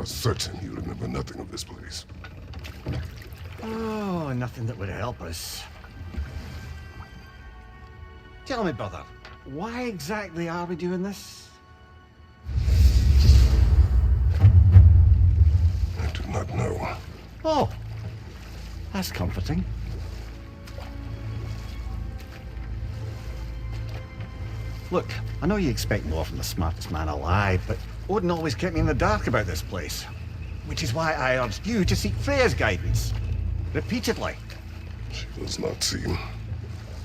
are certain you remember nothing of this place. Oh, nothing that would help us. Tell me, brother, why exactly are we doing this? I do not know. Oh, that's comforting. Look, I know you expect more from the smartest man alive, but Odin always kept me in the dark about this place. Which is why I urged you to seek Freya's guidance. Repeatedly. She does not seem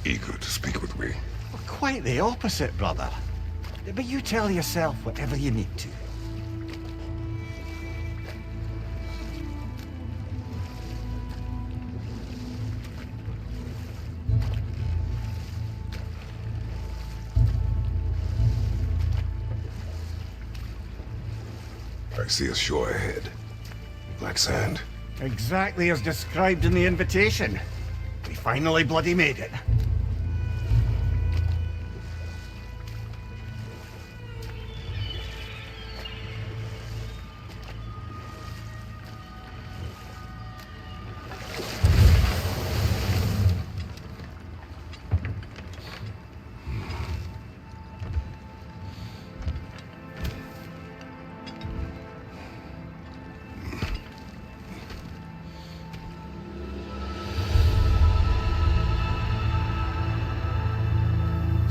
eager to speak with me. Well, quite the opposite, brother. But you tell yourself whatever you need to. I see a shore ahead. Black sand. Exactly as described in the invitation. We finally bloody made it.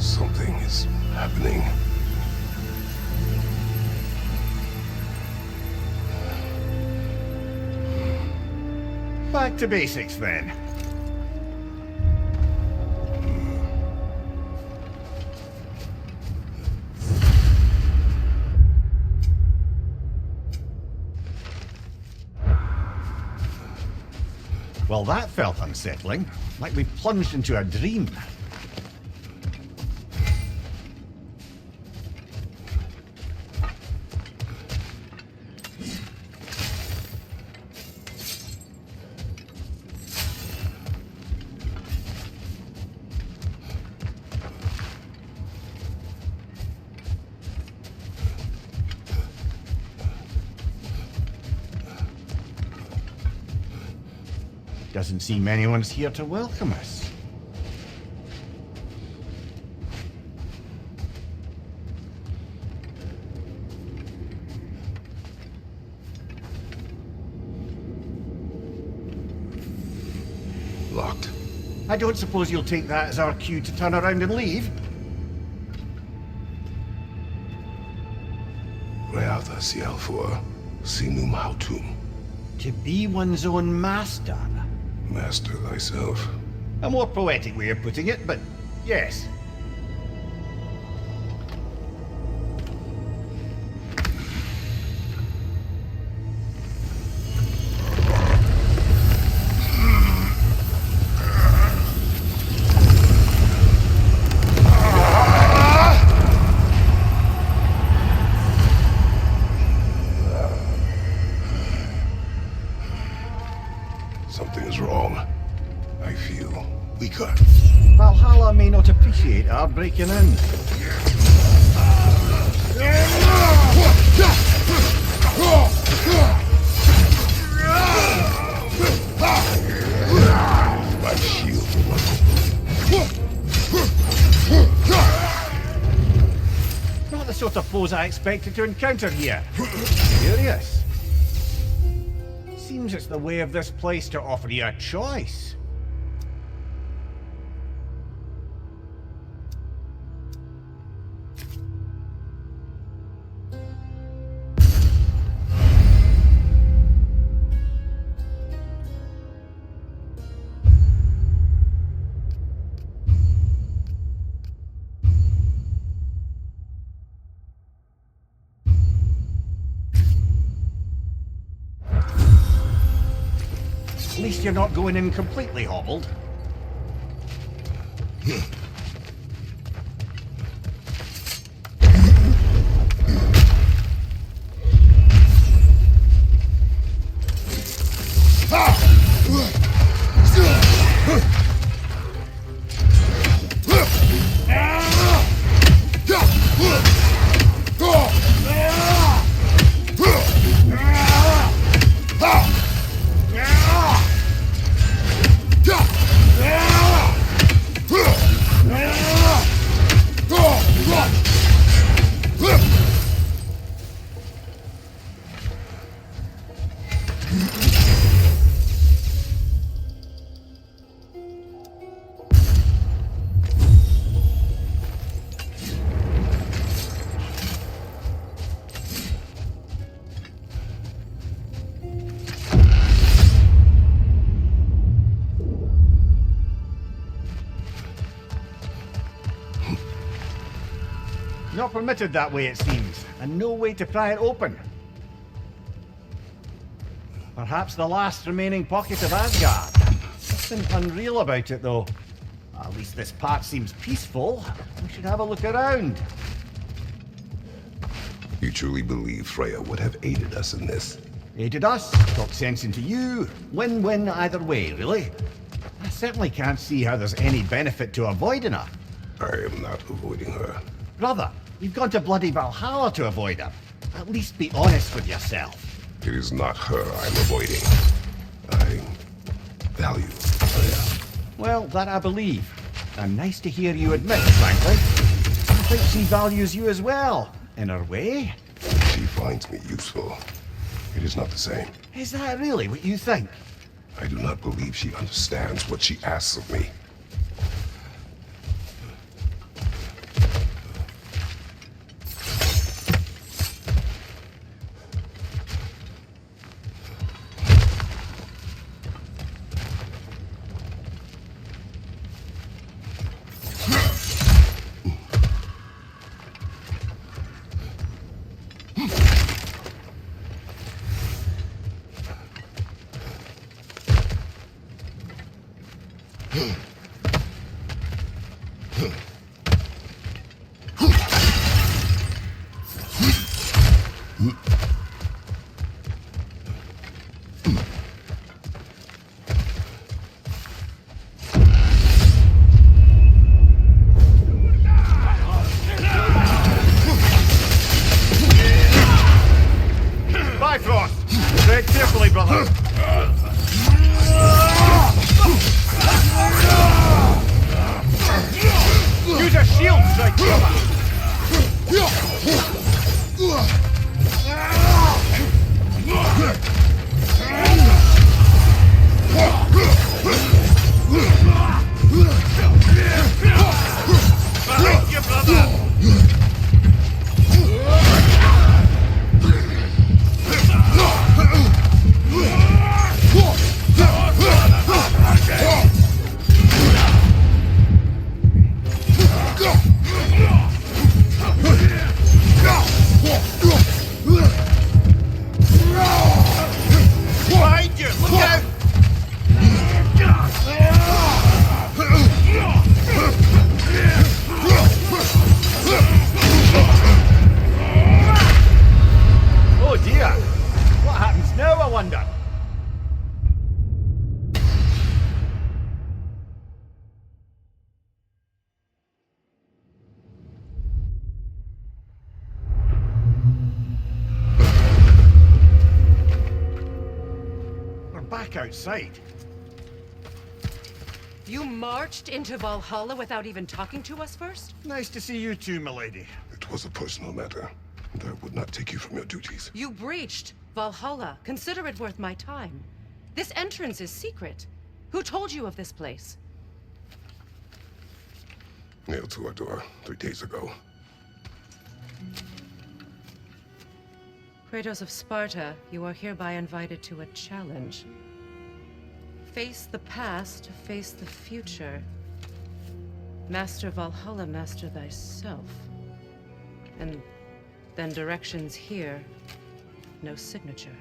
Something is happening. Back to basics then. Well, that felt unsettling, like we plunged into a dream. Doesn't seem anyone's here to welcome us. Locked. I don't suppose you'll take that as our cue to turn around and leave? Reatha Sialfur, Sinum Hautum. To be one's own master. Master thyself. A more poetic way of putting it, but yes. Something is wrong. I feel weaker. Valhalla may not appreciate our breaking in. My shield. Not the sort of foes I expected to encounter here. Curious. Seems it's the way of this place to offer you a choice. At least you're not going in completely hobbled. Not permitted that way, it seems, and no way to pry it open. Perhaps the last remaining pocket of Asgard. Something unreal about it, though. At least this part seems peaceful. We should have a look around. You truly believe Freya would have aided us in this? Aided us, talked sense into you. Win-win either way, really. I certainly can't see how there's any benefit to avoiding her. I am not avoiding her. Brother, you've gone to bloody Valhalla to avoid her. At least be honest with yourself. It is not her I'm avoiding. I value Freya. Well, that I believe. And nice to hear you admit, frankly. I think she values you as well, in her way. She finds me useful. It is not the same. Is that really what you think? I do not believe she understands what she asks of me. Tread carefully, brother. Use a shield strike, brother. Behind you, brother. Behind you! Look out! Oh dear! What happens now, I wonder? We're back outside. You marched into Valhalla without even talking to us first? Nice to see you too, milady. It was a personal matter, and I would not take you from your duties. You breached Valhalla. Consider it worth my time. This entrance is secret. Who told you of this place? Nailed to our door 3 days ago. Kratos of Sparta, you are hereby invited to a challenge. Face the past, face the future. Master Valhalla, master thyself. And then directions here, no signature.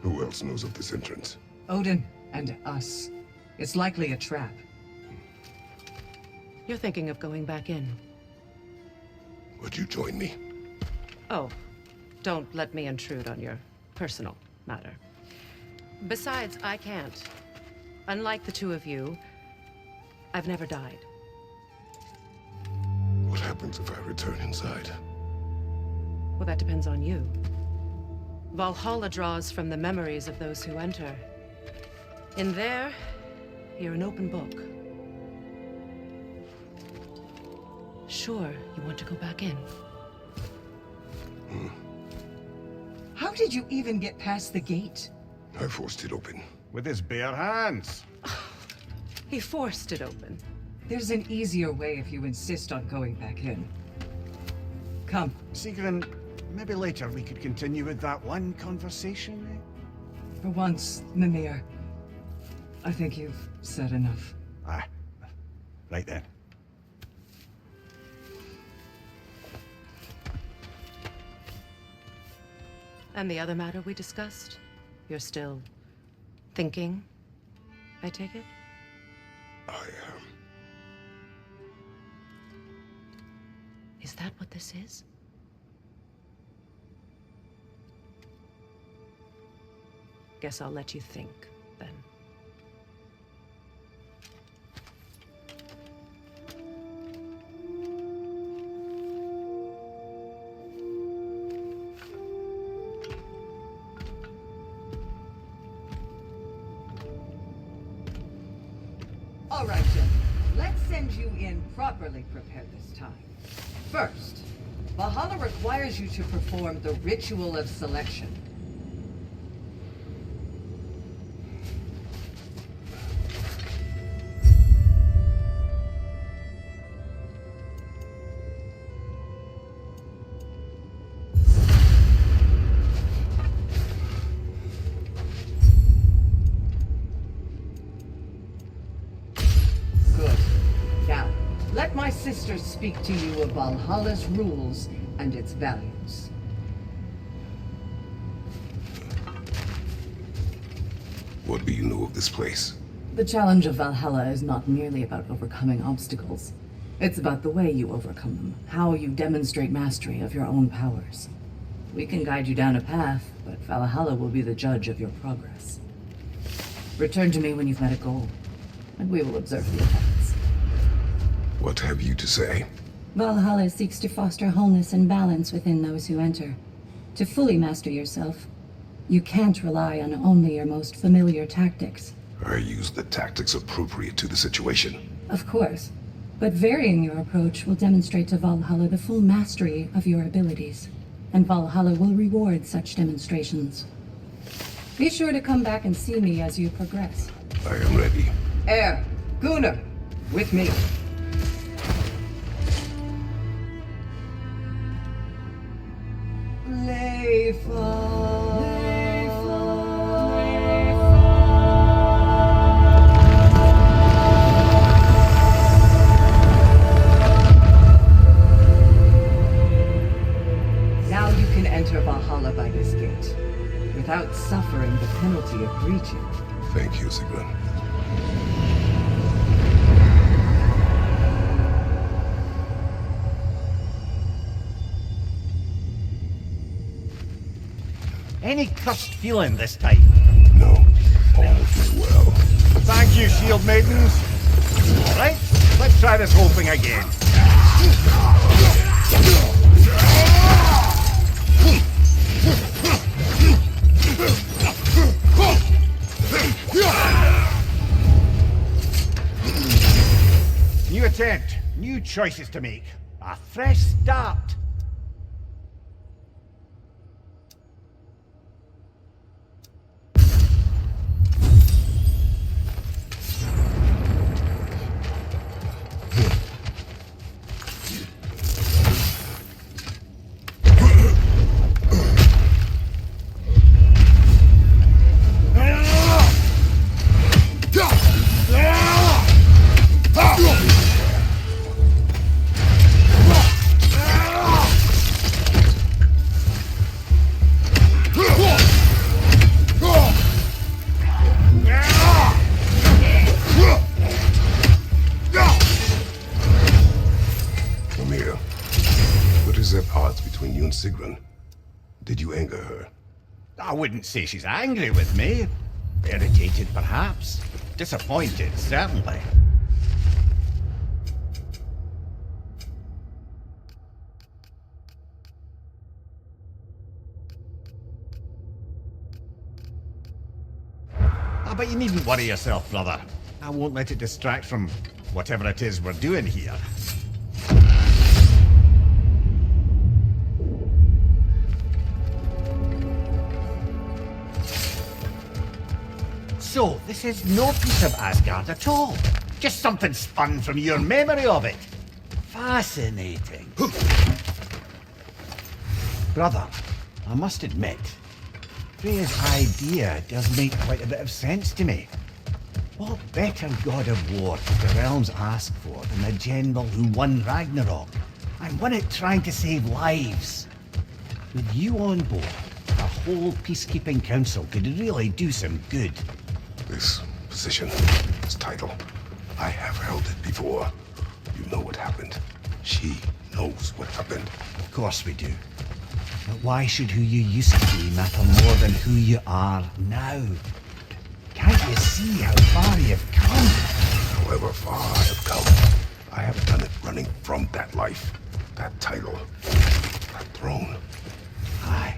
Who else knows of this entrance? Odin and us. It's likely a trap. You're thinking of going back in. Would you join me? Oh, don't let me intrude on your personal matter. Besides, I can't. Unlike the two of you, I've never died. What happens if I return inside? Well, that depends on you. Valhalla draws from the memories of those who enter. In there, you're an open book. Sure, you want to go back in. How did you even get past the gate? I forced it open. With his bare hands. He forced it open. There's an easier way if you insist on going back in. Come. Sigrun, maybe later we could continue with that one conversation, eh? For once, Mimir. I think you've said enough. Ah, right then. And the other matter we discussed? You're still thinking, I take it? I am. Is that what this is? Guess I'll let you think, then. All right, Jim. Let's send you in properly prepared this time. First, Valhalla requires you to perform the ritual of selection. Good. Now, let my sister speak to you of Valhalla's rules and its values. What do you know of this place? The challenge of Valhalla is not merely about overcoming obstacles. It's about the way you overcome them, how you demonstrate mastery of your own powers. We can guide you down a path, but Valhalla will be the judge of your progress. Return to me when you've met a goal, and we will observe the effects. What have you to say? Valhalla seeks to foster wholeness and balance within those who enter. To fully master yourself, you can't rely on only your most familiar tactics. I use the tactics appropriate to the situation. Of course, but varying your approach will demonstrate to Valhalla the full mastery of your abilities, and Valhalla will reward such demonstrations. Be sure to come back and see me as you progress. I am ready. Air, Gunnar, with me. Now you can enter Valhalla by this gate, without suffering the penalty of breaching. Thank you, Sigrun. Any crushed feeling this time? No, all is well. Thank you, shield maidens. All right, let's try this whole thing again. New attempt, new choices to make. A fresh start. Sigrun. Did you anger her? I wouldn't say she's angry with me. Irritated, perhaps. Disappointed, certainly. But you needn't worry yourself, brother. I won't let it distract from whatever it is we're doing here. So, this is no piece of Asgard at all. Just something spun from your memory of it. Fascinating. Brother, I must admit, Freya's idea does make quite a bit of sense to me. What better god of war could the realms ask for than the general who won Ragnarok, and won it trying to save lives? With you on board, a whole peacekeeping council could really do some good. This position, this title, I have held it before. You know what happened. She knows what happened. Of course we do. But why should who you used to be matter more than who you are now? Can't you see how far you've come? However far I have come, I have done it running from that life, that title, that throne. Aye.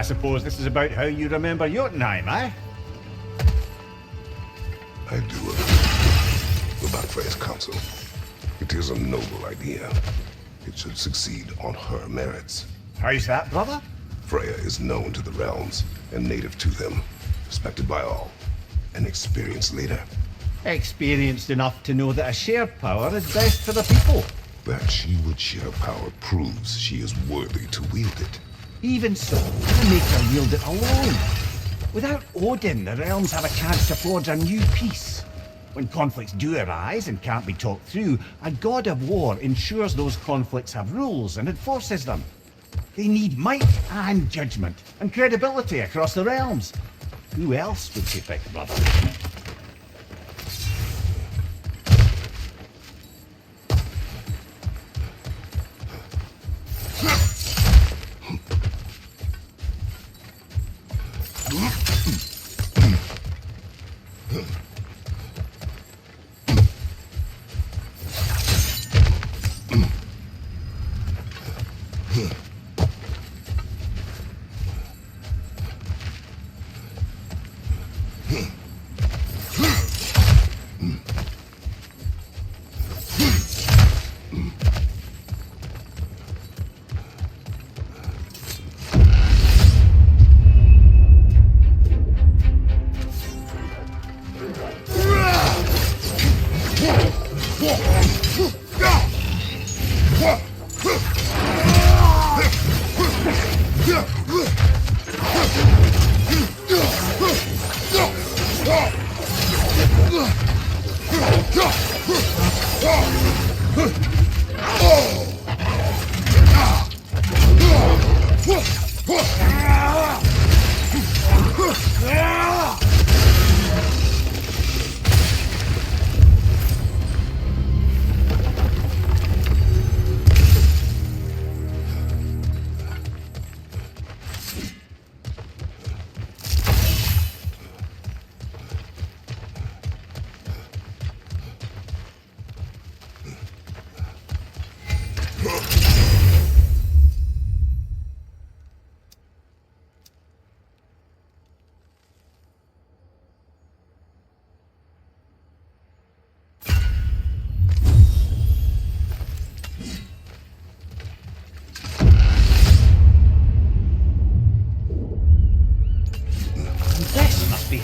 I suppose this is about how you remember Jotunheim, eh? I do about Freya's counsel. It is a noble idea. It should succeed on her merits. How's that, brother? Freya is known to the realms and native to them, respected by all. An experienced leader. Experienced enough to know that a shared power is best for the people. That she would share power proves she is worthy to wield it. Even so, why make her wield it alone? Without Odin, the realms have a chance to forge a new peace. When conflicts do arise and can't be talked through, a god of war ensures those conflicts have rules and enforces them. They need might and judgment and credibility across the realms. Who else would you pick, brother?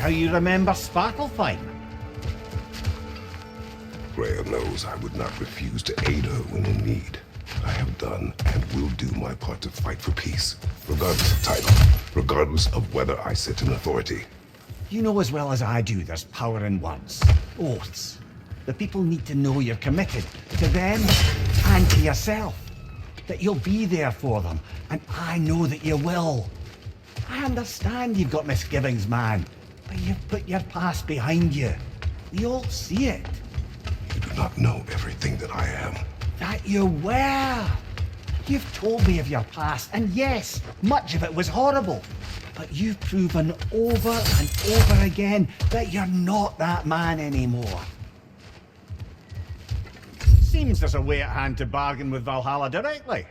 how you remember Svartalfheim. Rhea knows I would not refuse to aid her when in need. I have done and will do my part to fight for peace, regardless of title, regardless of whether I sit in authority. You know as well as I do there's power in words, oaths. The people need to know you're committed to them and to yourself. That you'll be there for them, and I know that you will. I understand you've got misgivings, man, but you've put your past behind you. We all see it. You do not know everything that I am. That you were. You've told me of your past, and yes, much of it was horrible. But you've proven over and over again that you're not that man anymore. Seems there's a way at hand to bargain with Valhalla directly.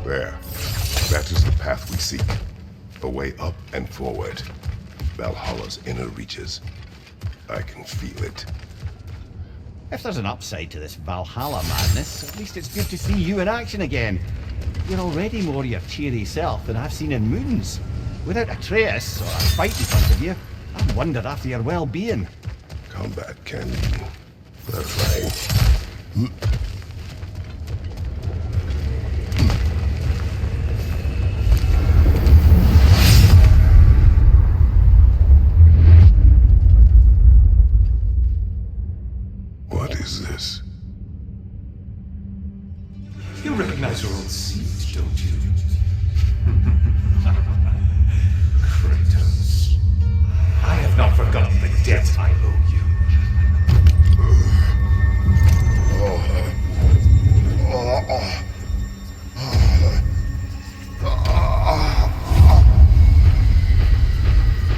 There. That is the path we seek. A way up and forward. Valhalla's inner reaches. I can feel it. If there's an upside to this Valhalla madness, at least it's good to see you in action again. You're already more your cheery self than I've seen in moons. Without Atreus or a fight in front of you, I wonder after your well-being. Combat can be clarifying. You recognize your own seat, don't you? Kratos. I have not forgotten the debt I owe you.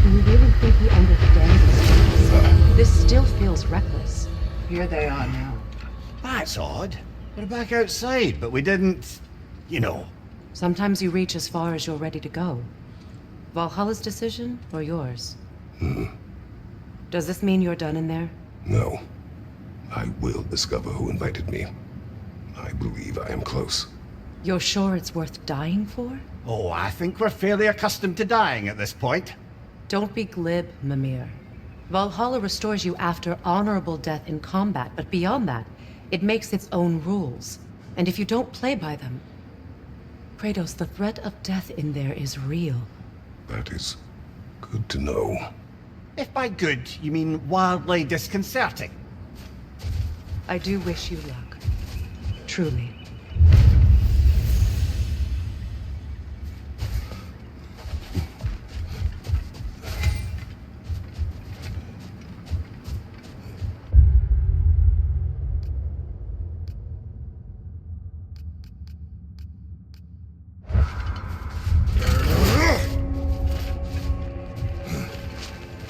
Do you really think he understands? This still feels reckless. Here they are now. That's odd. We're back outside, but we didn't... you know. Sometimes you reach as far as you're ready to go. Valhalla's decision, or yours? Does this mean you're done in there? No. I will discover who invited me. I believe I am close. You're sure it's worth dying for? Oh, I think we're fairly accustomed to dying at this point. Don't be glib, Mimir. Valhalla restores you after honorable death in combat, but beyond that, it makes its own rules. And if you don't play by them... Kratos, the threat of death in there is real. That is good to know. If by good, you mean wildly disconcerting. I do wish you luck. Truly.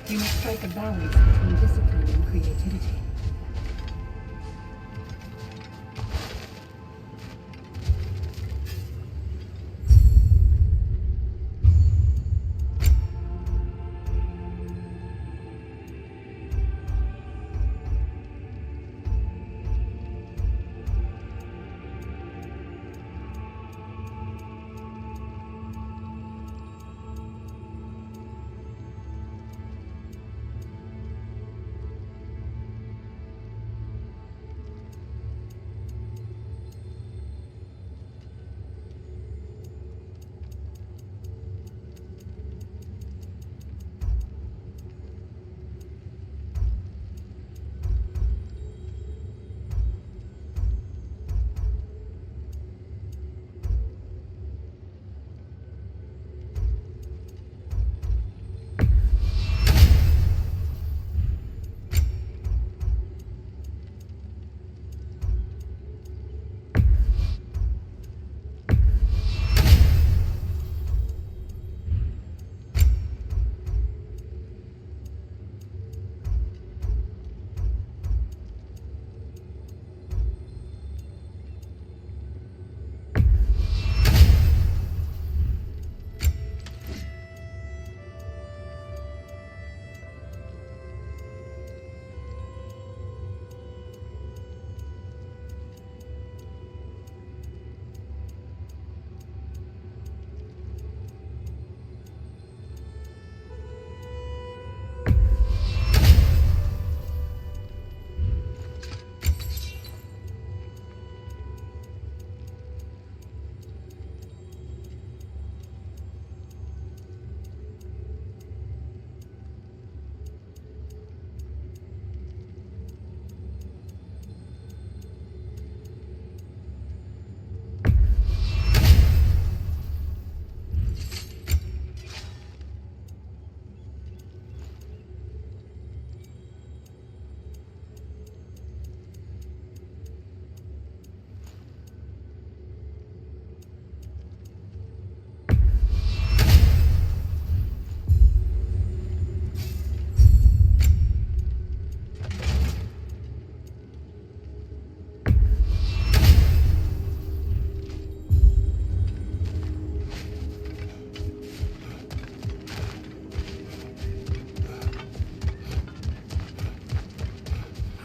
You must strike a balance between discipline and creativity.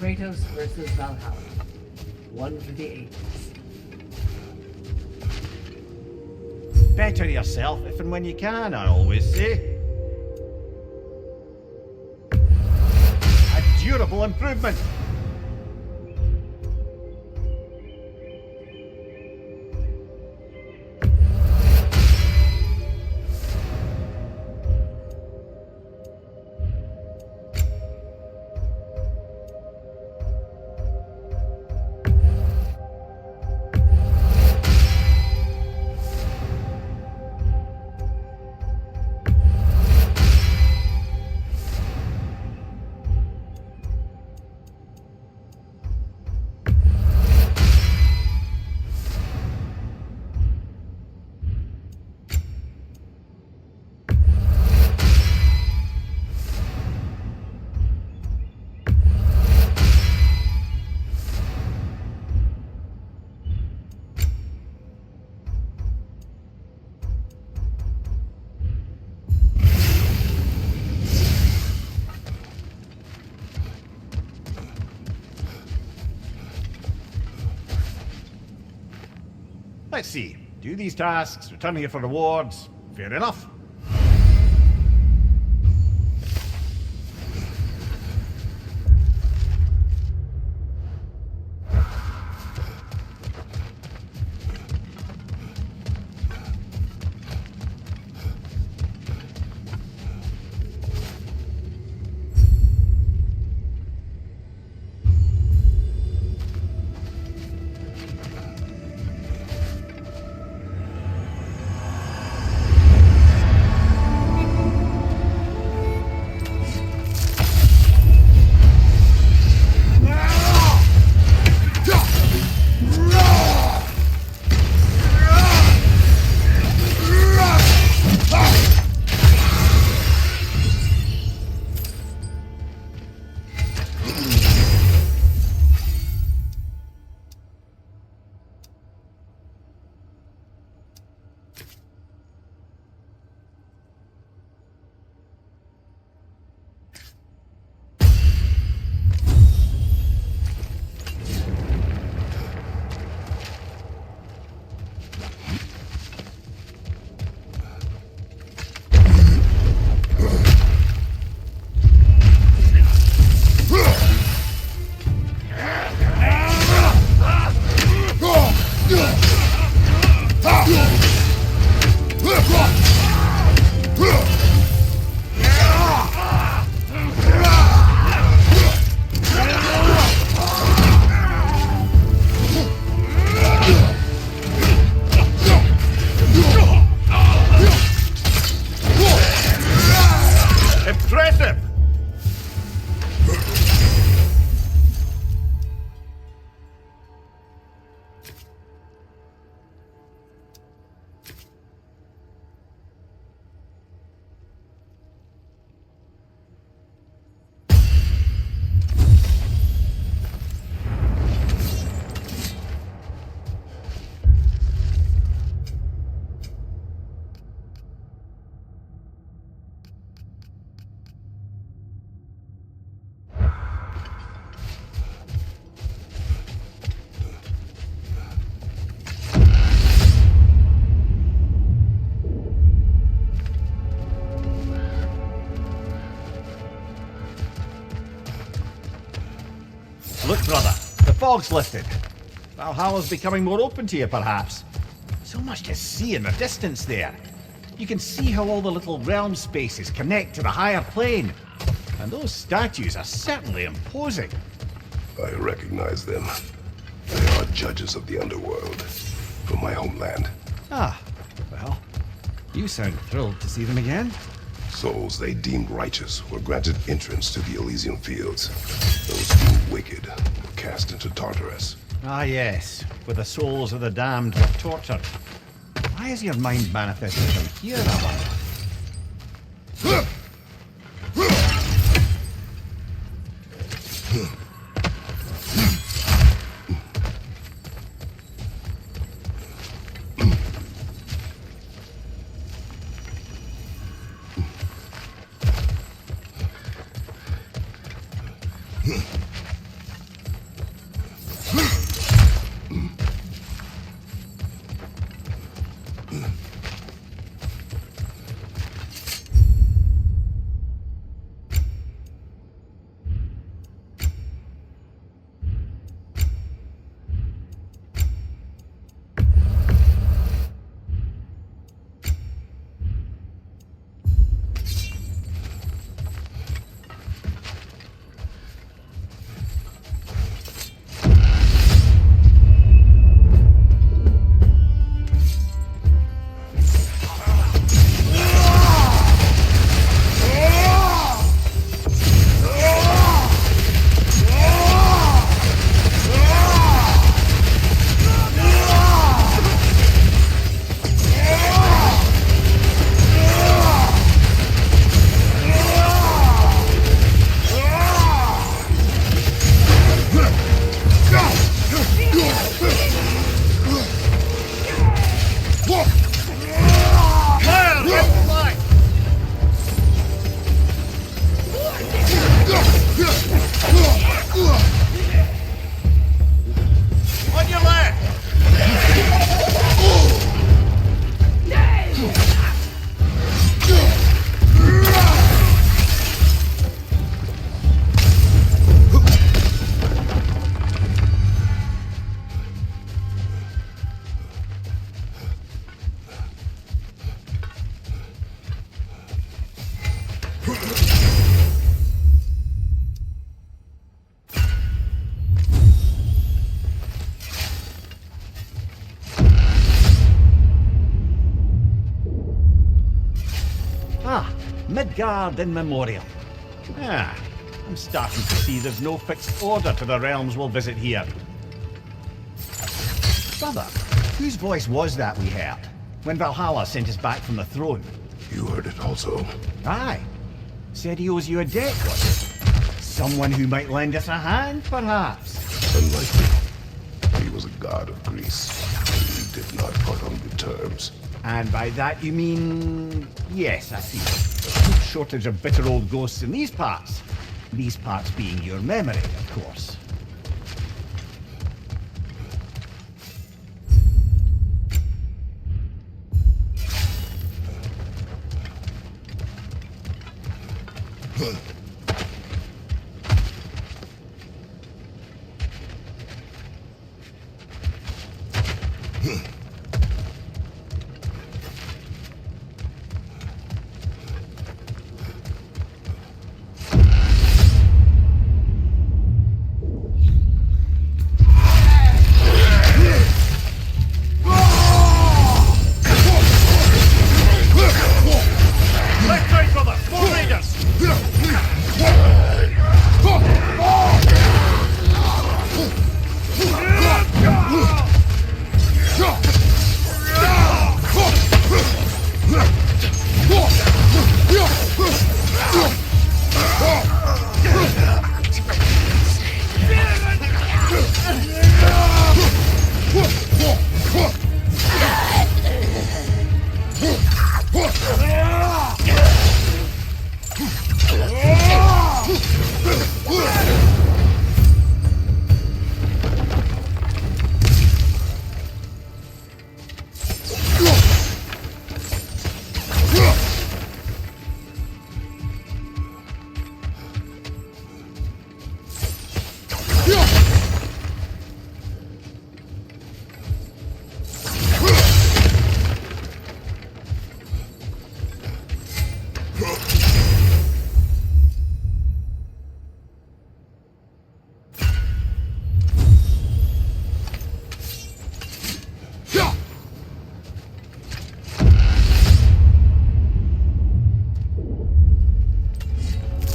Kratos versus Valhalla. One for the ages. Better yourself if and when you can, I always say. A durable improvement. Let's see. Do these tasks, return here for rewards. Fair enough. Impressive! Look, brother, the fog's lifted. Valhalla's becoming more open to you, perhaps. So much to see in the distance there. You can see how all the little realm spaces connect to the higher plane. And those statues are certainly imposing. I recognize them. They are judges of the underworld from my homeland. Ah, well, you sound thrilled to see them again. Souls they deemed righteous were granted entrance to the Elysian fields. Those deemed wicked were cast into Tartarus. Ah yes, where the souls of the damned were tortured. Why is your mind manifested from here, I wonder? Midgard in memoriam. Ah, I'm starting to see there's no fixed order to the realms we'll visit here. Brother, whose voice was that we heard when Valhalla sent us back from the throne? You heard it also. Aye. Said he owes you a debt, was it? Someone who might lend us a hand, perhaps? Unlikely. He was a god of Greece. We did not part on good terms. And by that you mean... Yes, I see. There's no shortage of bitter old ghosts in these parts. These parts being your memory, of course.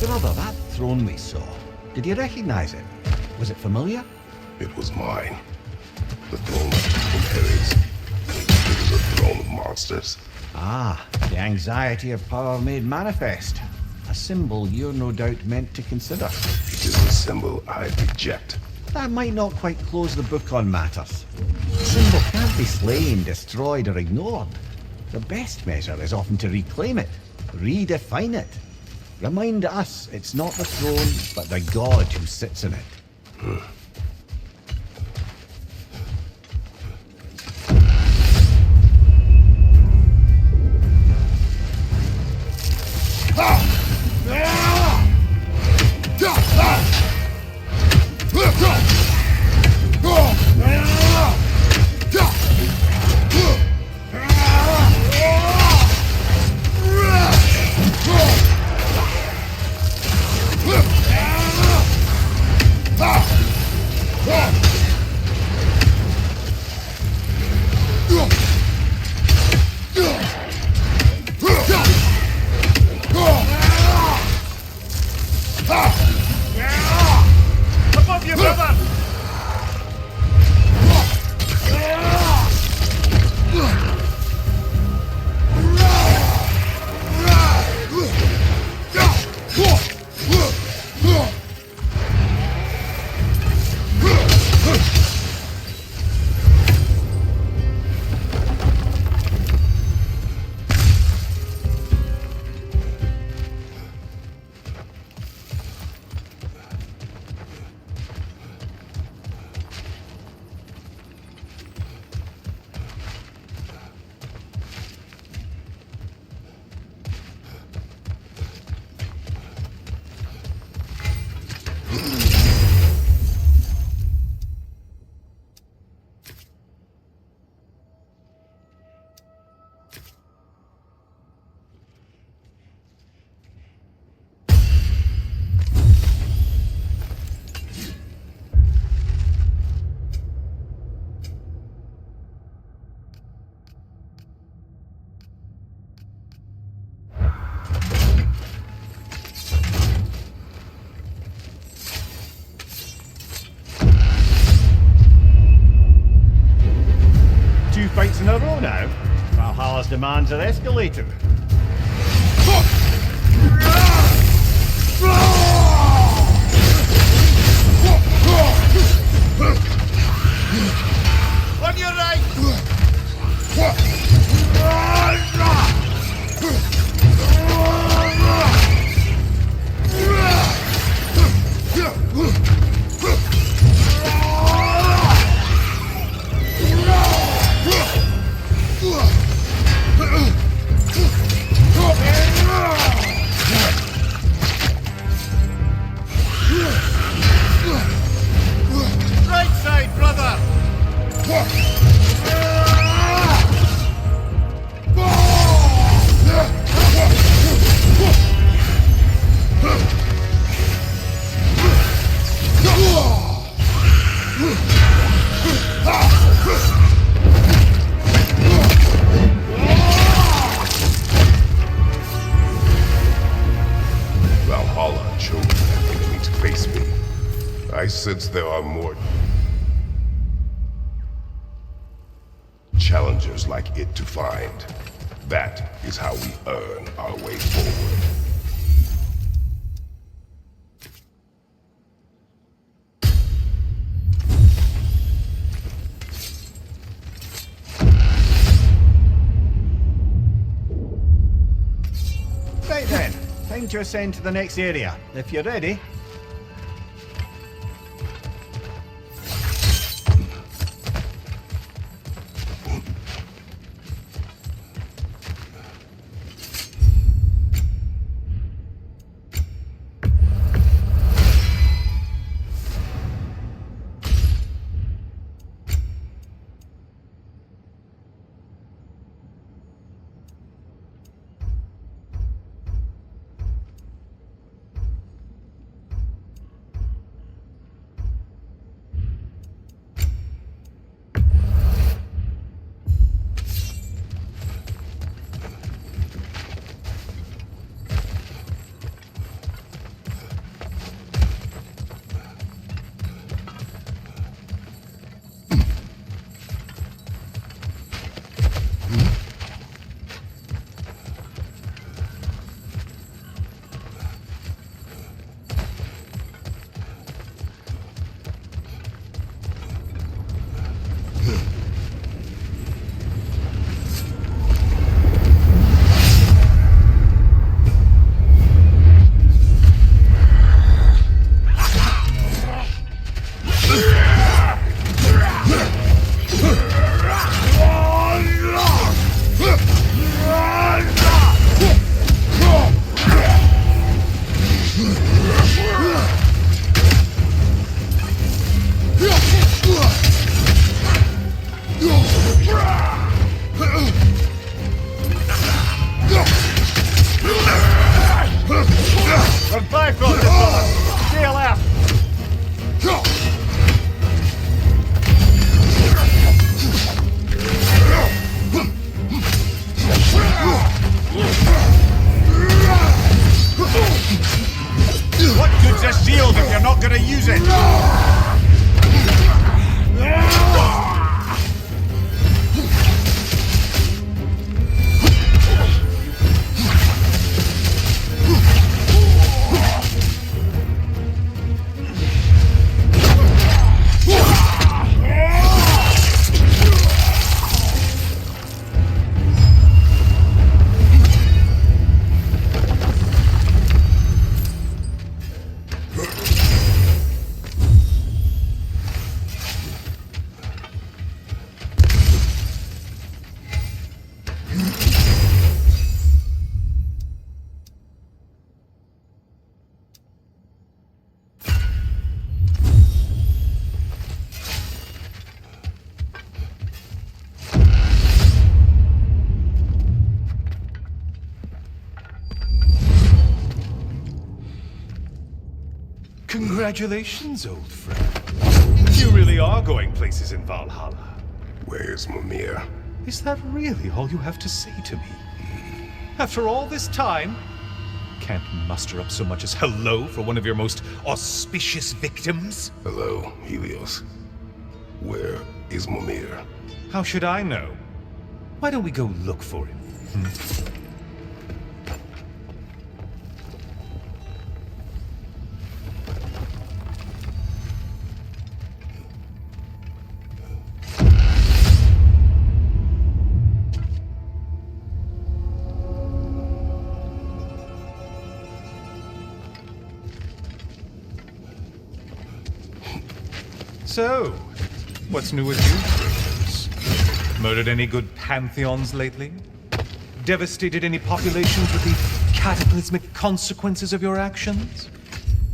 Brother, that throne we saw, did you recognize it? Was it familiar? It was mine. The throne of Ares. It was a throne of monsters. Ah, the anxiety of power made manifest. A symbol you're no doubt meant to consider. It is a symbol I reject. That might not quite close the book on matters. A symbol can't be slain, destroyed, or ignored. The best measure is often to reclaim it, redefine it. Remind us it's not the throne, but the god who sits in it. nights in a row now. Valhalla's demands are escalating. On your right! Right side, brother! Valhalla chose an enemy to face me. I sense there are more challengers like it to find. That is how we earn our way forward. Right then, time to ascend to the next area. If you're ready. Congratulations, old friend. You really are going places in Valhalla. Where's Mimir? Is that really all you have to say to me? After all this time? Can't muster up so much as hello for one of your most auspicious victims? Hello, Helios. Where is Mimir? How should I know? Why don't we go look for him? So, what's new with you, Kratos? Murdered any good pantheons lately? Devastated any populations with the cataclysmic consequences of your actions?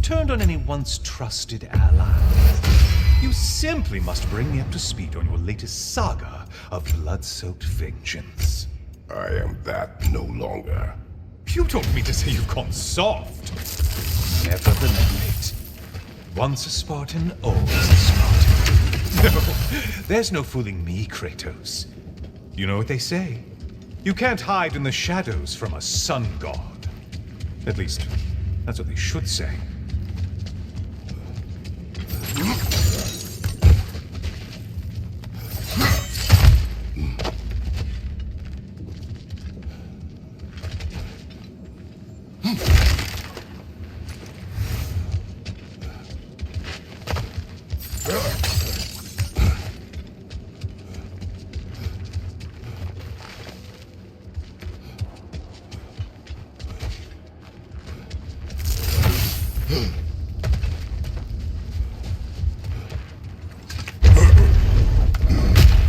Turned on any once trusted allies? You simply must bring me up to speed on your latest saga of blood-soaked vengeance. I am that no longer. You don't mean to say you've gone soft? Never believe it. Once a Spartan, always a Spartan. No, there's no fooling me, Kratos. You know what they say? You can't hide in the shadows from a sun god. At least, that's what they should say.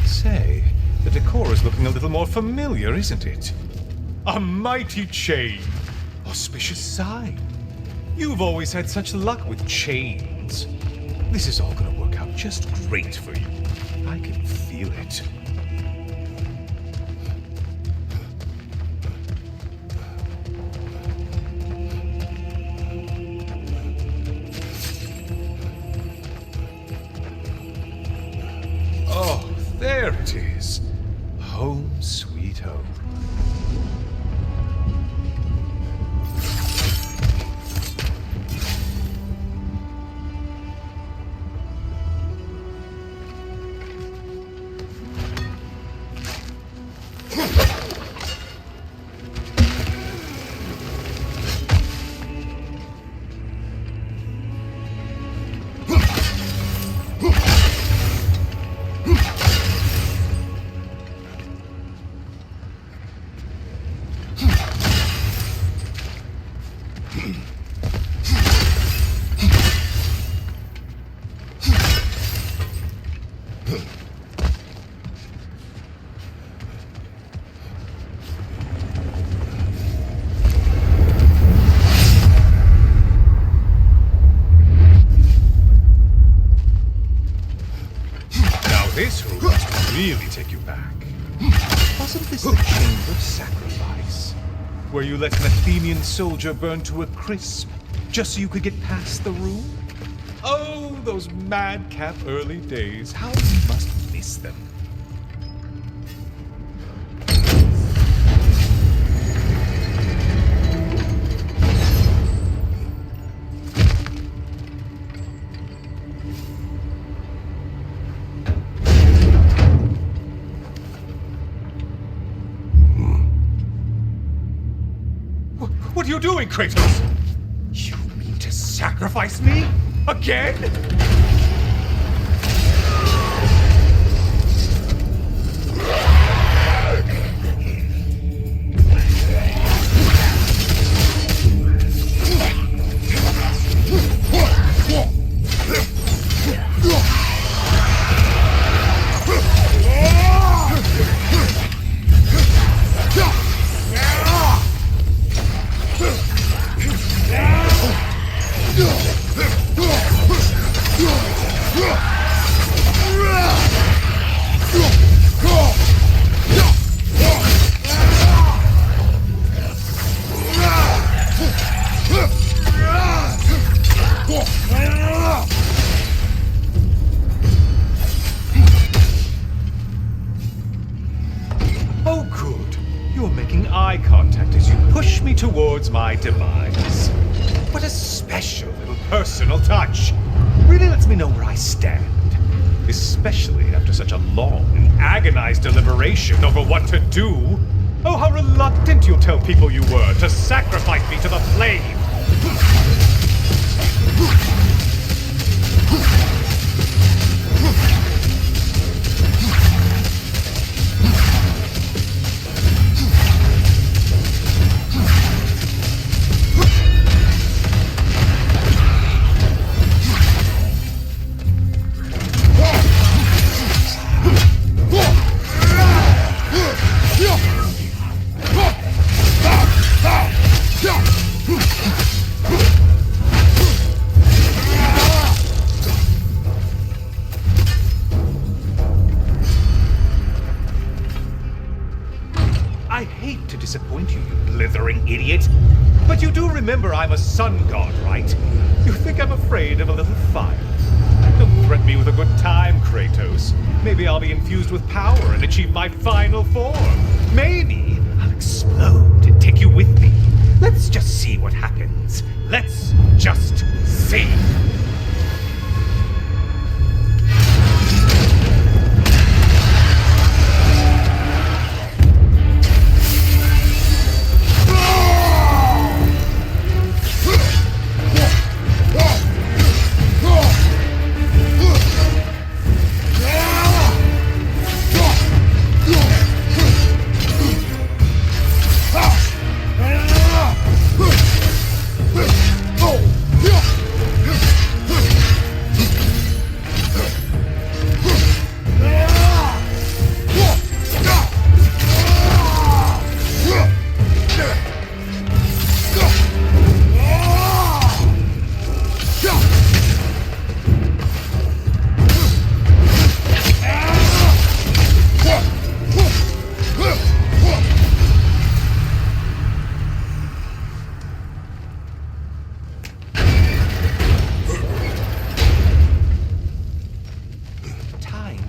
Say, the decor is looking a little more familiar, isn't it? A mighty chain. Auspicious sign. You've always had such luck with chains. This is all gonna work out just great for you. I can feel it. Oh, there it is. Home sweet home. This room must really take you back. Wasn't this the Chamber of Sacrifice? Where you let an Athenian soldier burn to a crisp, just so you could get past the room? Oh, those madcap early days. How you must miss them. What are you doing, Kratos? You mean to sacrifice me? Again? Oh, good. You're making eye contact as you push me towards my demise. What a special little personal touch. Really lets me know where I stand. Especially after such a long and agonized deliberation over what to do. Oh, how reluctant you'll tell people you were to sacrifice me to the flame! I hate to disappoint you, you blithering idiot. But you do remember I'm a sun god, right? You think I'm afraid of a little fire? Don't threaten me with a good time, Kratos. Maybe I'll be infused with power and achieve my final form. Maybe I'll explode and take you with me. Let's just see what happens. Let's just see.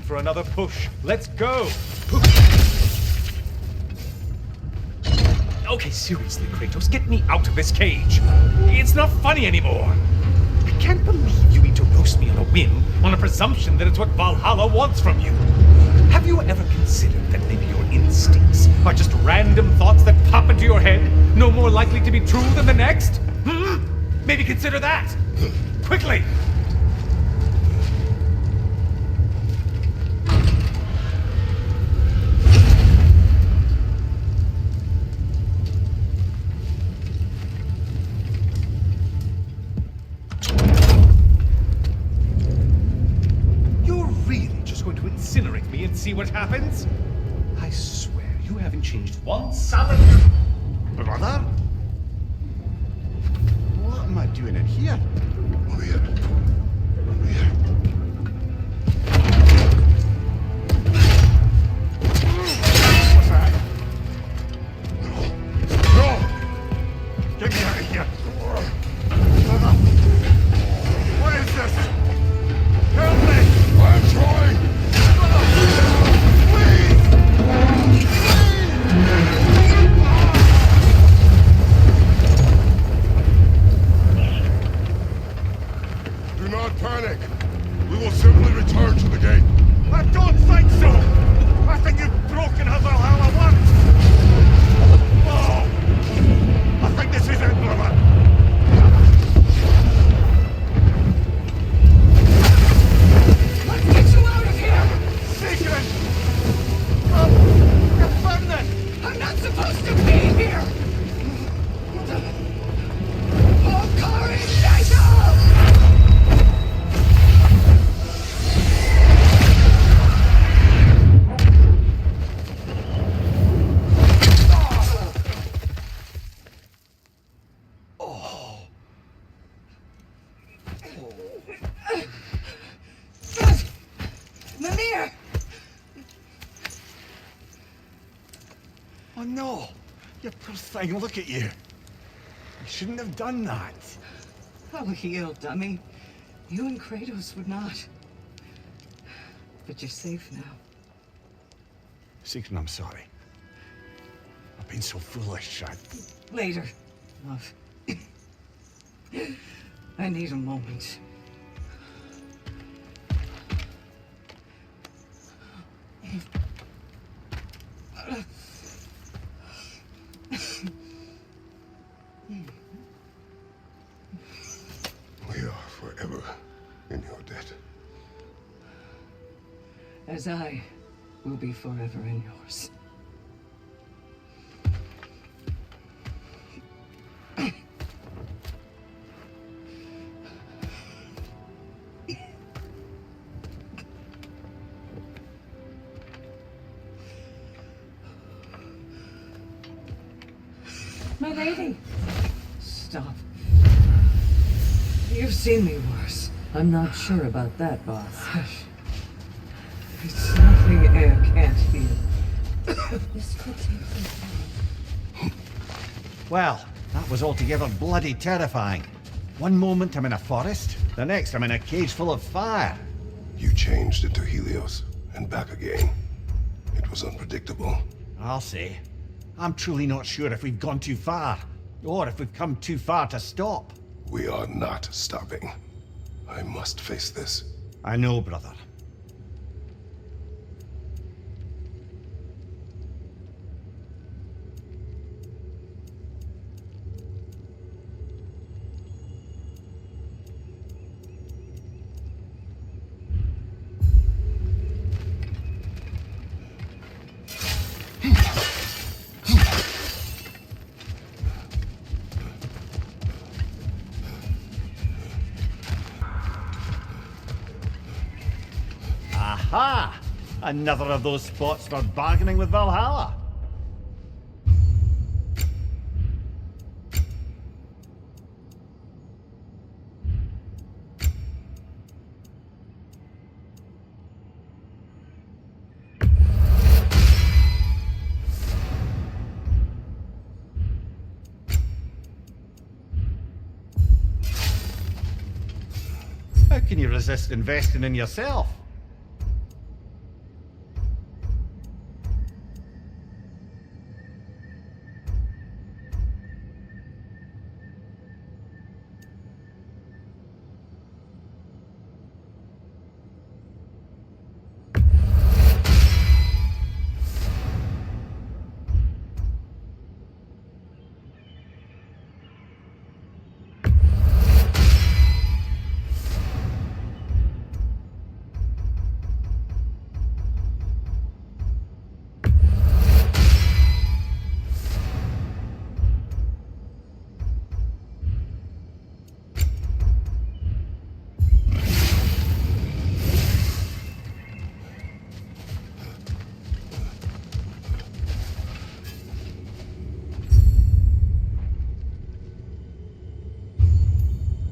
For another push. Let's go! Okay, seriously, Kratos, get me out of this cage. It's not funny anymore. I can't believe you mean to roast me on a whim, on a presumption that it's what Valhalla wants from you. Have you ever considered that maybe your instincts are just random thoughts that pop into your head, no more likely to be true than the next? Maybe consider that! Quickly! Incinerate me and see what happens? I swear, you haven't changed one solid... Brother? What am I doing in here? Over here. Over here. What's that? No! Get me out of here! Brother! What is this? Help me! I'm trying! Do not panic. We will simply return to the gate. I don't think so! I think you've broken how Valhalla works! Oh! I think this is it, brother! Let's get you out of here! Secret! You're burning! I'm not supposed to be here! Oh, courage, Nigel! Mimir! Oh no! You poor thing, look at you! You shouldn't have done that! I'll heal, dummy. You and Kratos would not. But you're safe now. Secret, I'm sorry. I've been so foolish, Later, love. I need a moment. as I will be forever in yours. My lady! Stop. You've seen me worse. I'm not sure about that, boss. Hush. It's nothing air can't heal. This could take some time. Well, that was altogether bloody terrifying. One moment I'm in a forest, the next I'm in a cage full of fire. You changed into Helios and back again. It was unpredictable. I'll say. I'm truly not sure if we've gone too far, or if we've come too far to stop. We are not stopping. I must face this. I know, brother. Aha! Another of those spots for bargaining with Valhalla. How can you resist investing in yourself?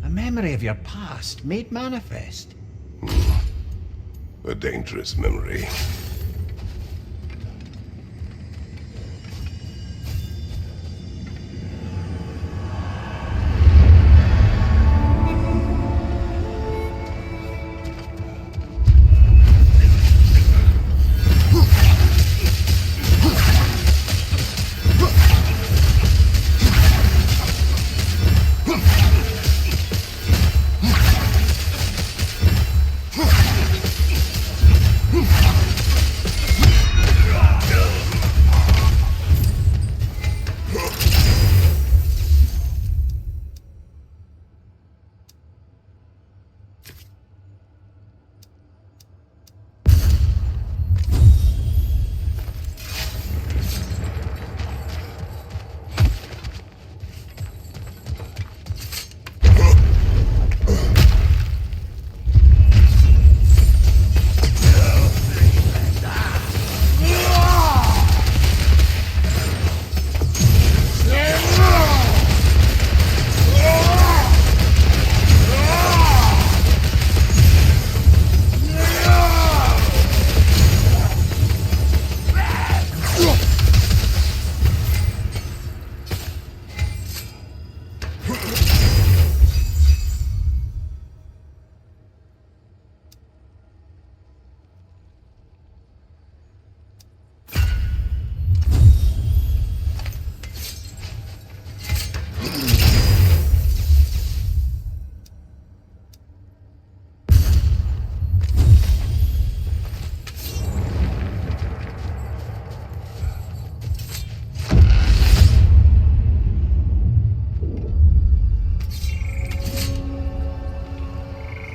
Memory of your past made manifest. A dangerous memory.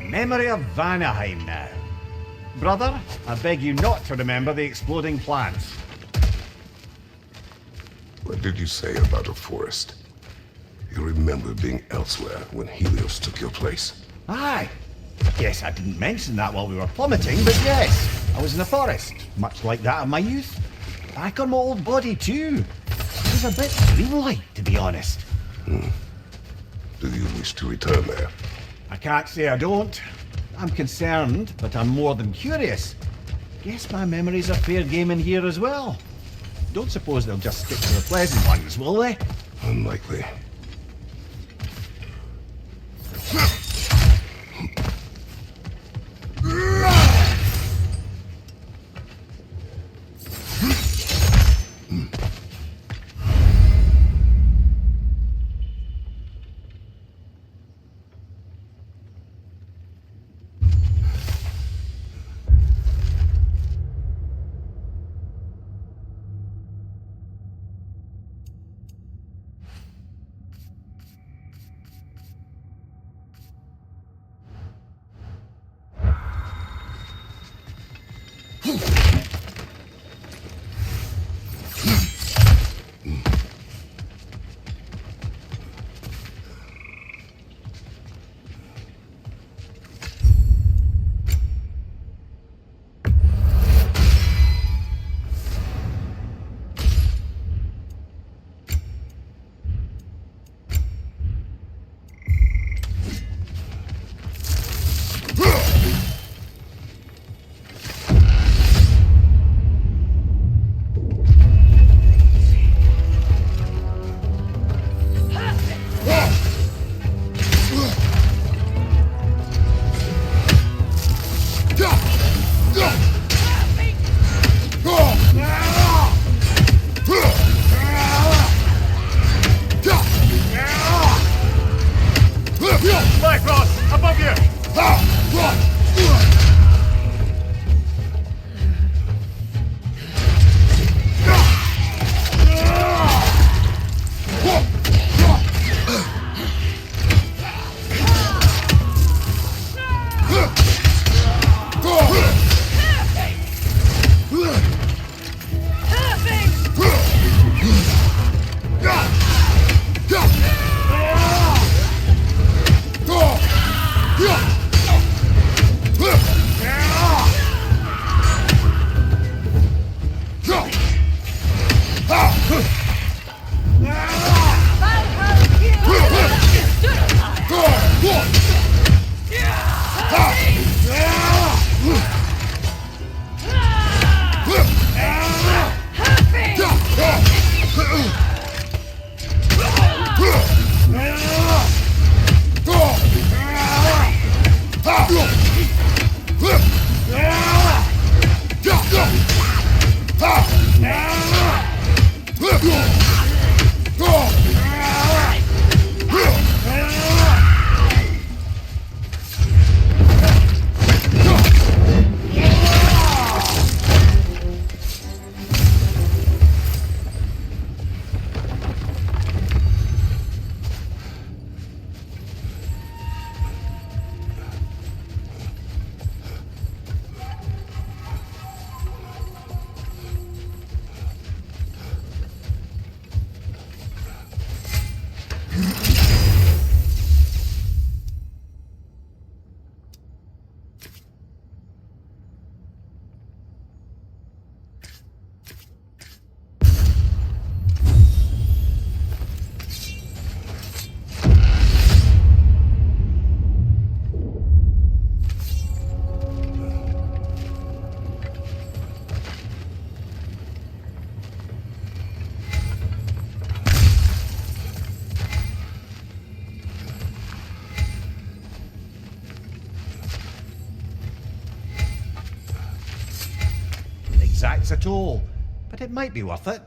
Memory of Vanaheim now. Brother, I beg you not to remember the exploding plants. What did you say about a forest? You remember being elsewhere when Helios took your place. Aye. Yes, I didn't mention that while we were plummeting, but yes, I was in a forest, much like that of my youth. Back on my old body too. It was a bit dreamlike, to be honest. Do you wish to return there? I can't say I don't. I'm concerned, but I'm more than curious. Guess my memories are fair game in here as well. Don't suppose they'll just stick to the pleasant ones, will they? Unlikely. Exacts at all, but it might be worth it.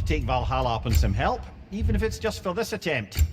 take Valhalla up on some help, even if it's just for this attempt.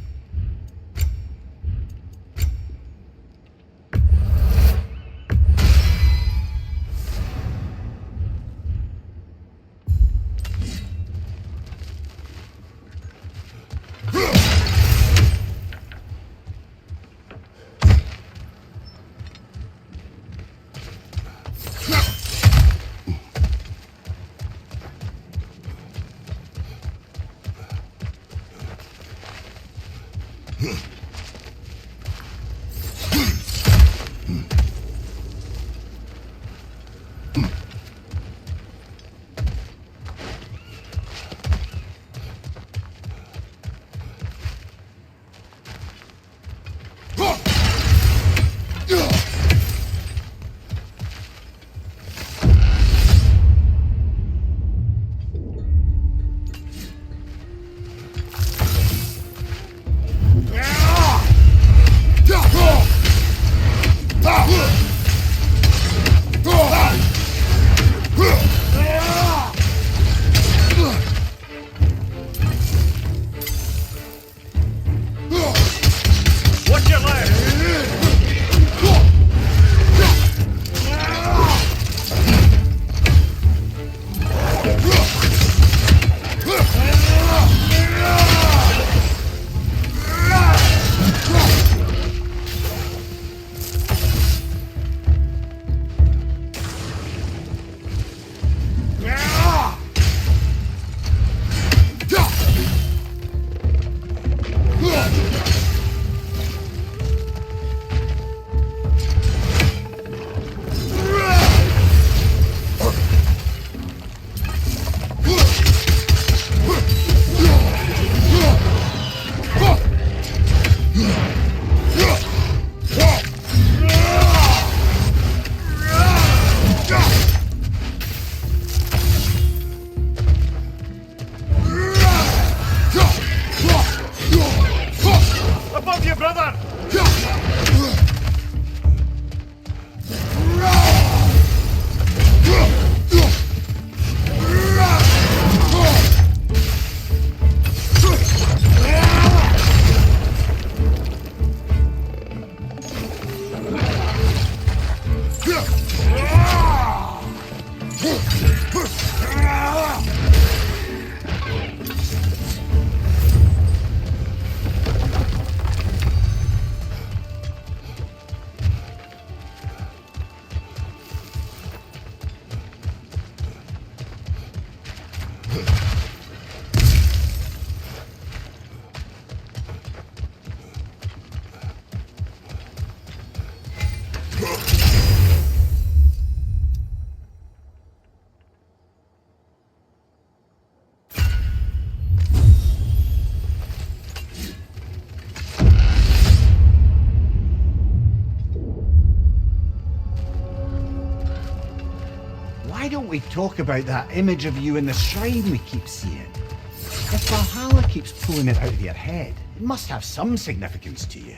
Why don't we talk about that image of you in the shrine we keep seeing? If Valhalla keeps pulling it out of your head, it must have some significance to you.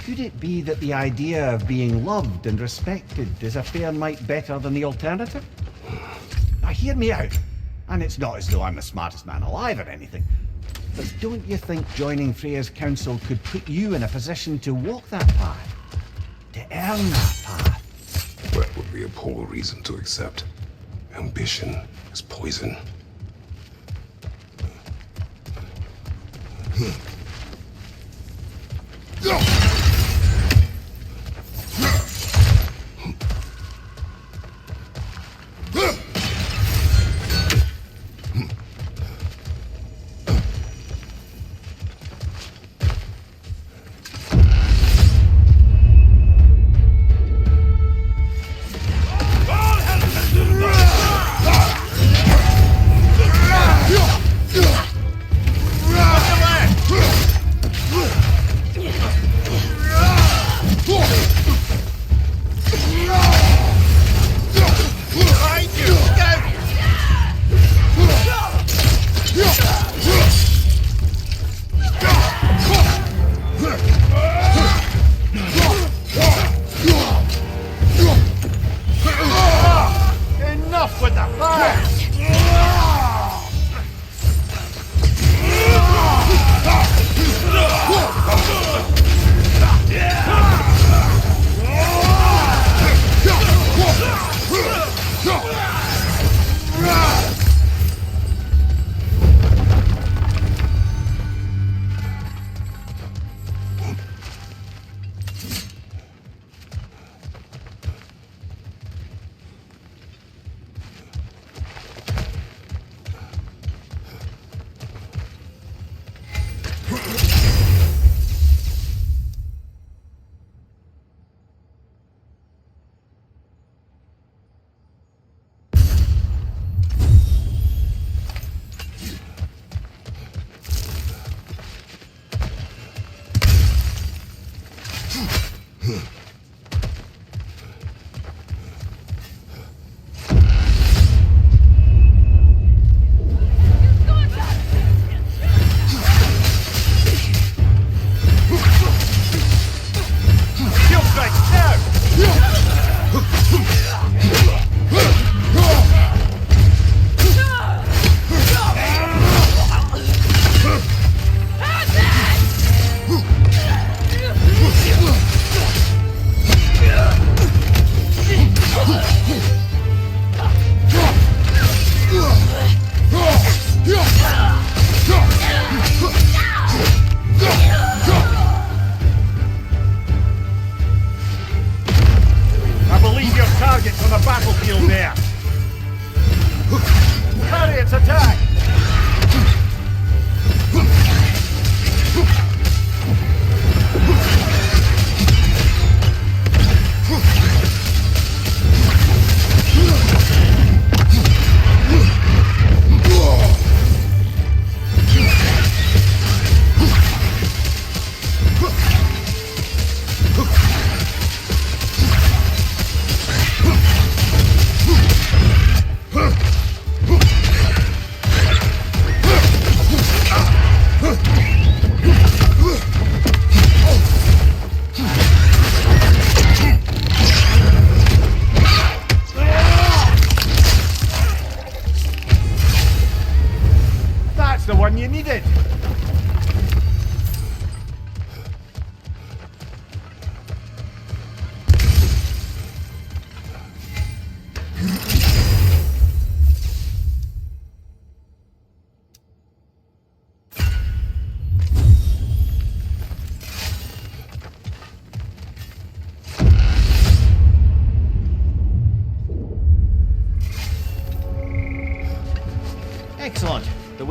Could it be that the idea of being loved and respected is a fair mite better than the alternative? Now hear me out, and it's not as though I'm the smartest man alive or anything, but don't you think joining Freya's council could put you in a position to walk that path? To earn that path? That would be a poor reason to accept. Ambition is poison. What's the way?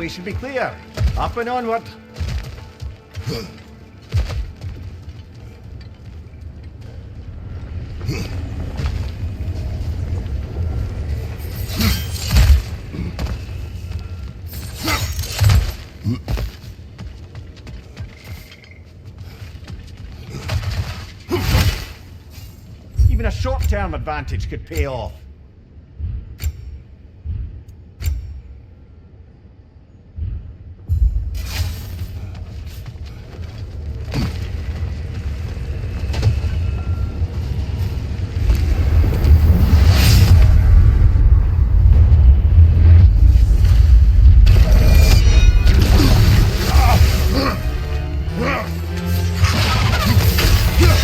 way should be clear. Up and onward. Even a short-term advantage could pay off.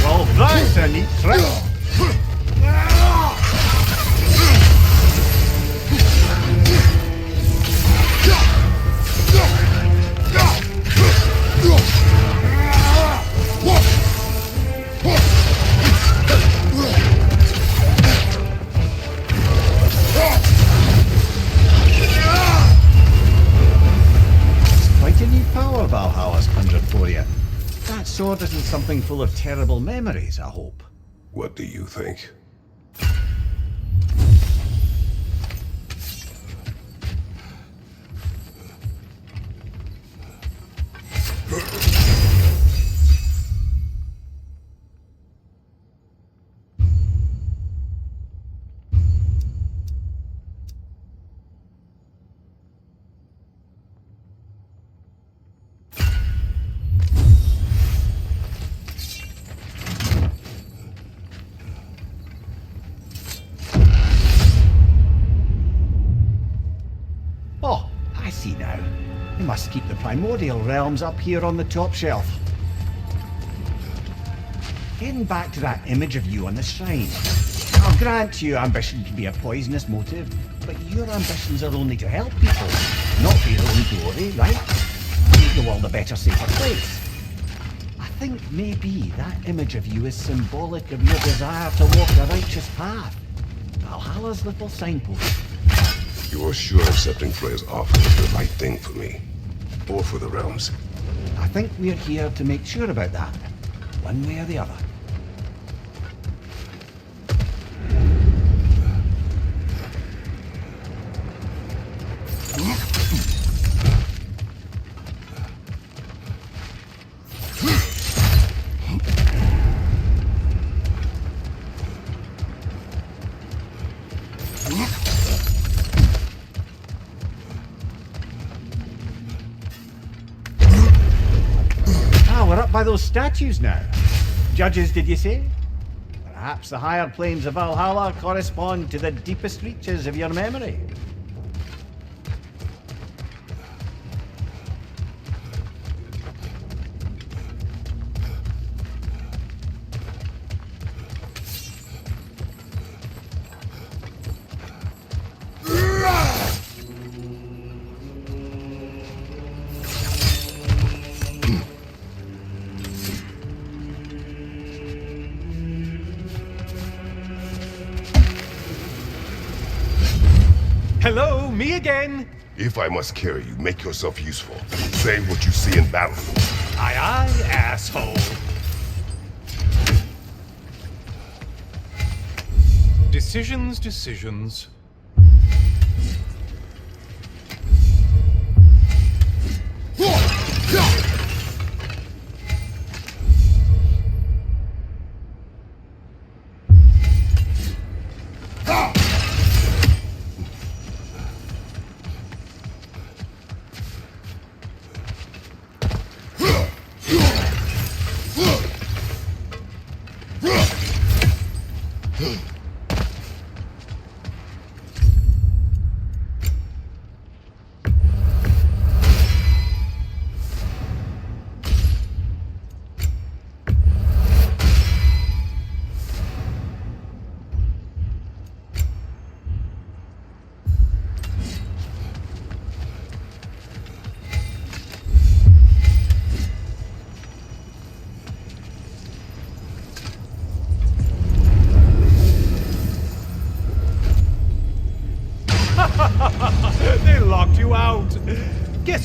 Well, that's a neat trick. Quite a neat power Valhalla's conjured for you. That sword isn't something full of terrible memories, I hope. What do you think? Oh, I see now. They must keep the primordial realms up here on the top shelf. Getting back to that image of you on the shrine. I'll grant you ambition can be a poisonous motive, but your ambitions are only to help people, not for your own glory, right? Make the world a better, safer place. I think maybe that image of you is symbolic of your desire to walk the righteous path. Valhalla's little signpost. You're sure accepting Freya's offer is the right thing for me? Or for the realms? I think we're here to make sure about that, one way or the other. We're up by those statues now. Judges, did you say? Perhaps the higher planes of Valhalla correspond to the deepest reaches of your memory. Hello, me again. If I must carry you, make yourself useful. Say what you see in battle. Aye, aye, asshole. Decisions, decisions.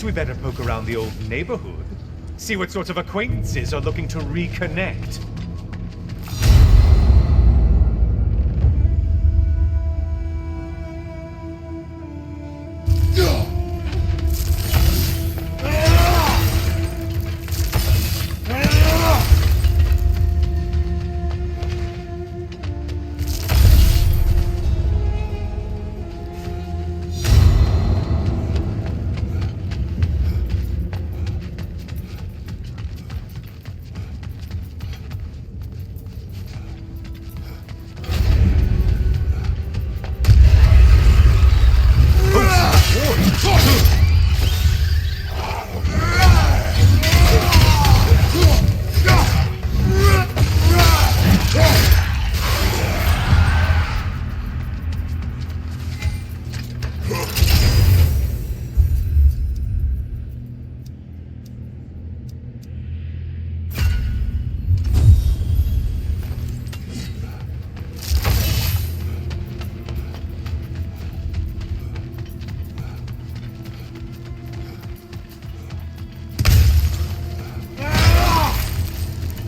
Guess we better poke around the old neighborhood. See what sorts of acquaintances are looking to reconnect.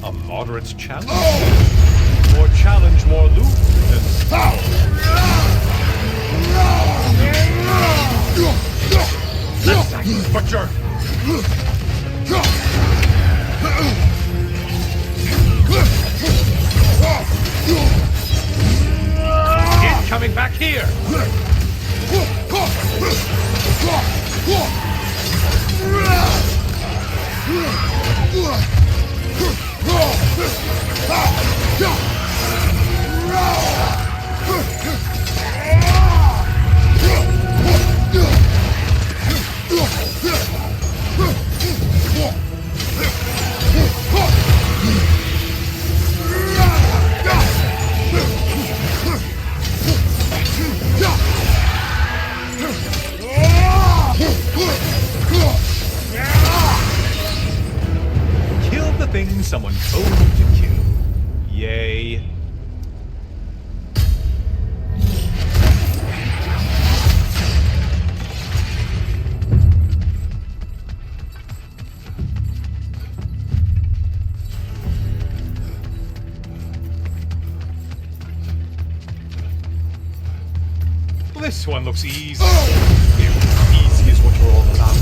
A moderate challenge? More challenge, more loot than... Butcher! It's coming back here! Kill the thing someone told you to kill. Yay. This one looks easy. Easy is what you're all about.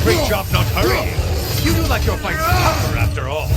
Great job not hurrying. You do like your fight's tougher after all.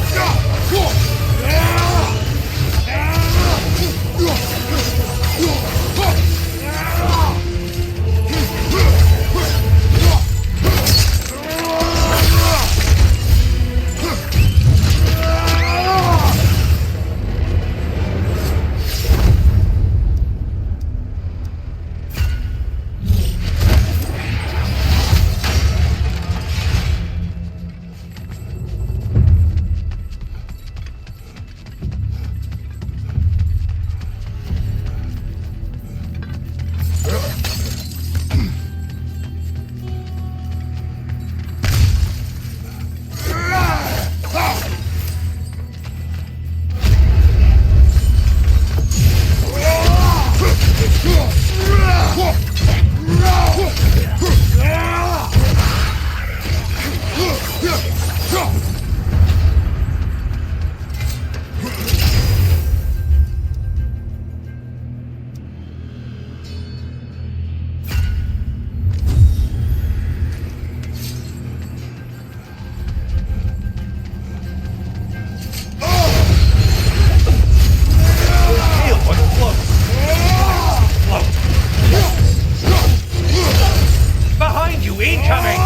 Behind you, incoming!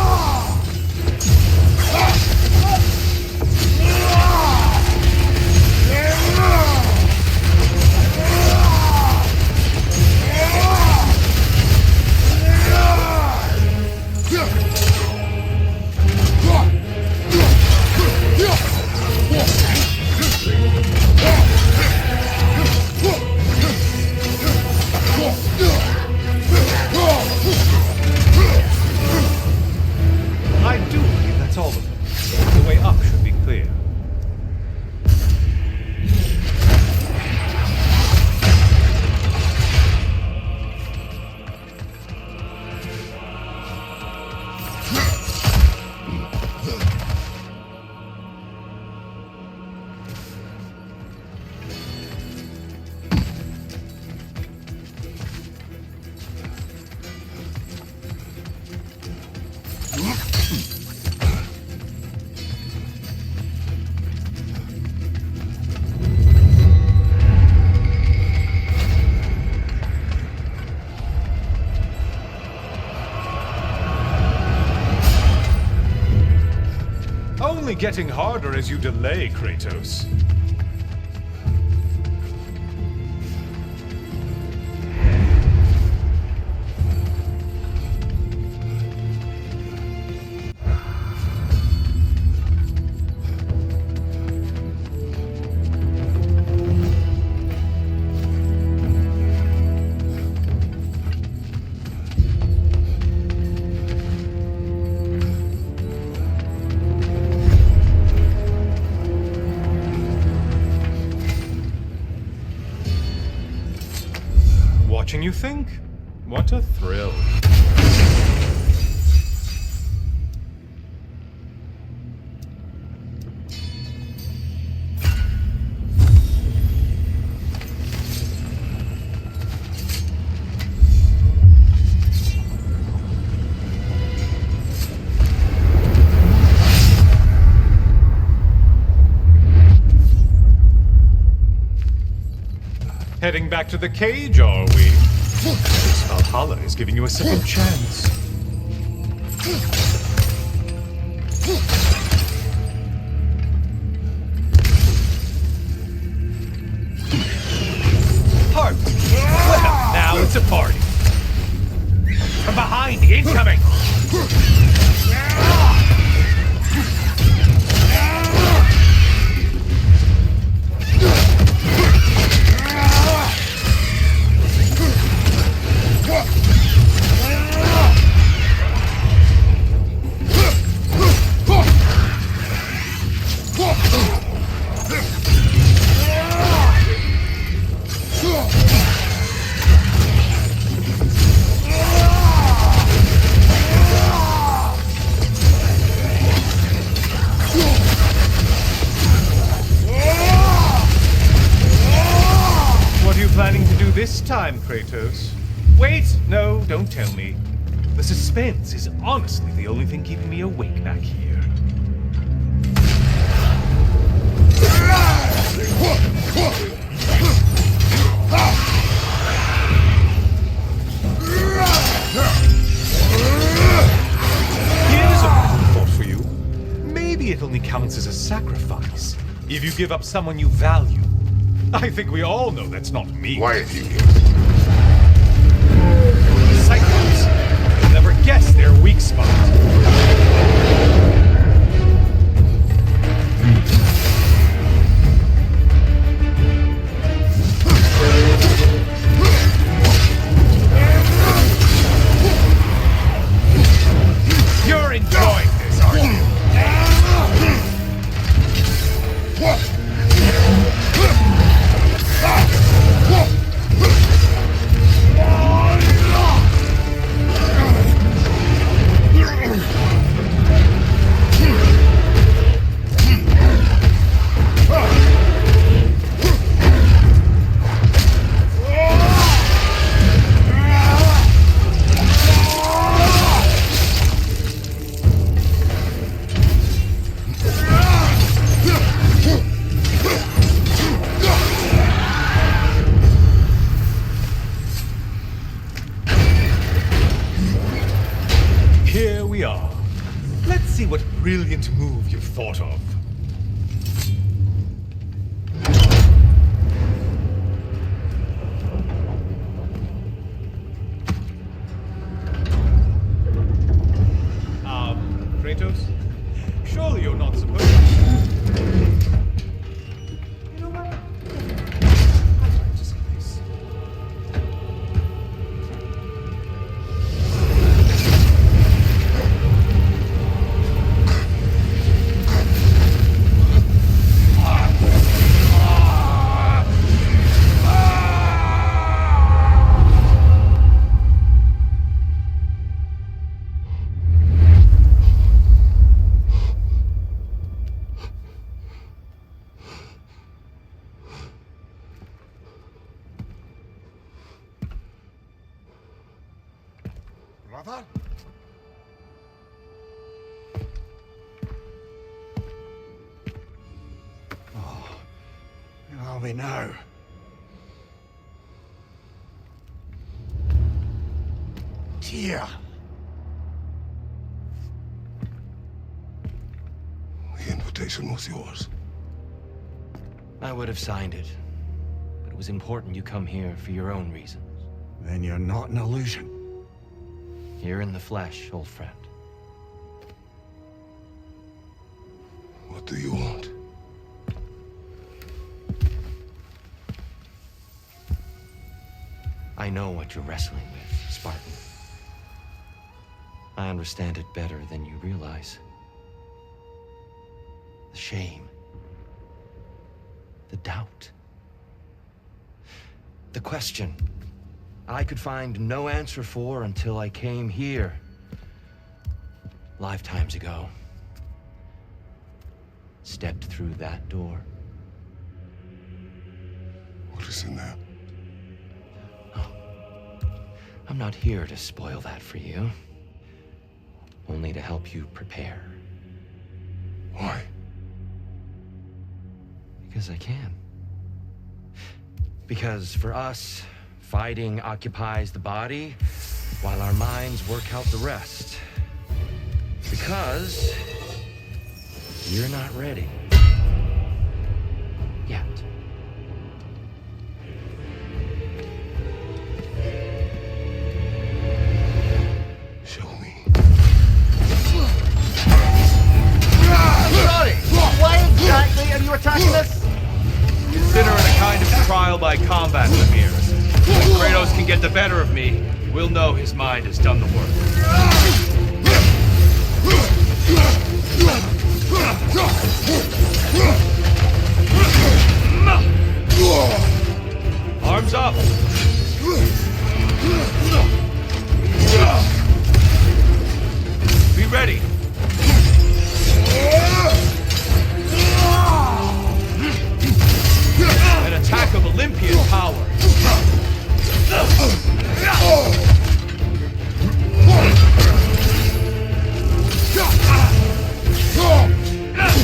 Only getting harder as you delay, Kratos. Watching you think? What a thrill. Heading back to the cage, are we? This Valhalla is giving you a second chance. Party? Well, now it's a party. From behind, incoming! Planning to do this time, Kratos? Wait! No, don't tell me. The suspense is honestly the only thing keeping me awake back here. Here's a thought for you. Maybe it only counts as a sacrifice if you give up someone you value. I think we all know that's not me. Quiet, you. Cyclops! You'll never guess their weak spot. You're enjoying this, aren't you? Here we are. Let's see what brilliant move you've thought of. Kratos? Surely you're not supposed to... You know what? I'd like to see this. we now? Tyr! The invitation was yours. I would have signed it, but it was important you come here for your own reasons. Then you're not an illusion. Here in the flesh, old friend. What do you want? I know what you're wrestling with, Spartan. I understand it better than you realize. The shame. The doubt. The question I could find no answer for until I came here. Lifetimes ago. Stepped through that door. What is in there? I'm not here to spoil that for you. Only to help you prepare. Why? Because I can. Because for us, fighting occupies the body, while our minds work out the rest. Because you're not ready. Yet. Show me. Sorry, why exactly are you attacking us? Consider it a kind of trial by combat, Lemire. If Kratos can get the better of me, we'll know his mind has done the work. Arms up! Be ready! An attack of Olympian power!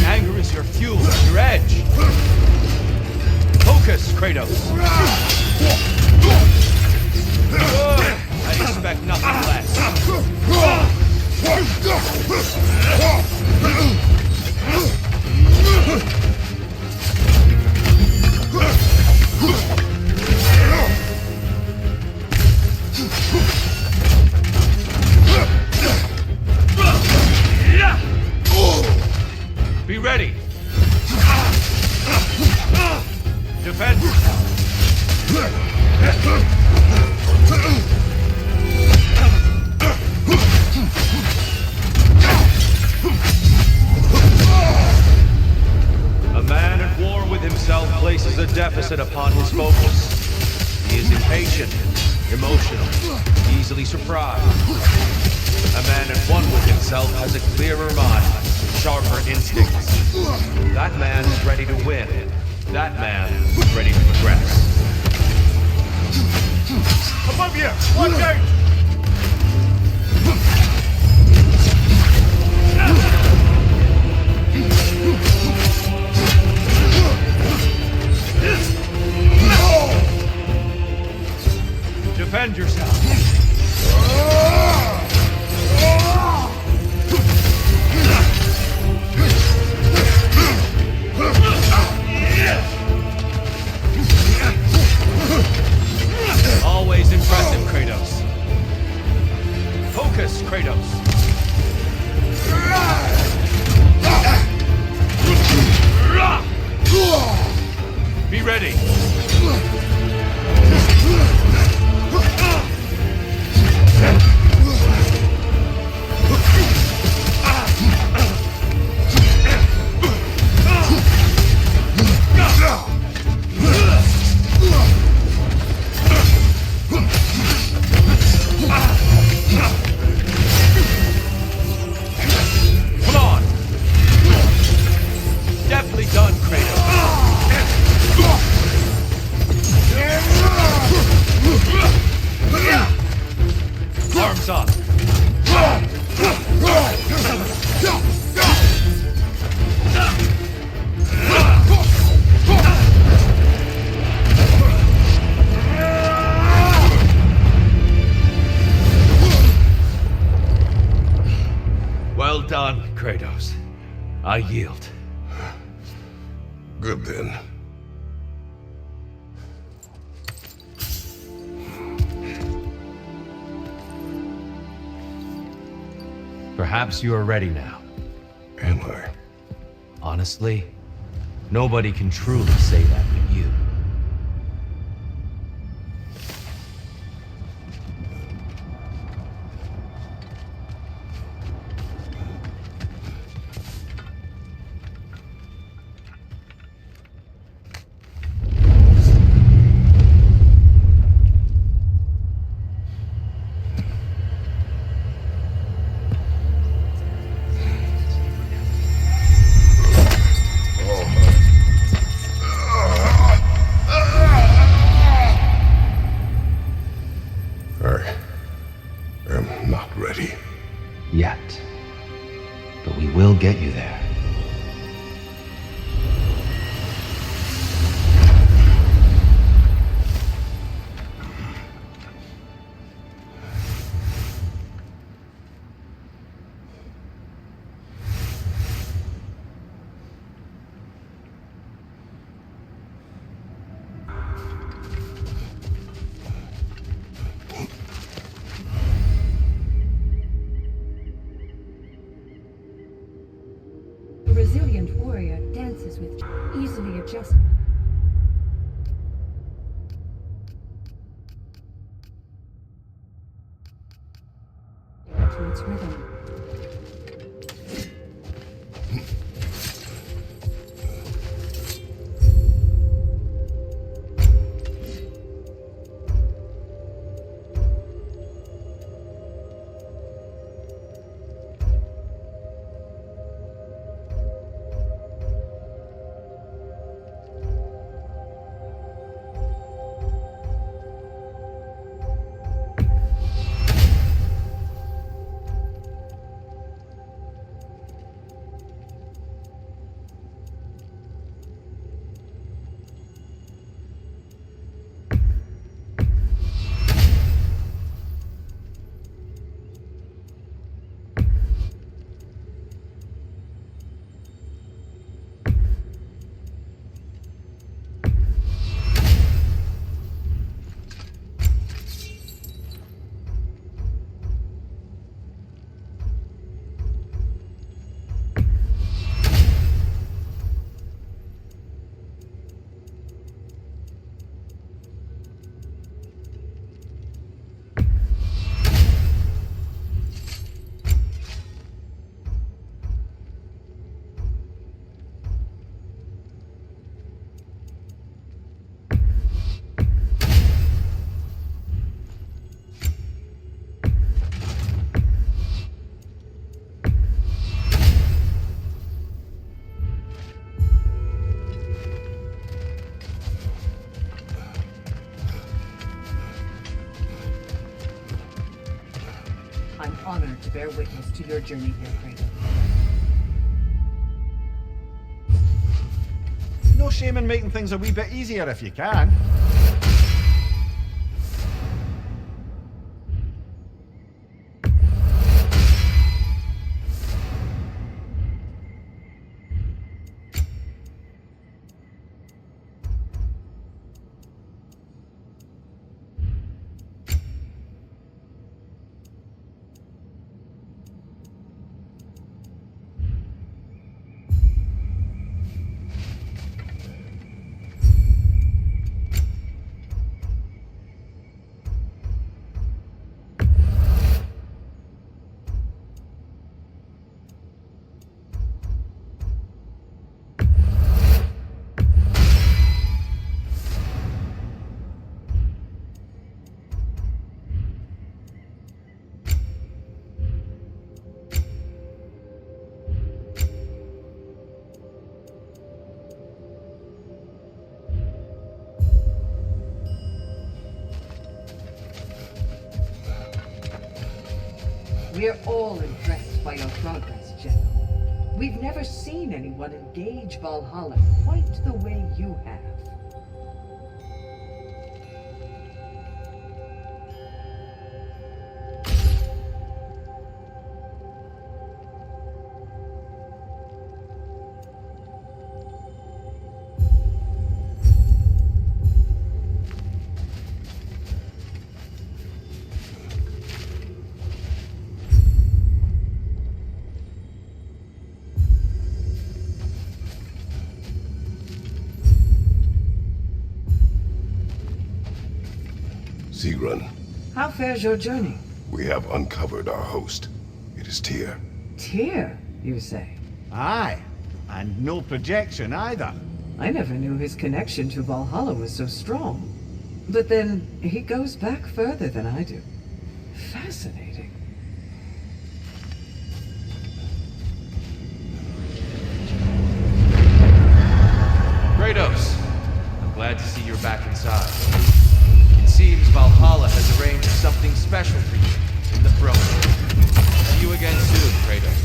Anger is your fuel, your edge. Focus, Kratos. I expect nothing less. Be ready. Defend. A man at war with himself places a deficit upon his focus. He is impatient, emotional, easily surprised. A man at one with himself has a clearer mind, sharper instincts. That man is ready to win. That man is ready to progress. Above you! Watch out! Defend yourself. Always impressive, Kratos. Focus, Kratos. Well done, Kratos. I yield. Good then. Perhaps you are ready now. Am I? Honestly, nobody can truly say that but you. I am not ready. Yet. But we will get you there. A resilient warrior dances with easily adjusted to its rhythm. I'm honored to bear witness to your journey here, Kratos. No shame in making things a wee bit easier if you can. We're all impressed by your progress, General. We've never seen anyone engage Valhalla quite the way you have. Run. How fares your journey? We have uncovered our host. It is Tyr. Tyr, you say? Aye, and no projection either. I never knew his connection to Valhalla was so strong. But then, he goes back further than I do. Fascinating. Kratos, I'm glad to see you're back inside. It seems Valhalla has arranged something special for you in the throne room. See you again soon, Kratos.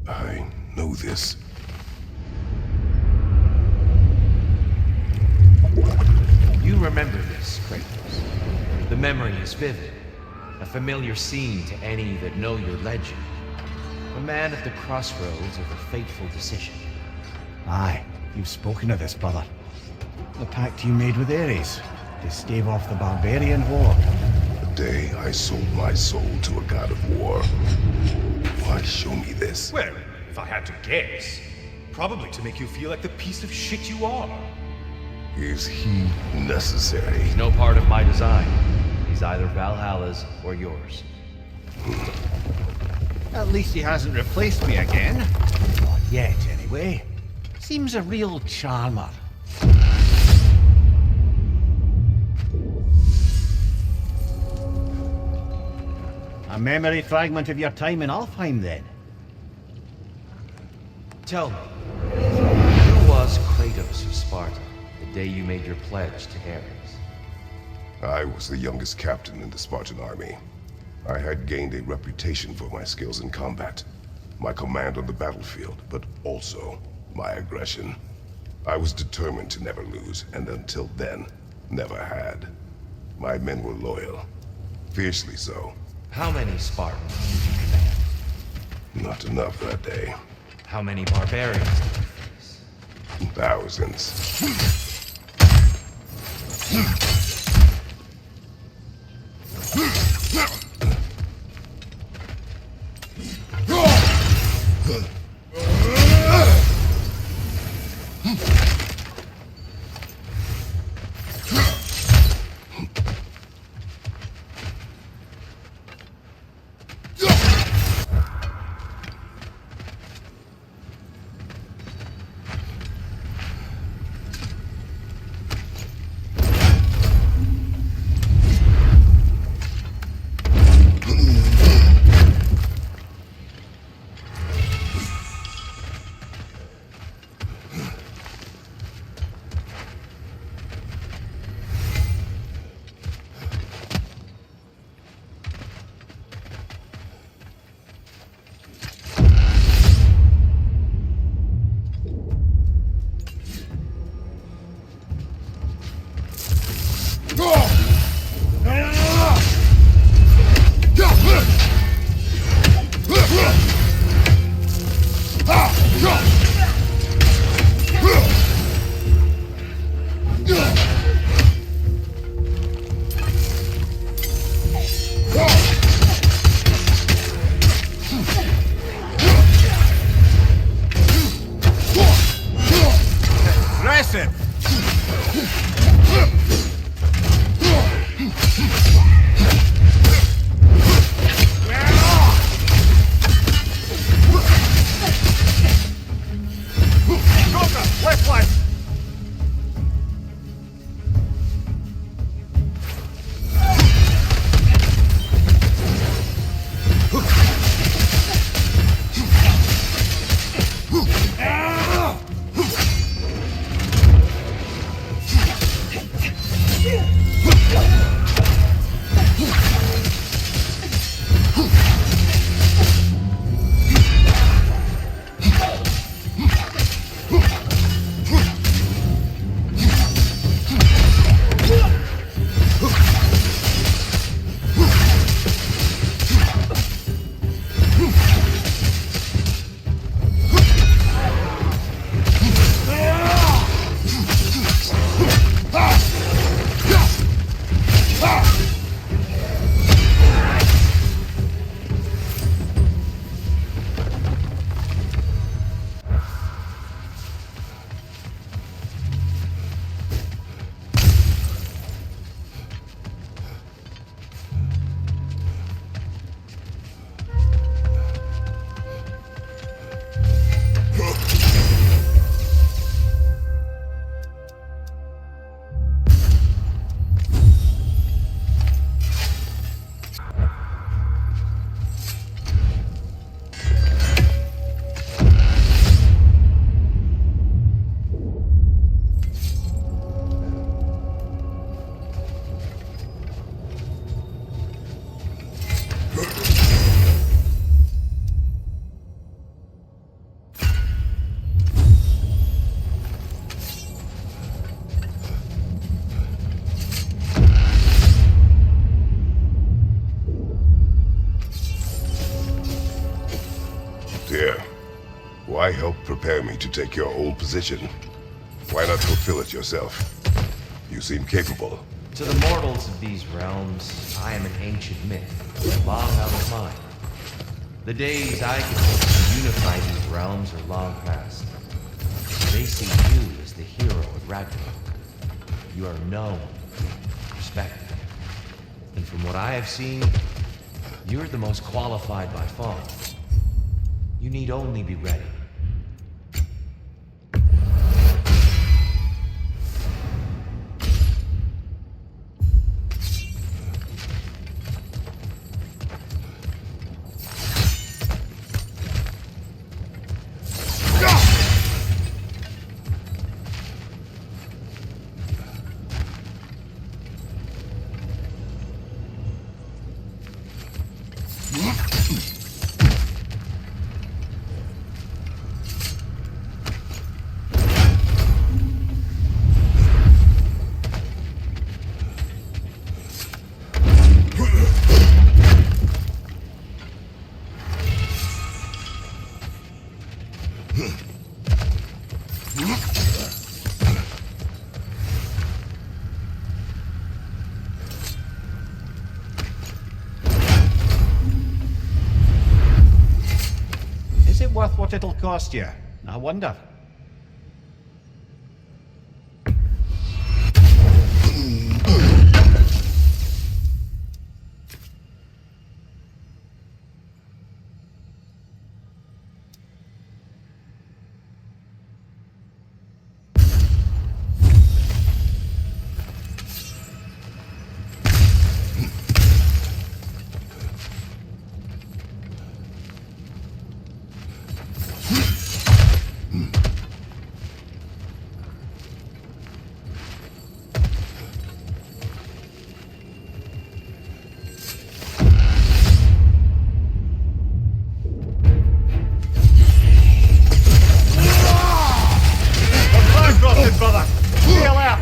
I know this. You remember this, Kratos. The memory is vivid, a familiar scene to any that know your legend. A man at the crossroads of a fateful decision. Aye, you've spoken of this, brother. The pact you made with Ares to stave off the barbarian horde. The day I sold my soul to a god of war. Why show me this? Well, if I had to guess, probably to make you feel like the piece of shit you are. Is he necessary? He's no part of my design. He's either Valhalla's or yours. At least he hasn't replaced me again. Not yet, anyway. Seems a real charmer. A memory fragment of your time in Alfheim, then? Tell me, who was Kratos of Sparta the day you made your pledge to Ares? I was the youngest captain in the Spartan army. I had gained a reputation for my skills in combat, my command on the battlefield, but also my aggression. I was determined to never lose, and until then, never had. My men were loyal, fiercely so. How many Spartans did you command? Not enough that day. How many barbarians did you face? Thousands. impressive! Joker, left flank! Dear, why help prepare me to take your old position? Why not fulfill it yourself? You seem capable. To the mortals of these realms, I am an ancient myth, long out of mind. The days I could unify these realms are long past. They see you as the hero of Ragnarok. You are known, respected. And from what I have seen, you're the most qualified by far. You need only be ready. Is it worth what it'll cost you? I wonder. Brother! Feel out!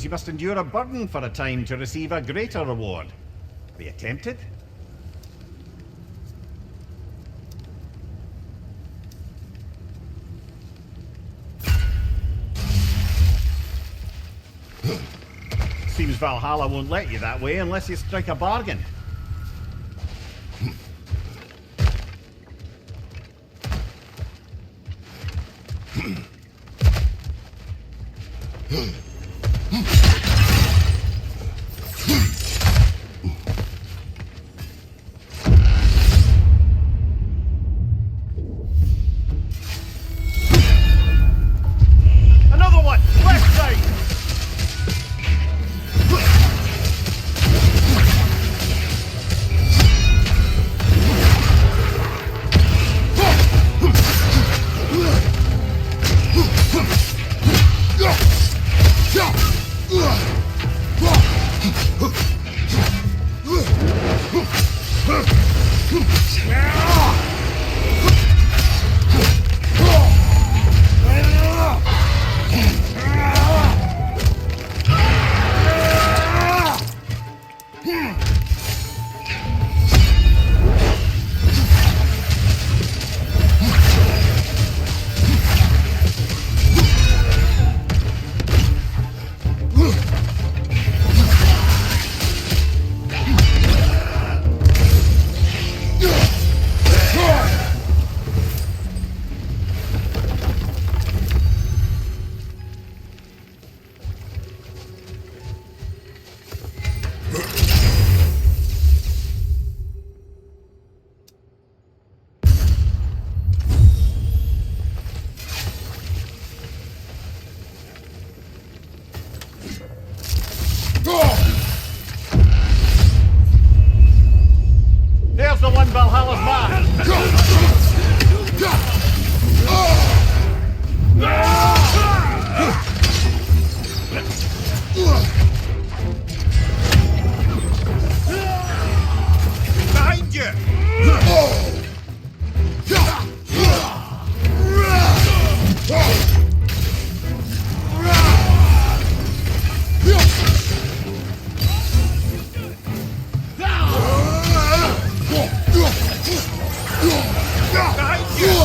you must endure a burden for a time to receive a greater reward. Be you tempted? Seems Valhalla won't let you that way unless you strike a bargain. Another one! Left side! There's the one Valhalla's man! Behind you! Behind you!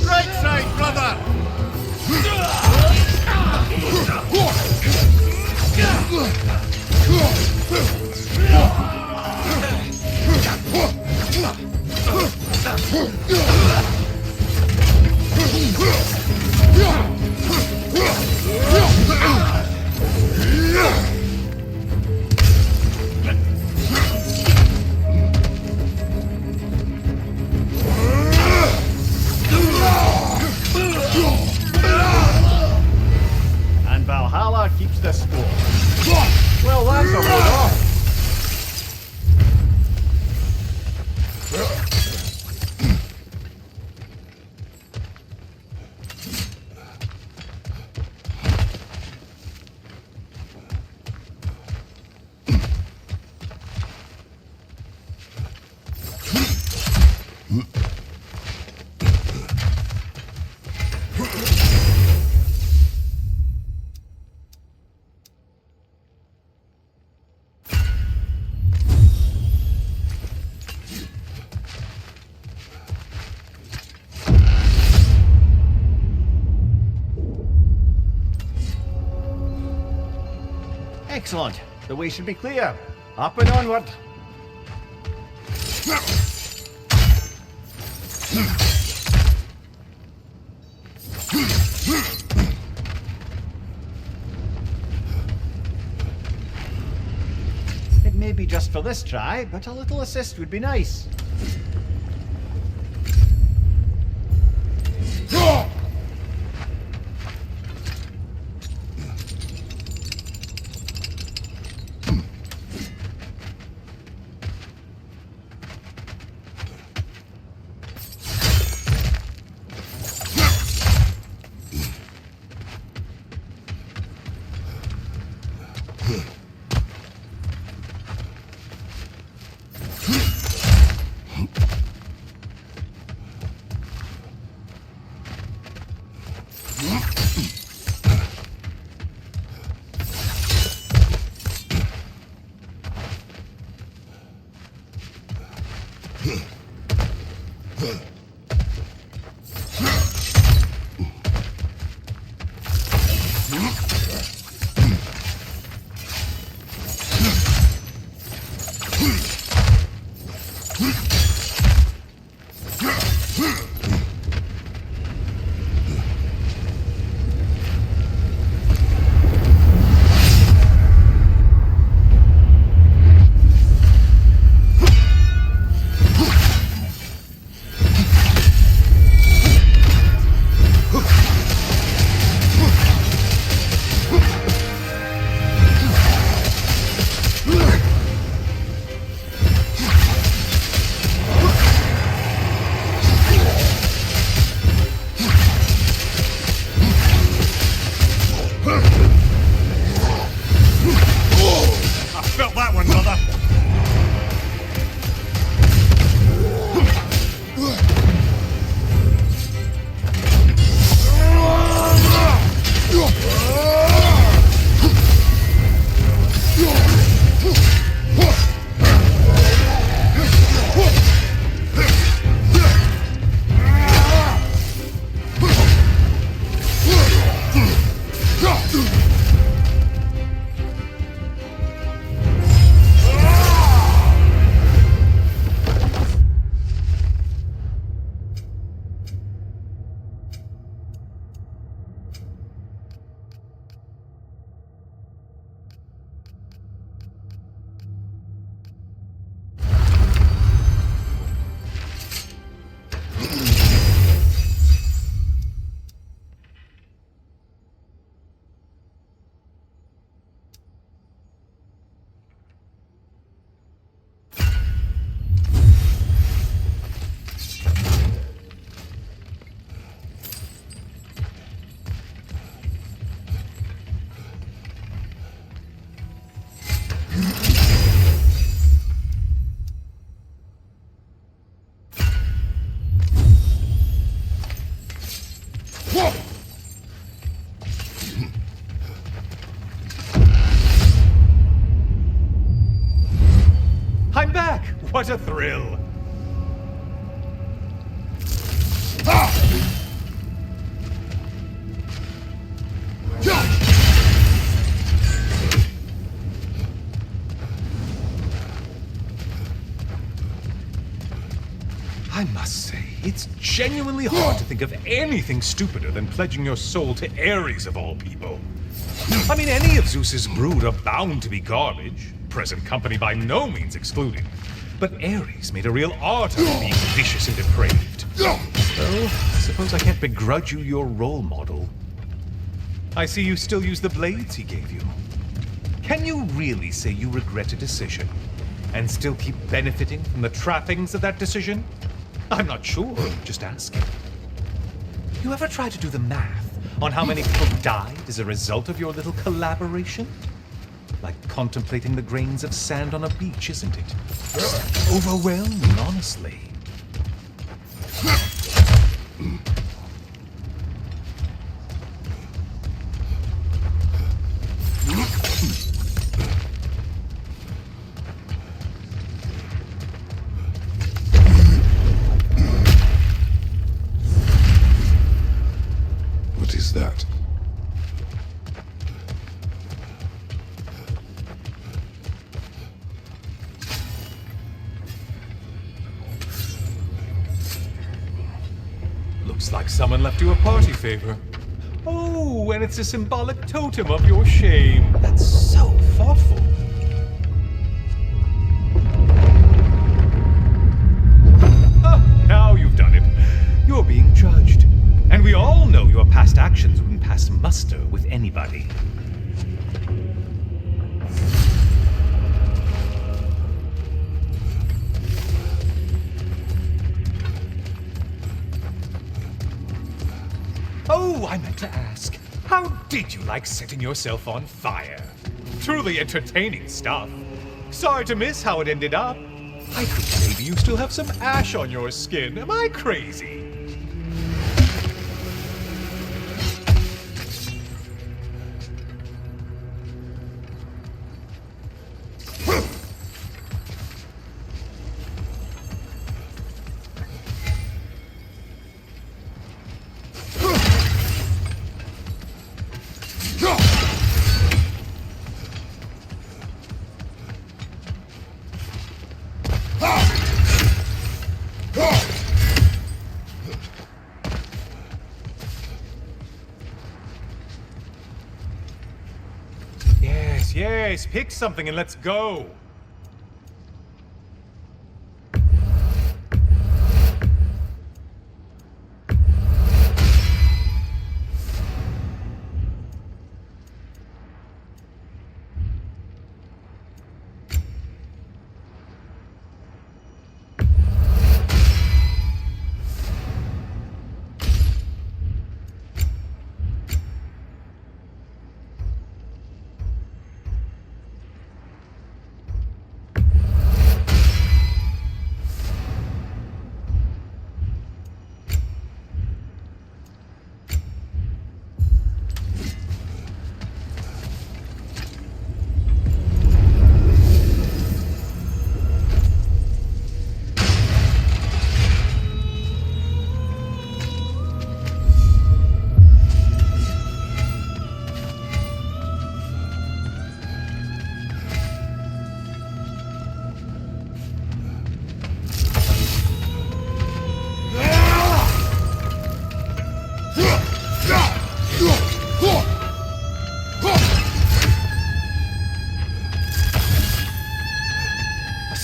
Right side, brother! And Valhalla keeps the score. Well, that's a load off. Excellent. The way should be clear. Up and onward. It may be just for this try, but a little assist would be nice. I'm back! What a thrill! I must say, it's genuinely hard to think of anything stupider than pledging your soul to Ares of all people. I mean, any of Zeus's brood are bound to be garbage, present company by no means excluded. But Ares made a real art of being vicious and depraved. So, I suppose I can't begrudge you your role model. I see you still use the blades he gave you. Can you really say you regret a decision, and still keep benefiting from the trappings of that decision? I'm not sure, just asking. You ever try to do the math on how many people died as a result of your little collaboration? Like contemplating the grains of sand on a beach, isn't it? Overwhelming, honestly. What is that? Looks like someone left you a party favor. Oh, and it's a symbolic totem of your shame. That's so thoughtful. Now you've done it. You're being judged. And we all know your past actions wouldn't pass muster with anybody. Oh, I meant to ask, how did you like setting yourself on fire? Truly entertaining stuff. Sorry to miss how it ended up. I think maybe you still have some ash on your skin. Am I crazy? Yes, yes, pick something and let's go.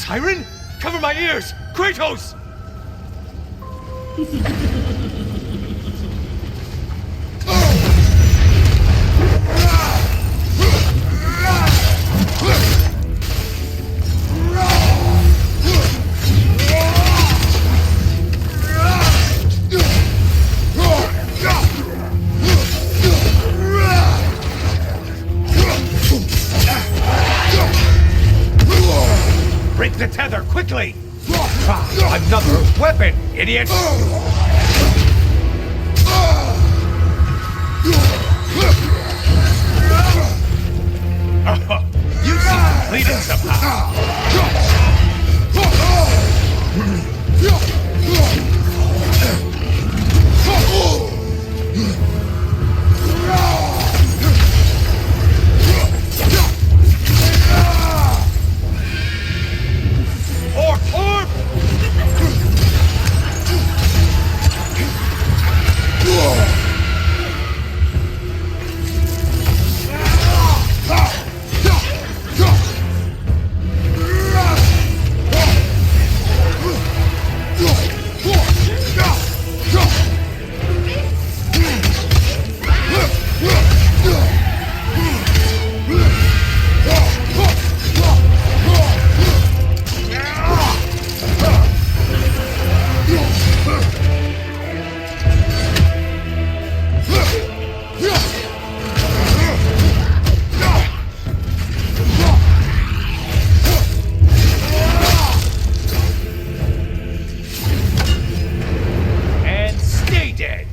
Siren? Cover my ears! Kratos! Break the tether, quickly! Another weapon, idiot! You seem completed somehow. Orb! And stay dead!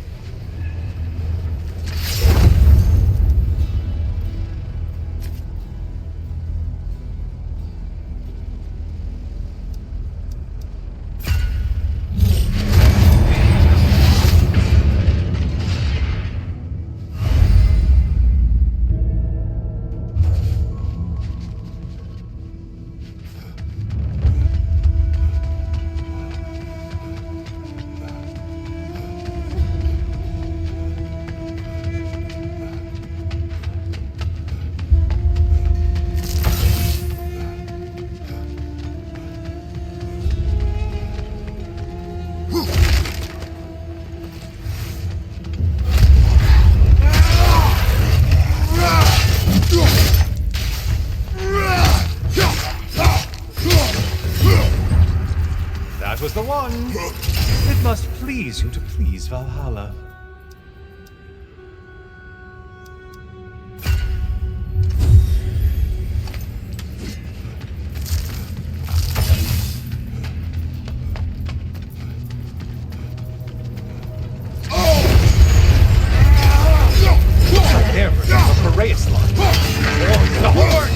That was the one. It must please you to please Valhalla. Right there for the Piraeus line. Or the horns!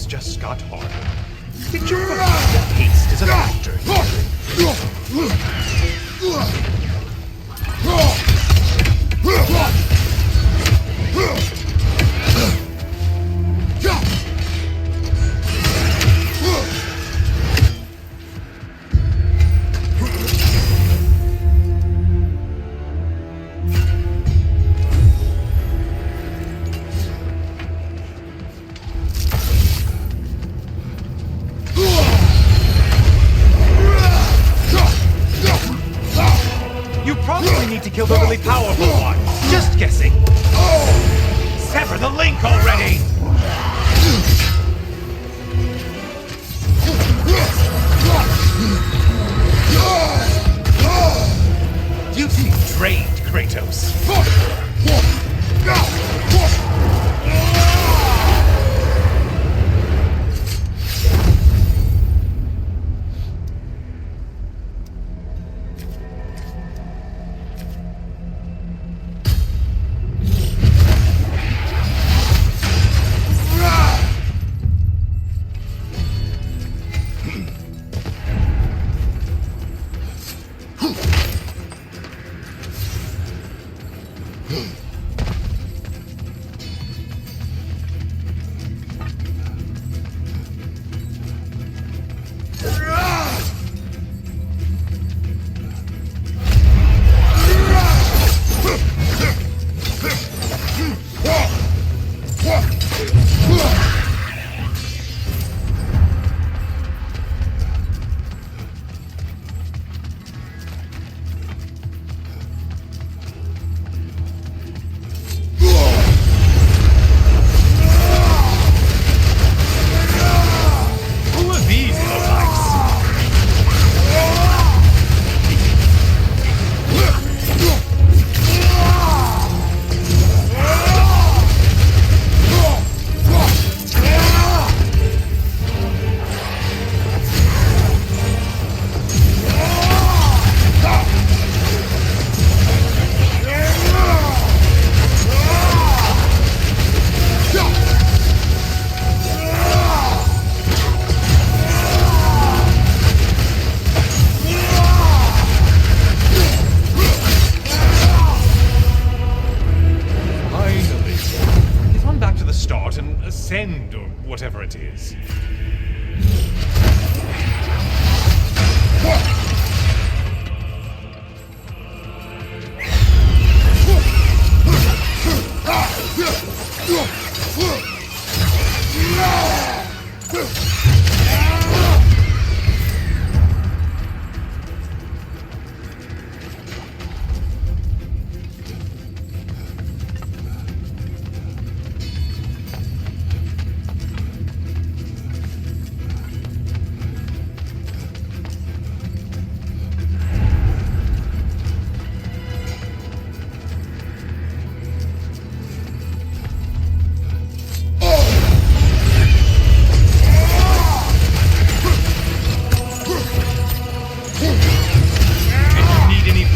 things just got harder. Did you ever feel haste as an actor? You probably need to kill the really powerful one. Just guessing. Sever the link already! You seem drained, Kratos. Ascend, or whatever it is.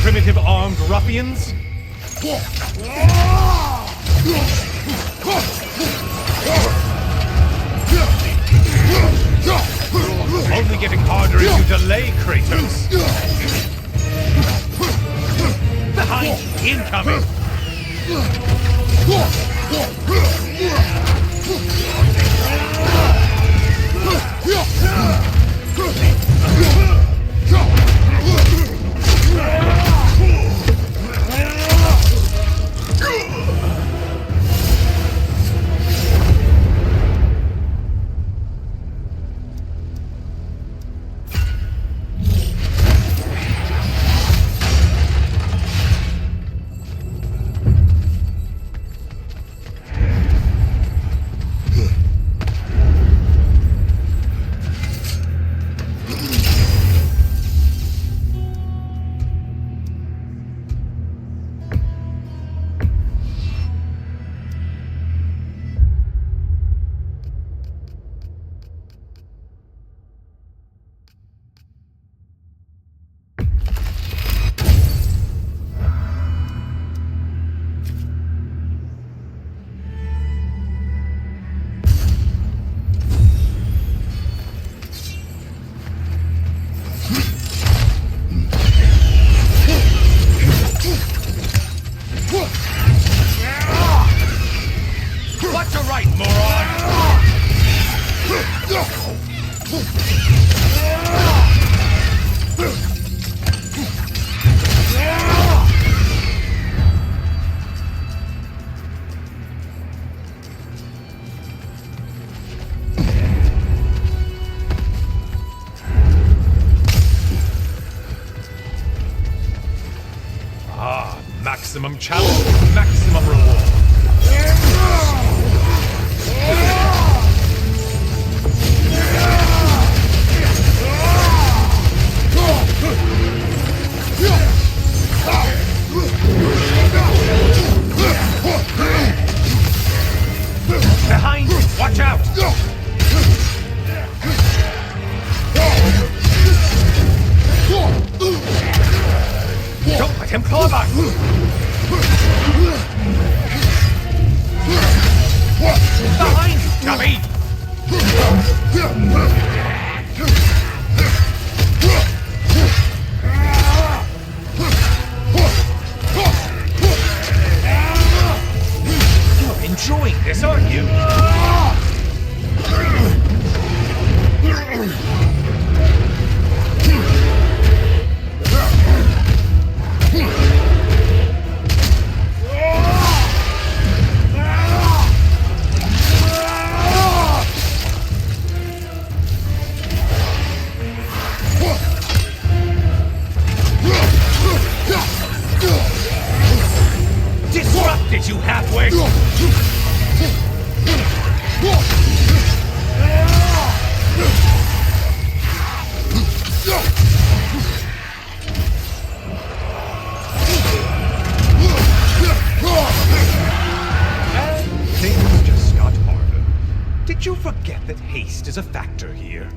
Primitive armed ruffians? Only getting harder as you delay, Kratos. Behind you, incoming! Maximum challenge, maximum reward. Behind! Watch out! Don't let him club us! Behind you, Tubby! You're enjoying this, aren't you? Disrupted you halfway! And things just got harder. Did you forget that haste is a factor here?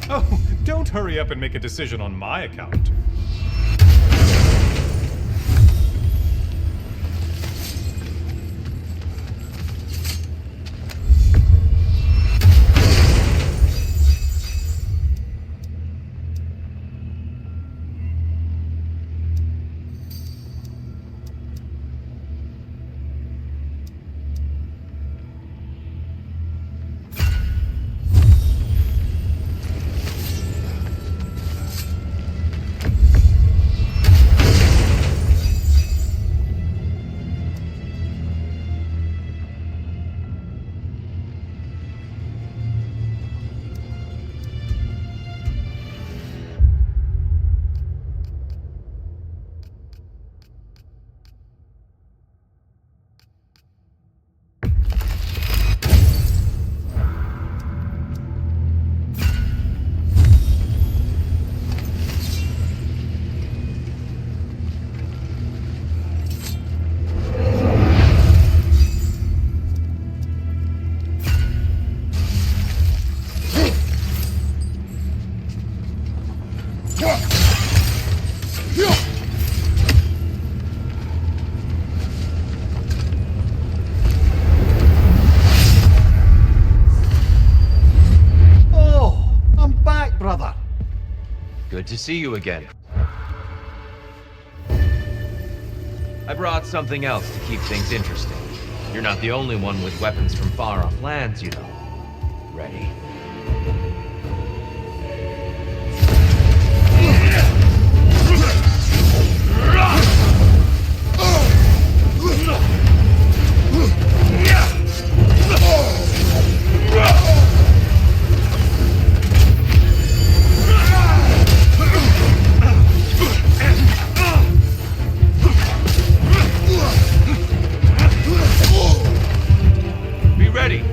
Oh, don't hurry up and make a decision on my account. Good to see you again. I brought something else to keep things interesting. You're not the only one with weapons from far-off lands, you know. Ready? Be ready.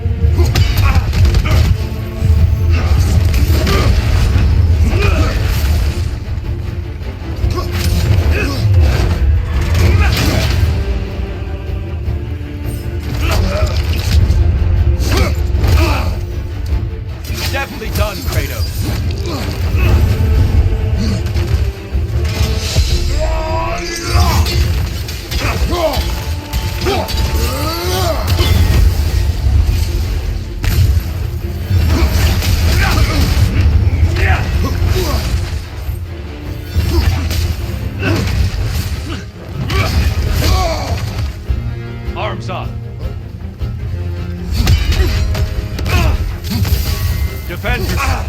Defend yourself!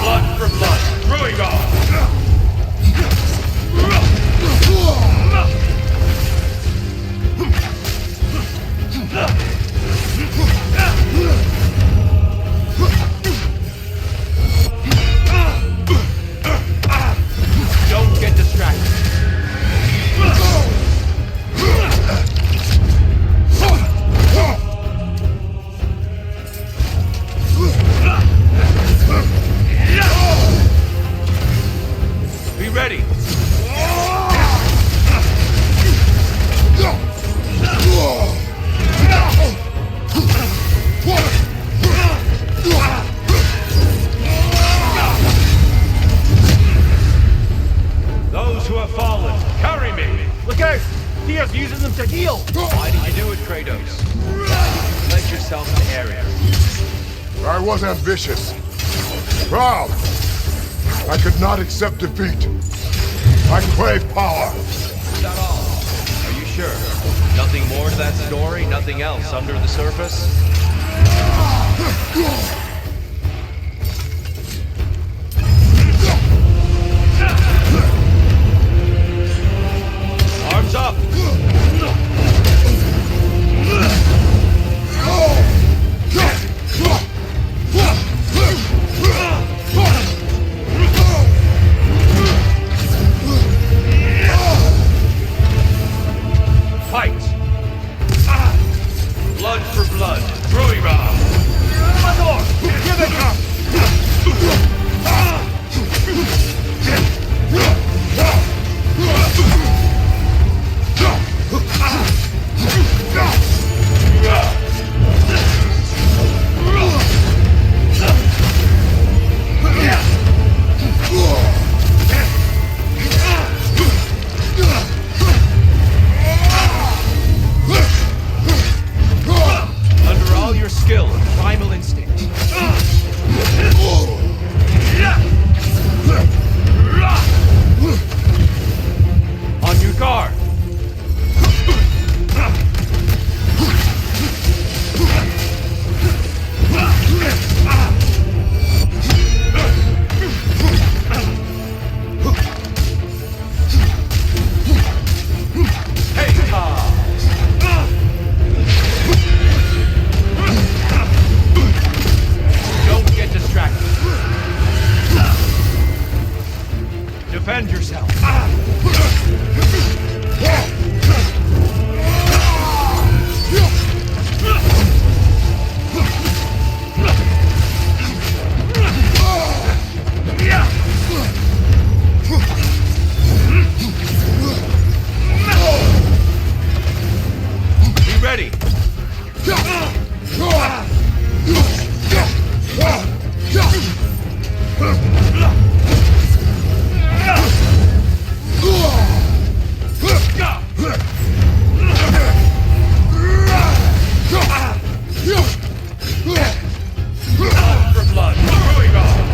Blood for blood! Rangnarok! Don't get distracted. Be ready. Those who have fallen, carry me. Look out! Tyr's using them to heal! Why did you do it, Kratos? Let yourself to Ares. I was ambitious. Proud. I could not accept defeat. I crave power. Is that all? Are you sure? Nothing more to that story? Nothing else under the surface? Arms up! Fight! Blood for blood! Rangnarok! Here they come! Under all your skill and primal instinct. On your guard! Hey, don't get distracted. Defend yourself. Be ready. Blood for blood. Rangnarok!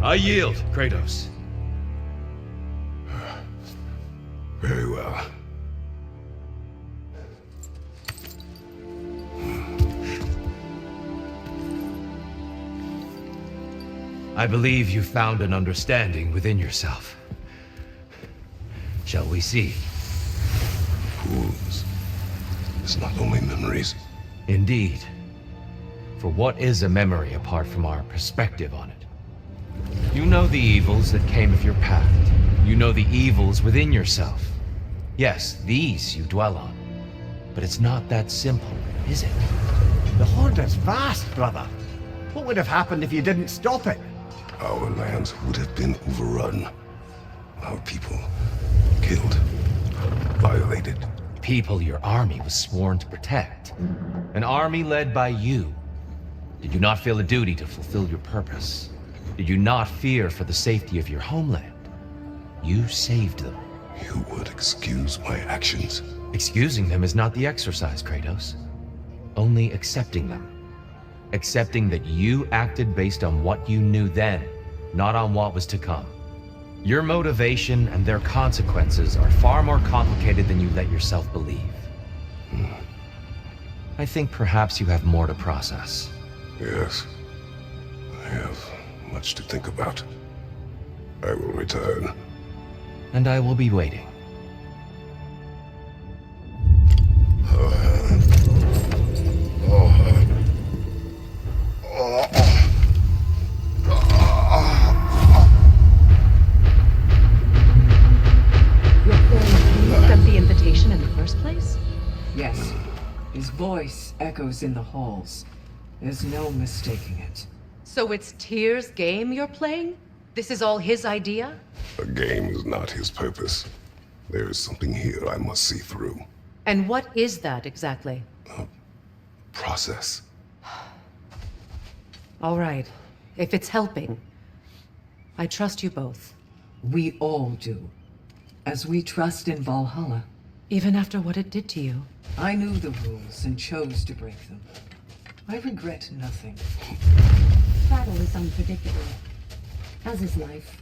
I yield, Kratos. Very well. I believe you found an understanding within yourself. Shall we see? Fools. It's not only memories. Indeed. For what is a memory apart from our perspective on it? You know the evils that came of your path. You know the evils within yourself. Yes, these you dwell on. But it's not that simple, is it? The Horde is vast, brother. What would have happened if you didn't stop it? Our lands would have been overrun. Our people killed, violated. People your army was sworn to protect. An army led by you. Did you not feel a duty to fulfill your purpose? Did you not fear for the safety of your homeland? You saved them. You would excuse my actions? Excusing them is not the exercise, Kratos. Only accepting them. Accepting that you acted based on what you knew then, not on what was to come. Your motivation and their consequences are far more complicated than you let yourself believe. I think perhaps you have more to process. Yes. I have much to think about. I will return. And I will be waiting. Got the invitation in the first place? Yes. His voice echoes in the halls. There's no mistaking it. So it's Tyr's game you're playing? This is all his idea? A game is not his purpose. There is something here I must see through. And what is that exactly? Process. All right. If it's helping, I trust you both. We all do. As we trust in Valhalla. Even after what it did to you. I knew the rules and chose to break them. I regret nothing. Battle is unpredictable, as is life.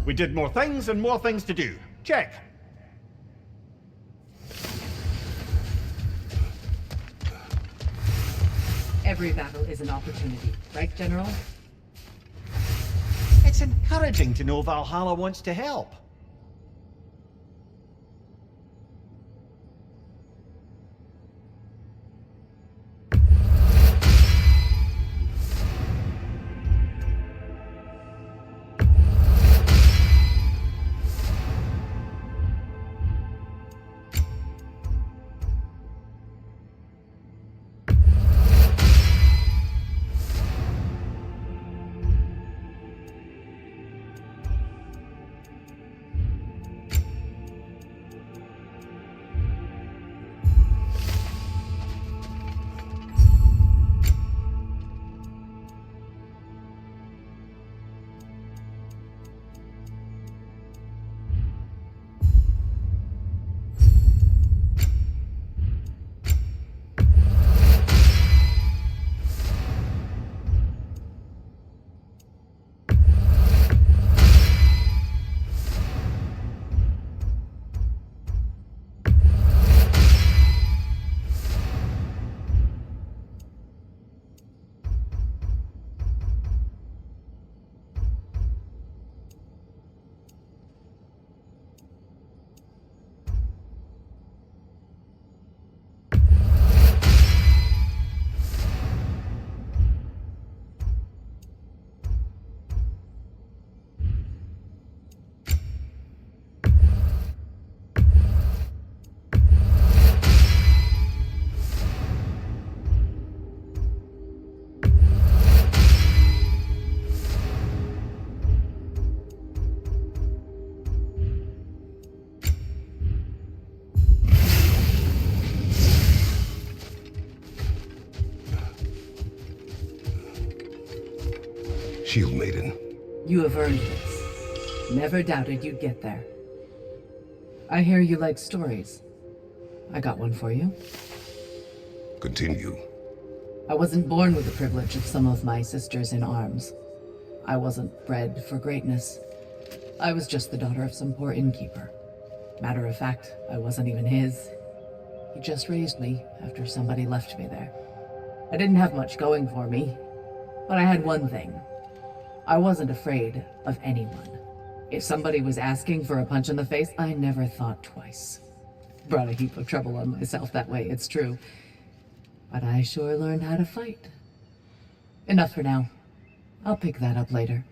We did more things and more things to do. Check. Every battle is an opportunity, right, General? It's encouraging to know Valhalla wants to help. Shield Maiden. You have earned this. Never doubted you'd get there. I hear you like stories. I got one for you. Continue. I wasn't born with the privilege of some of my sisters in arms. I wasn't bred for greatness. I was just the daughter of some poor innkeeper. Matter of fact, I wasn't even his. He just raised me after somebody left me there. I didn't have much going for me, but I had one thing. I wasn't afraid of anyone. If somebody was asking for a punch in the face, I never thought twice. Brought a heap of trouble on myself that way, it's true. But I sure learned how to fight. Enough for now. I'll pick that up later.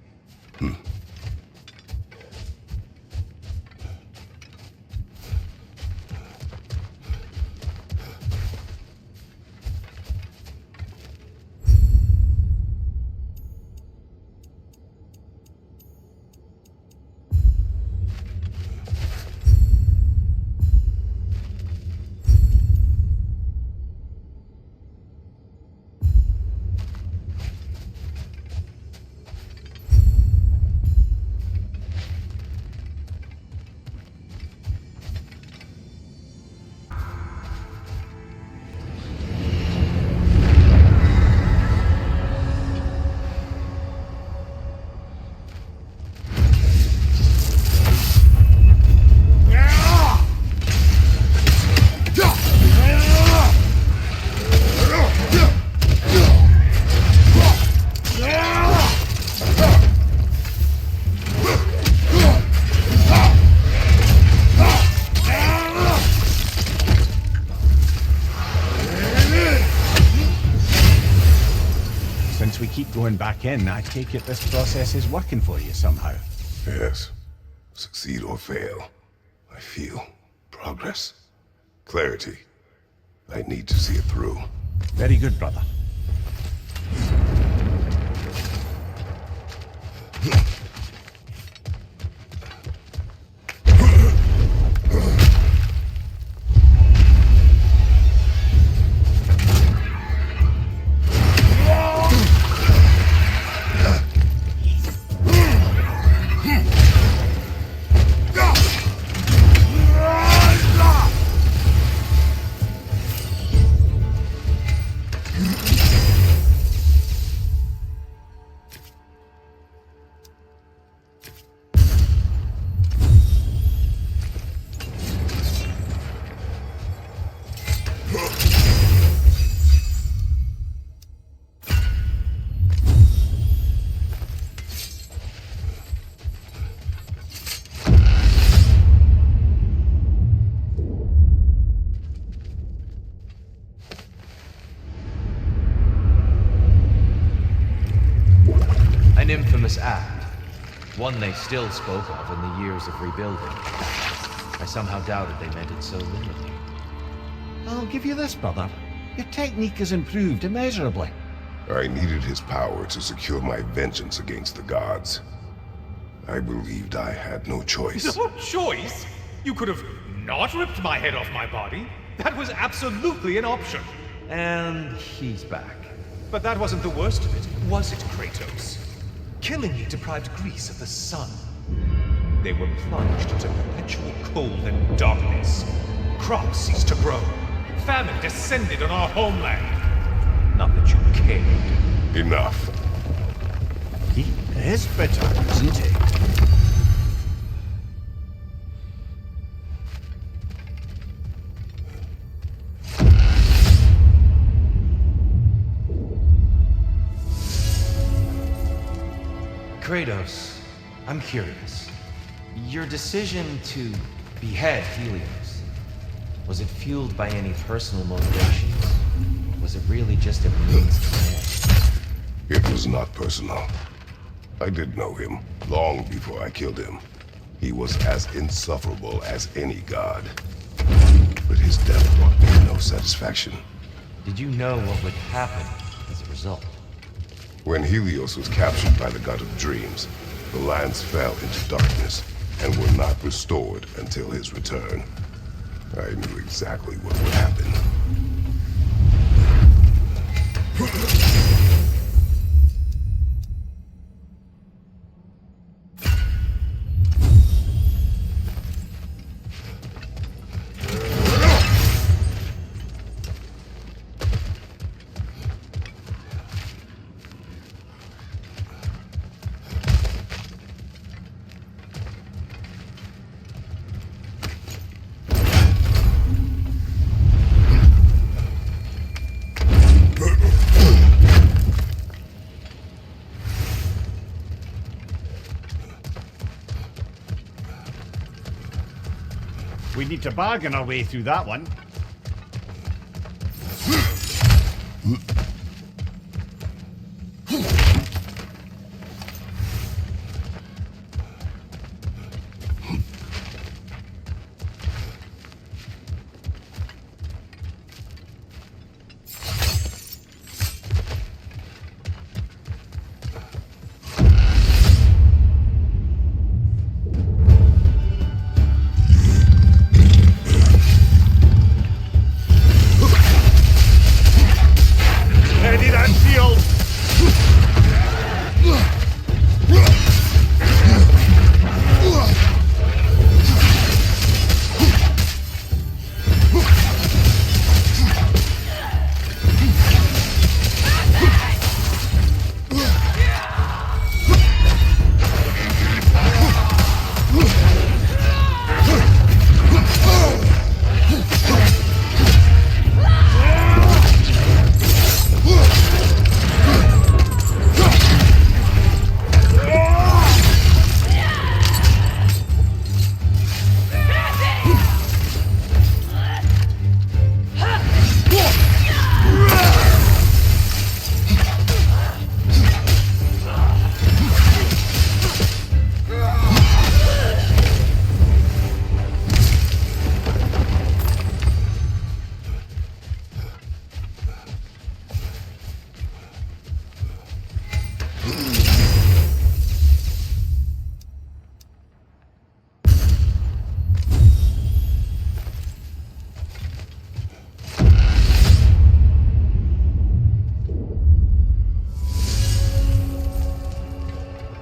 Since we keep going back in, I take it this process is working for you somehow. Yes. Succeed or fail, I feel progress. Clarity. I need to see it through. Very good, brother. An infamous act. One they still spoke of in the years of rebuilding. I somehow doubted they meant it so literally. I'll give you this, brother. Your technique has improved immeasurably. I needed his power to secure my vengeance against the gods. I believed I had no choice. No choice? You could have not ripped my head off my body. That was absolutely an option. And he's back. But that wasn't the worst of it, was it, Kratos? Killing me deprived Greece of the sun. They were plunged into perpetual cold and darkness. Crops ceased to grow. Famine descended on our homeland. Not that you cared. Enough. He is bitter, isn't he? Kratos, I'm curious. Your decision to behead Helios, was it fueled by any personal motivations? Or was it really just a means to an end? It was not personal. I did know him, long before I killed him. He was as insufferable as any god. But his death brought me no satisfaction. Did you know what would happen as a result? When Helios was captured by the god of dreams, the lands fell into darkness and were not restored until his return. I knew exactly what would happen. We need to bargain our way through that one. Ready that shield!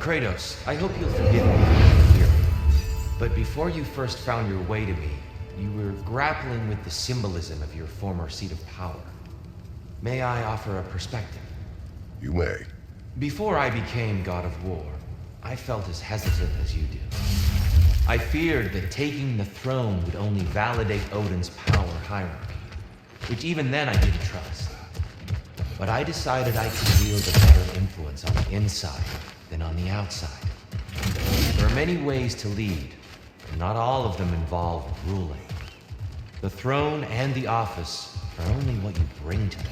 Kratos, I hope you'll forgive me here. But before you first found your way to me, you were grappling with the symbolism of your former seat of power. May I offer a perspective? You may. Before I became God of War, I felt as hesitant as you do. I feared that taking the throne would only validate Odin's power hierarchy, which even then I didn't trust. But I decided I could wield a better influence on the inside than on the outside. There are many ways to lead, and not all of them involve ruling. The throne and the office are only what you bring to them.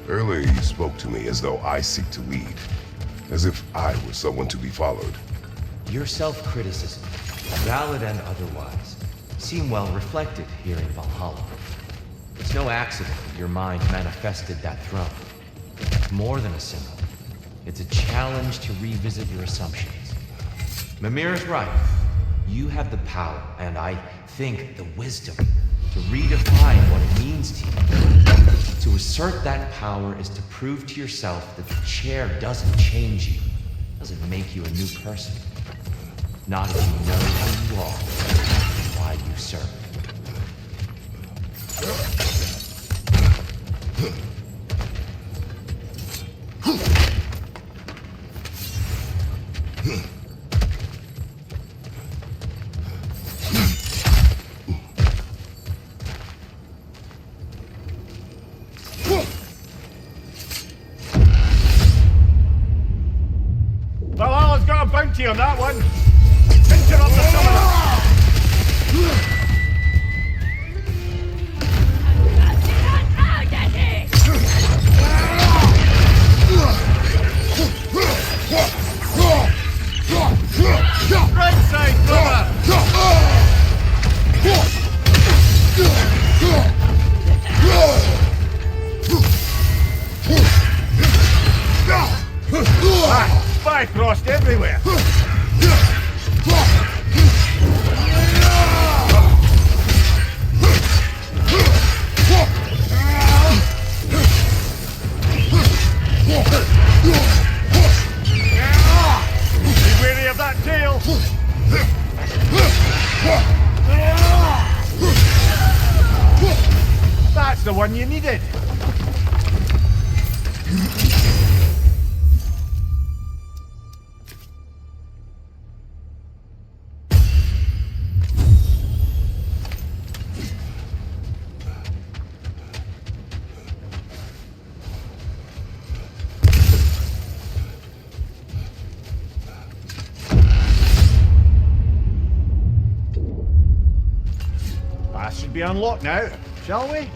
Earlier you spoke to me as though I seek to lead, as if I were someone to be followed. Your self-criticism, valid and otherwise, seem well reflected here in Valhalla. It's no accident that your mind manifested that throne. It's more than a symbol. It's a challenge to revisit your assumptions. Mimir is right. You have the power, and I think the wisdom, to redefine what it means to you. To assert that power is to prove to yourself that the chair doesn't change you, doesn't make you a new person. Not if you know who you are and why you serve. Valhalla's got a bounty on that one. Interrupt the summoner. Right side, brother! Bifrost everywhere! Be wary of that tail! That's the one you needed! That should be unlocked now, shall we?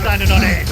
Standing on edge.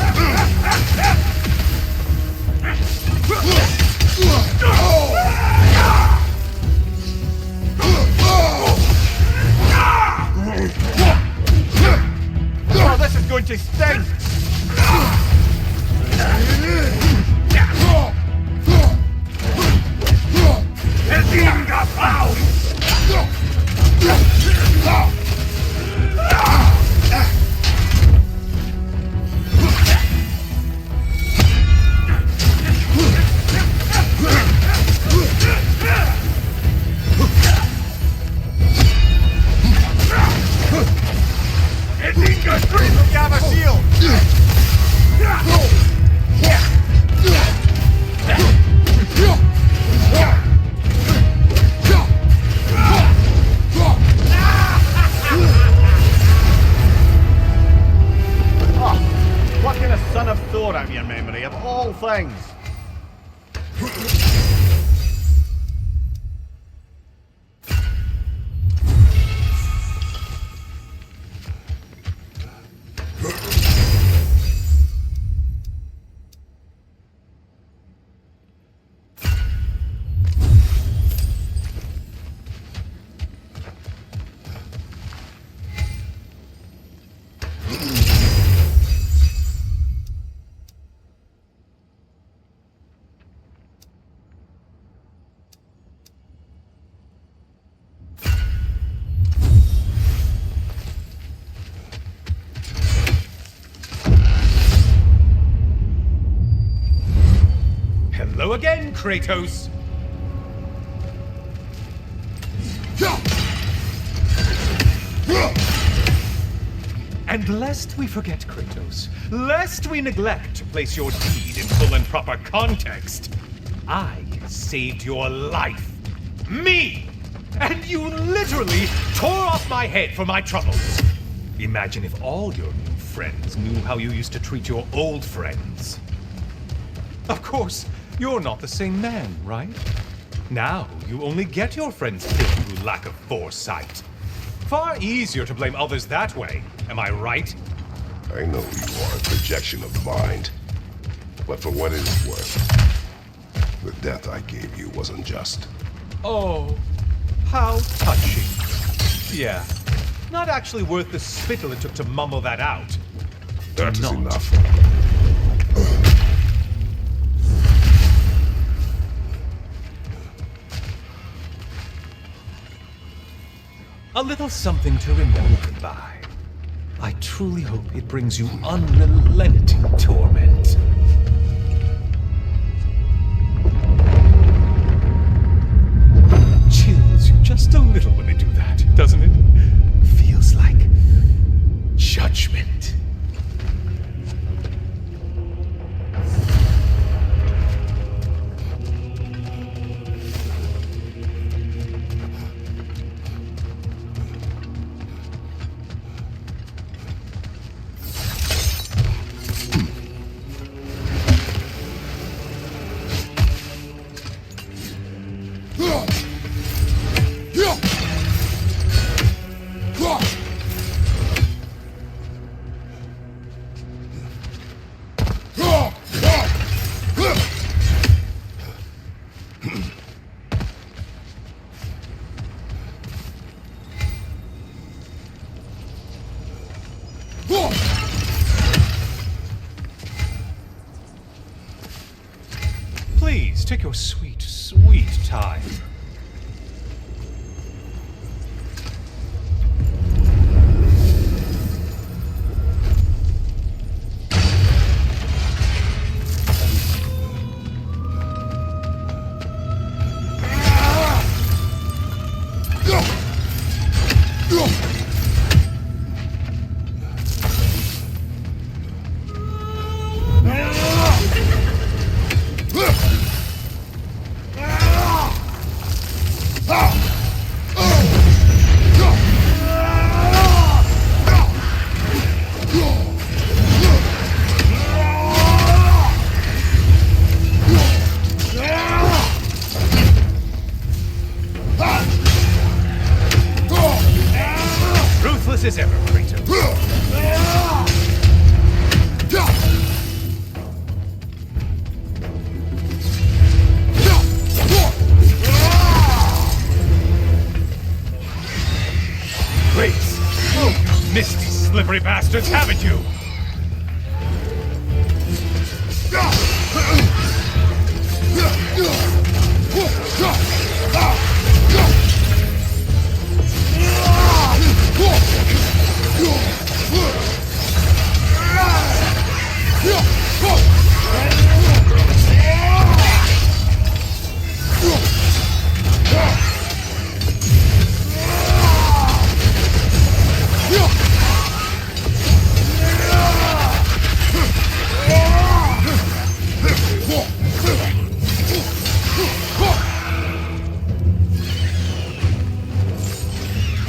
darlings. Hello again, Kratos! And lest we forget, Kratos, lest we neglect to place your deed in full and proper context, I saved your life. Me! And you literally tore off my head for my troubles. Imagine if all your new friends knew how you used to treat your old friends. Of course, you're not the same man, right? Now, you only get your friends killed through lack of foresight. Far easier to blame others that way, am I right? I know you are a projection of the mind. But for what it is worth, the death I gave you wasn't just. Oh, how touching. Yeah, not actually worth the spittle it took to mumble that out. That is enough. A little something to remember by. I truly hope it brings you unrelenting torment. Chills you just a little when they do that, doesn't it? Feels like judgment. Please, take your sweet, sweet time. Ruthless as ever, Kratos. Great! Oh, you misty, slippery bastards, haven't you?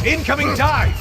Incoming dive!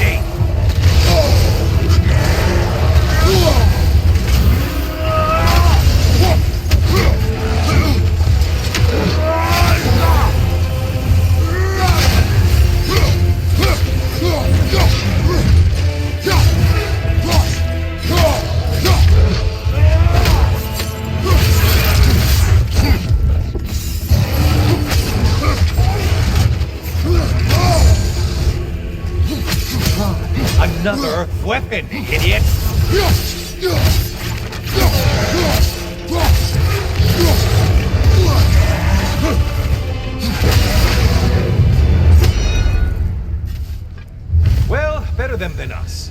ready! Another weapon, idiot! Well, better them than us.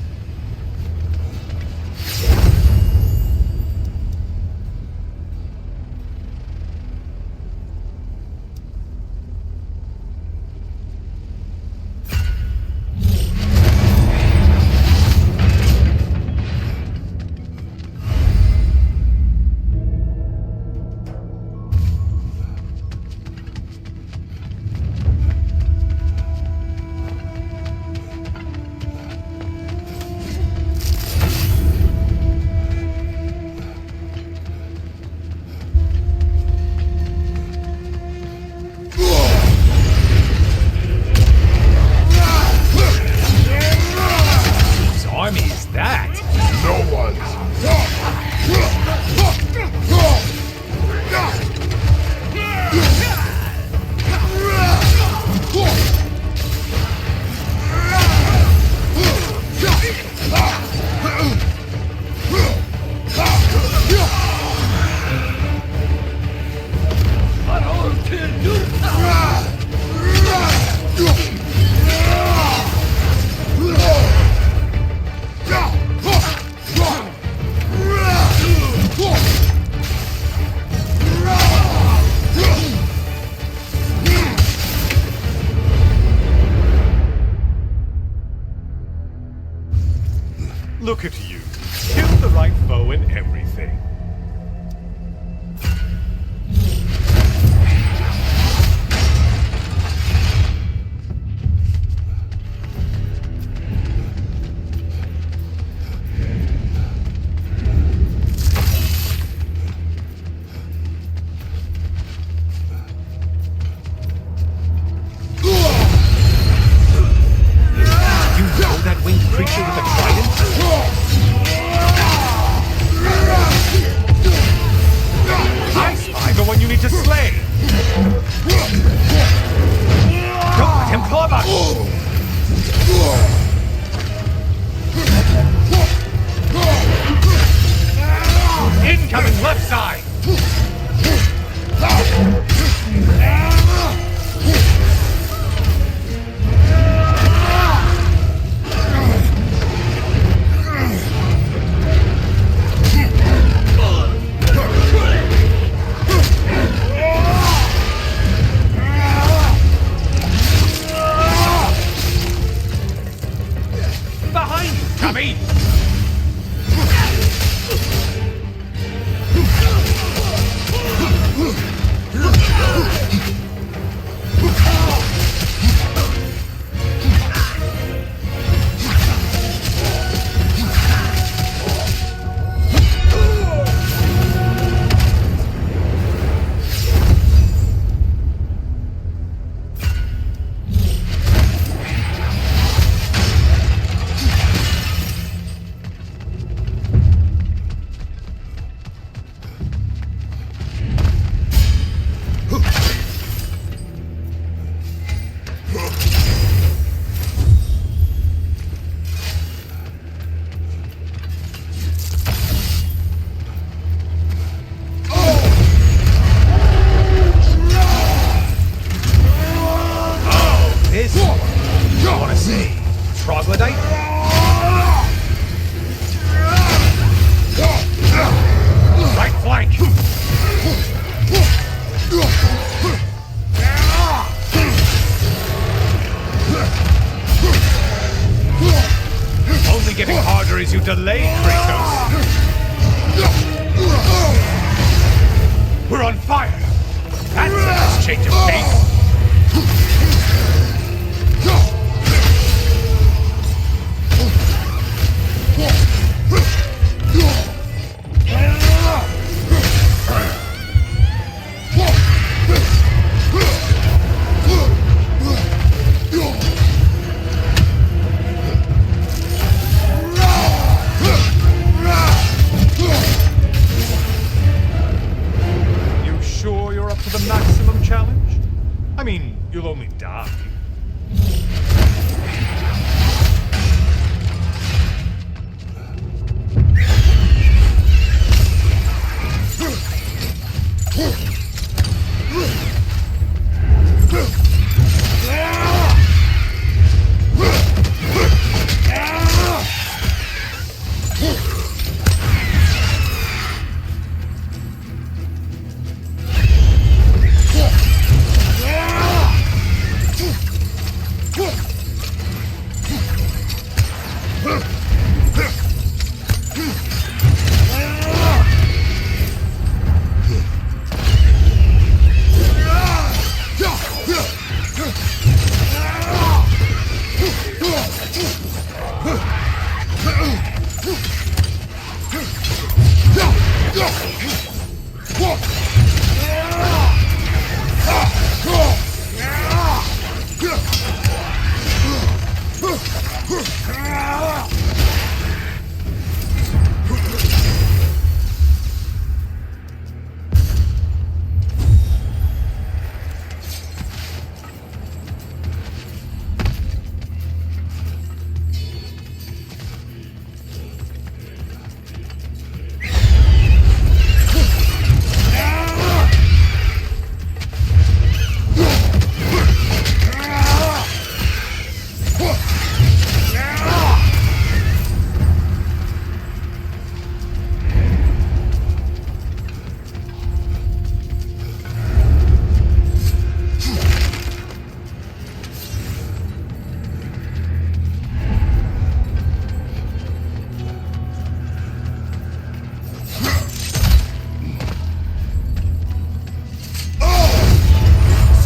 Look at you. Killed the right foe and everything. Incoming left side! Behind you, Cubby! Troglodyte? Right flank! Only getting harder as you delay, Kratos! We're on fire! That's a nice change of pace!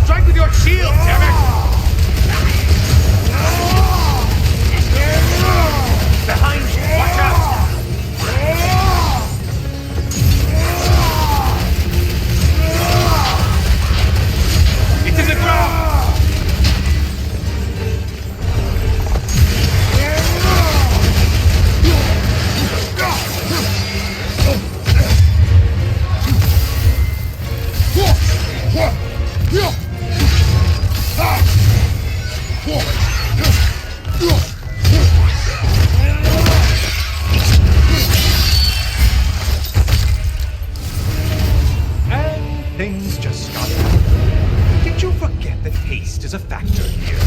Strike with your shield, damn it! Behind you! Watch out! It's in the ground! And things just started. Did you forget that haste is a factor here?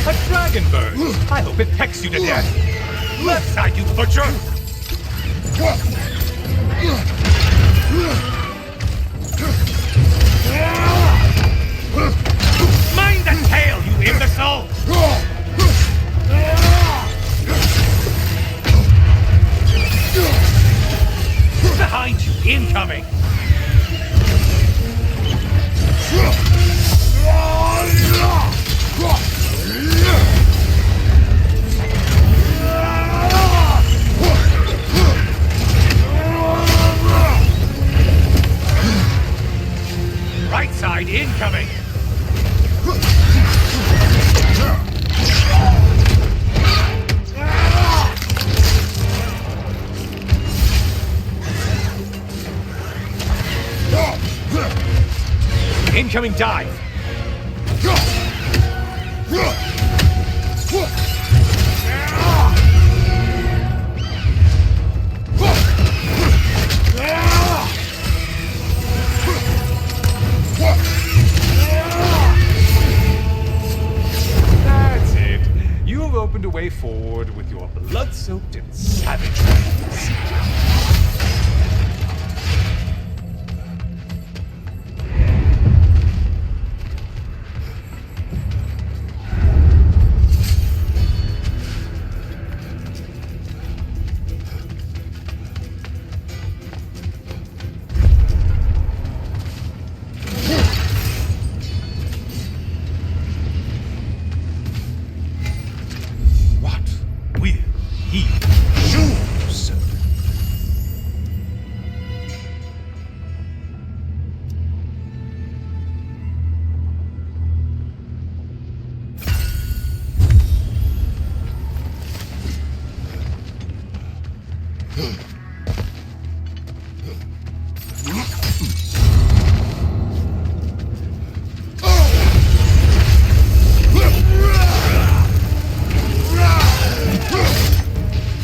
A dragon bird! I hope it pecks you to death! Left side, you butcher! Mind the tail, you imbecile! Behind you, incoming! Right side, incoming! Incoming dive! That's it. You have opened a way forward with your blood-soaked and savage ways. What will he choose?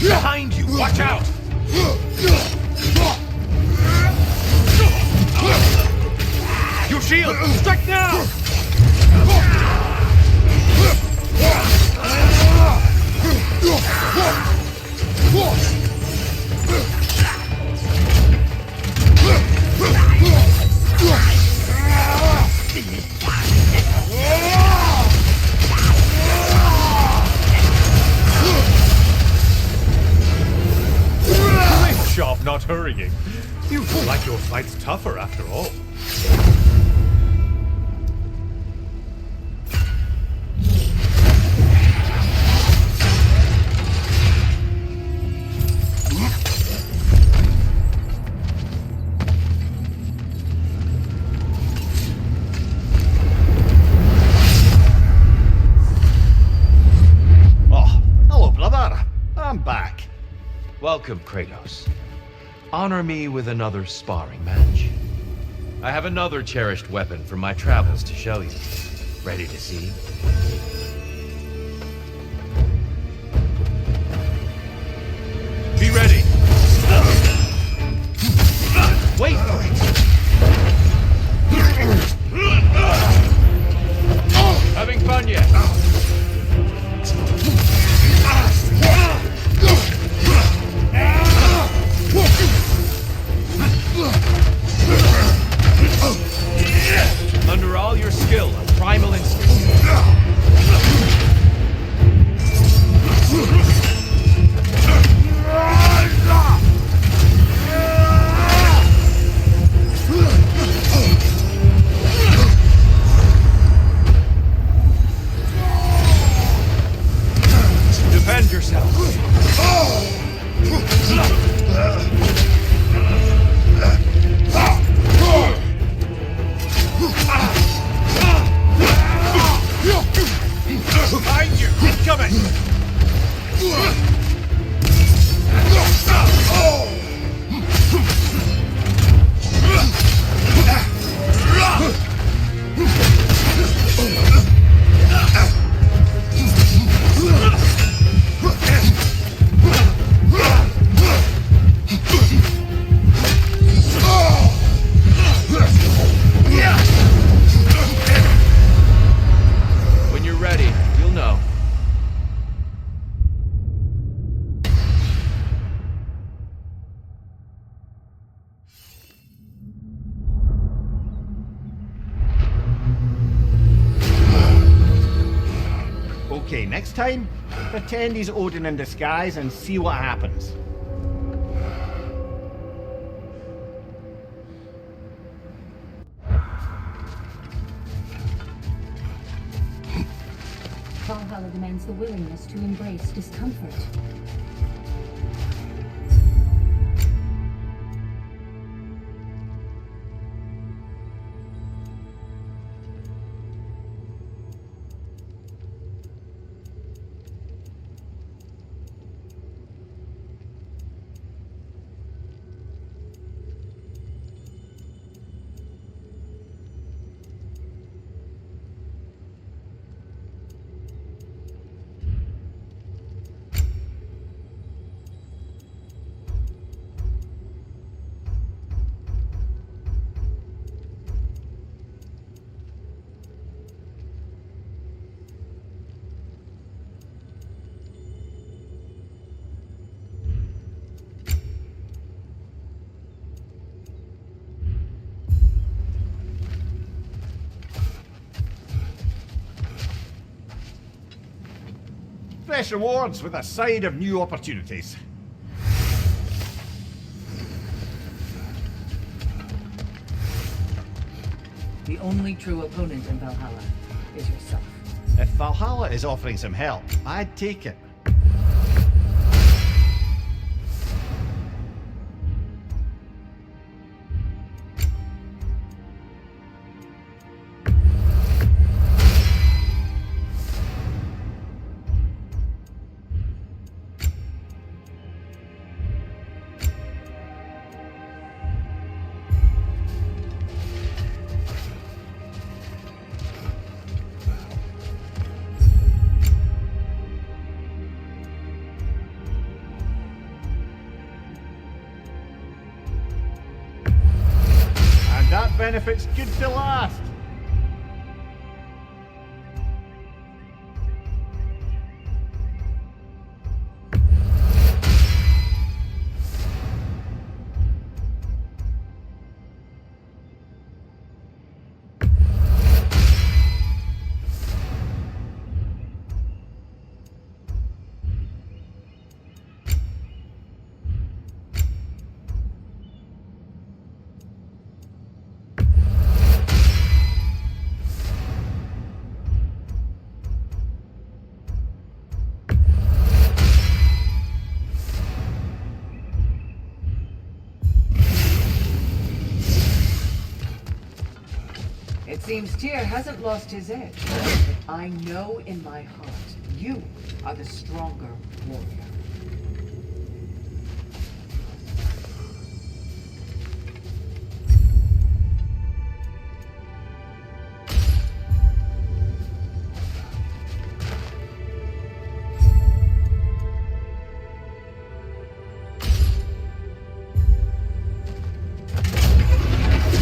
Behind you! Watch out! Your shield! Strike now! Great job not hurrying. You feel like your fight's tougher after all. Welcome, Kratos. Honor me with another sparring match. I have another cherished weapon from my travels to show you. Ready to see? Be ready! Wait for it! Having fun yet? Under all your skill and primal instinct. Defend yourself. Behind you! Incoming! When you're ready, you'll know. Okay, next time, pretend he's Odin in disguise and see what happens. Valhalla demands the willingness to embrace discomfort. Fresh rewards with a side of new opportunities. The only true opponent in Valhalla is yourself. If Valhalla is offering some help, I'd take it. That benefit's good to last. It seems Tyr hasn't lost his edge. But I know in my heart, you are the stronger warrior.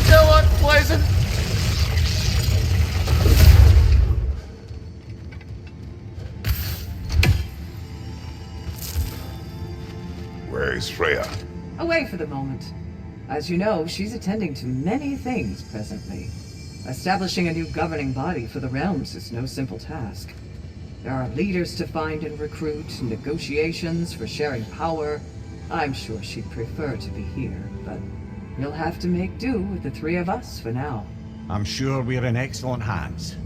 Still unpleasant. Where is Freya? Away for the moment. As you know, she's attending to many things presently. Establishing a new governing body for the realms is no simple task. There are leaders to find and recruit, negotiations for sharing power. I'm sure she'd prefer to be here, but you'll have to make do with the three of us for now. I'm sure we're in excellent hands.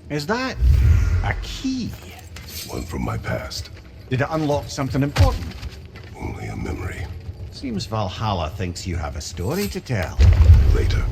Is that a key? One from my past. Did it unlock something important? Only a memory. Seems Valhalla thinks you have a story to tell. Later.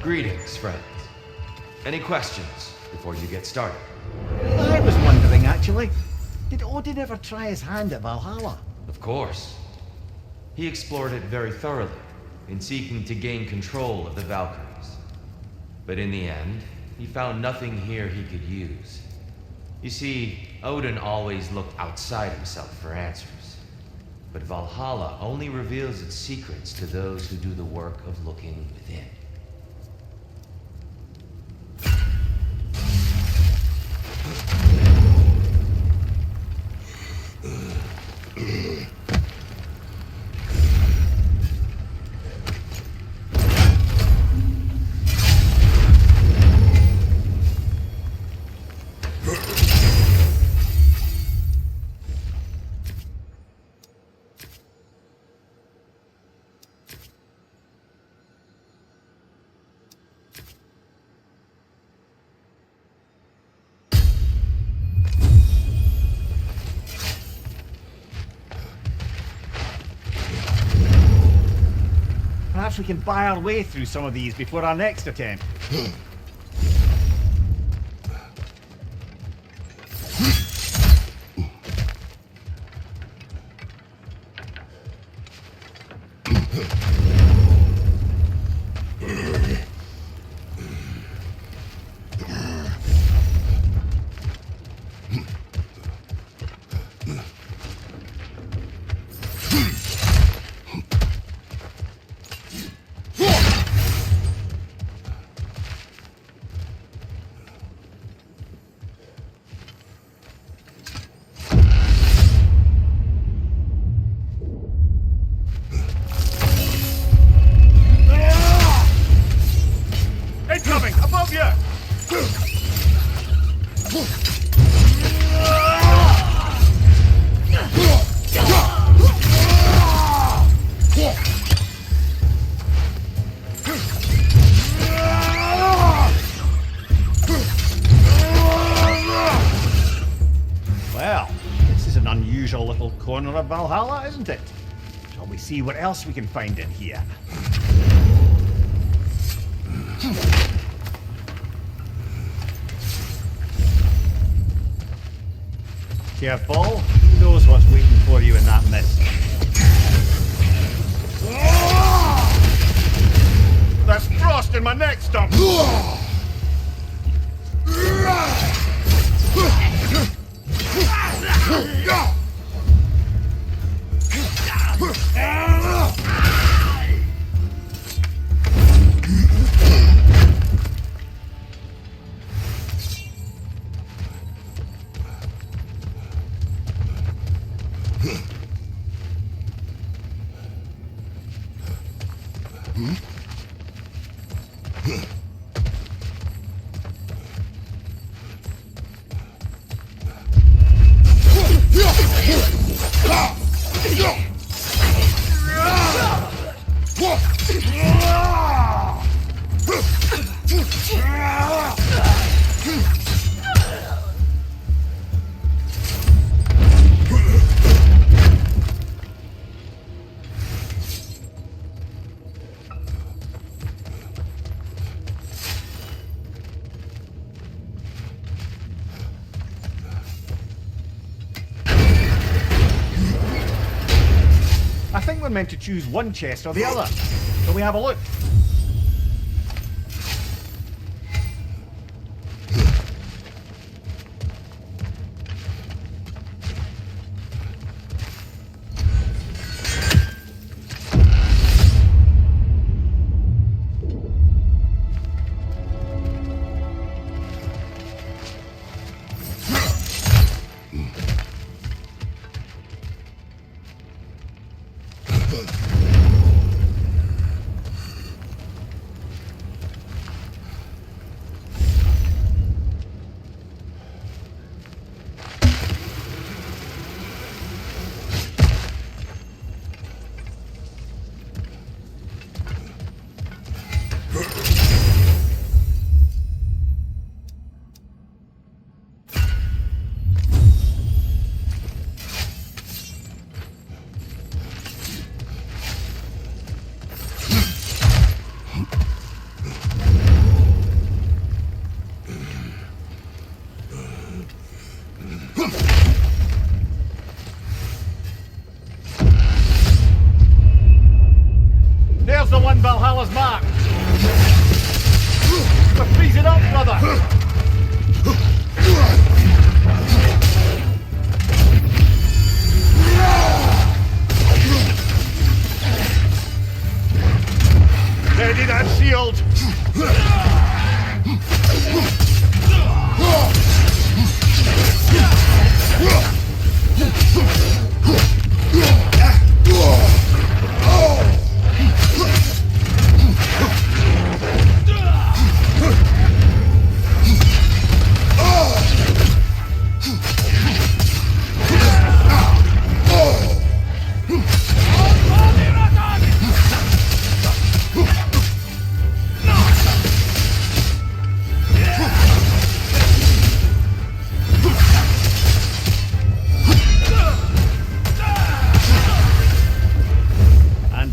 Greetings, friends. Any questions before you get started? I was wondering, actually. Did Odin ever try his hand at Valhalla? Of course. He explored it very thoroughly, in seeking to gain control of the Valkyries. But in the end, he found nothing here he could use. You see, Odin always looked outside himself for answers. But Valhalla only reveals its secrets to those who do the work of looking within. Perhaps we can buy our way through some of these before our next attempt. Incoming! Above you! Well, this is an unusual little corner of Valhalla, isn't it? Shall we see what else we can find in here? Careful, who knows what's waiting for you in that mist? There's frost in my neck stump! I think we're meant to choose one chest or the other. Shall we have a look? There's the one Valhalla's marked. We're freezing up, brother. Ready that shield.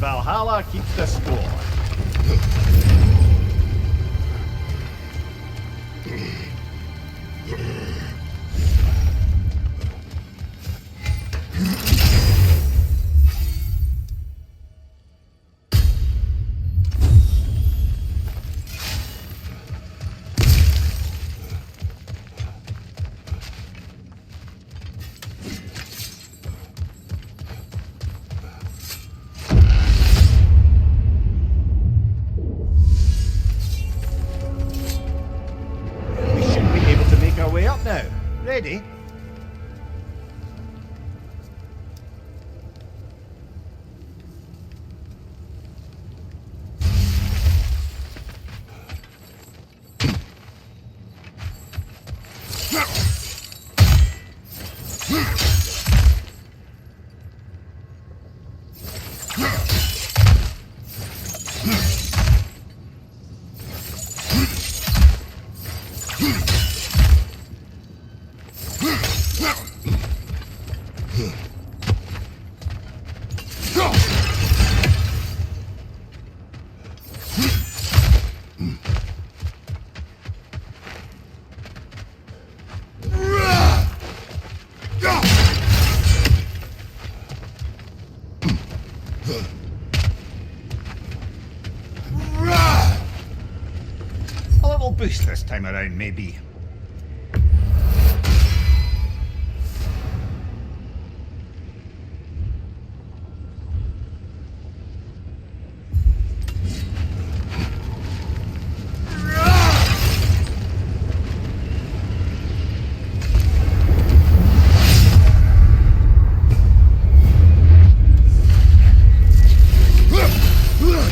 Valhalla keeps the score. We should be able to make our way up now. Ready? A little boost this time around, maybe.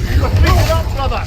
Pick it up, brother!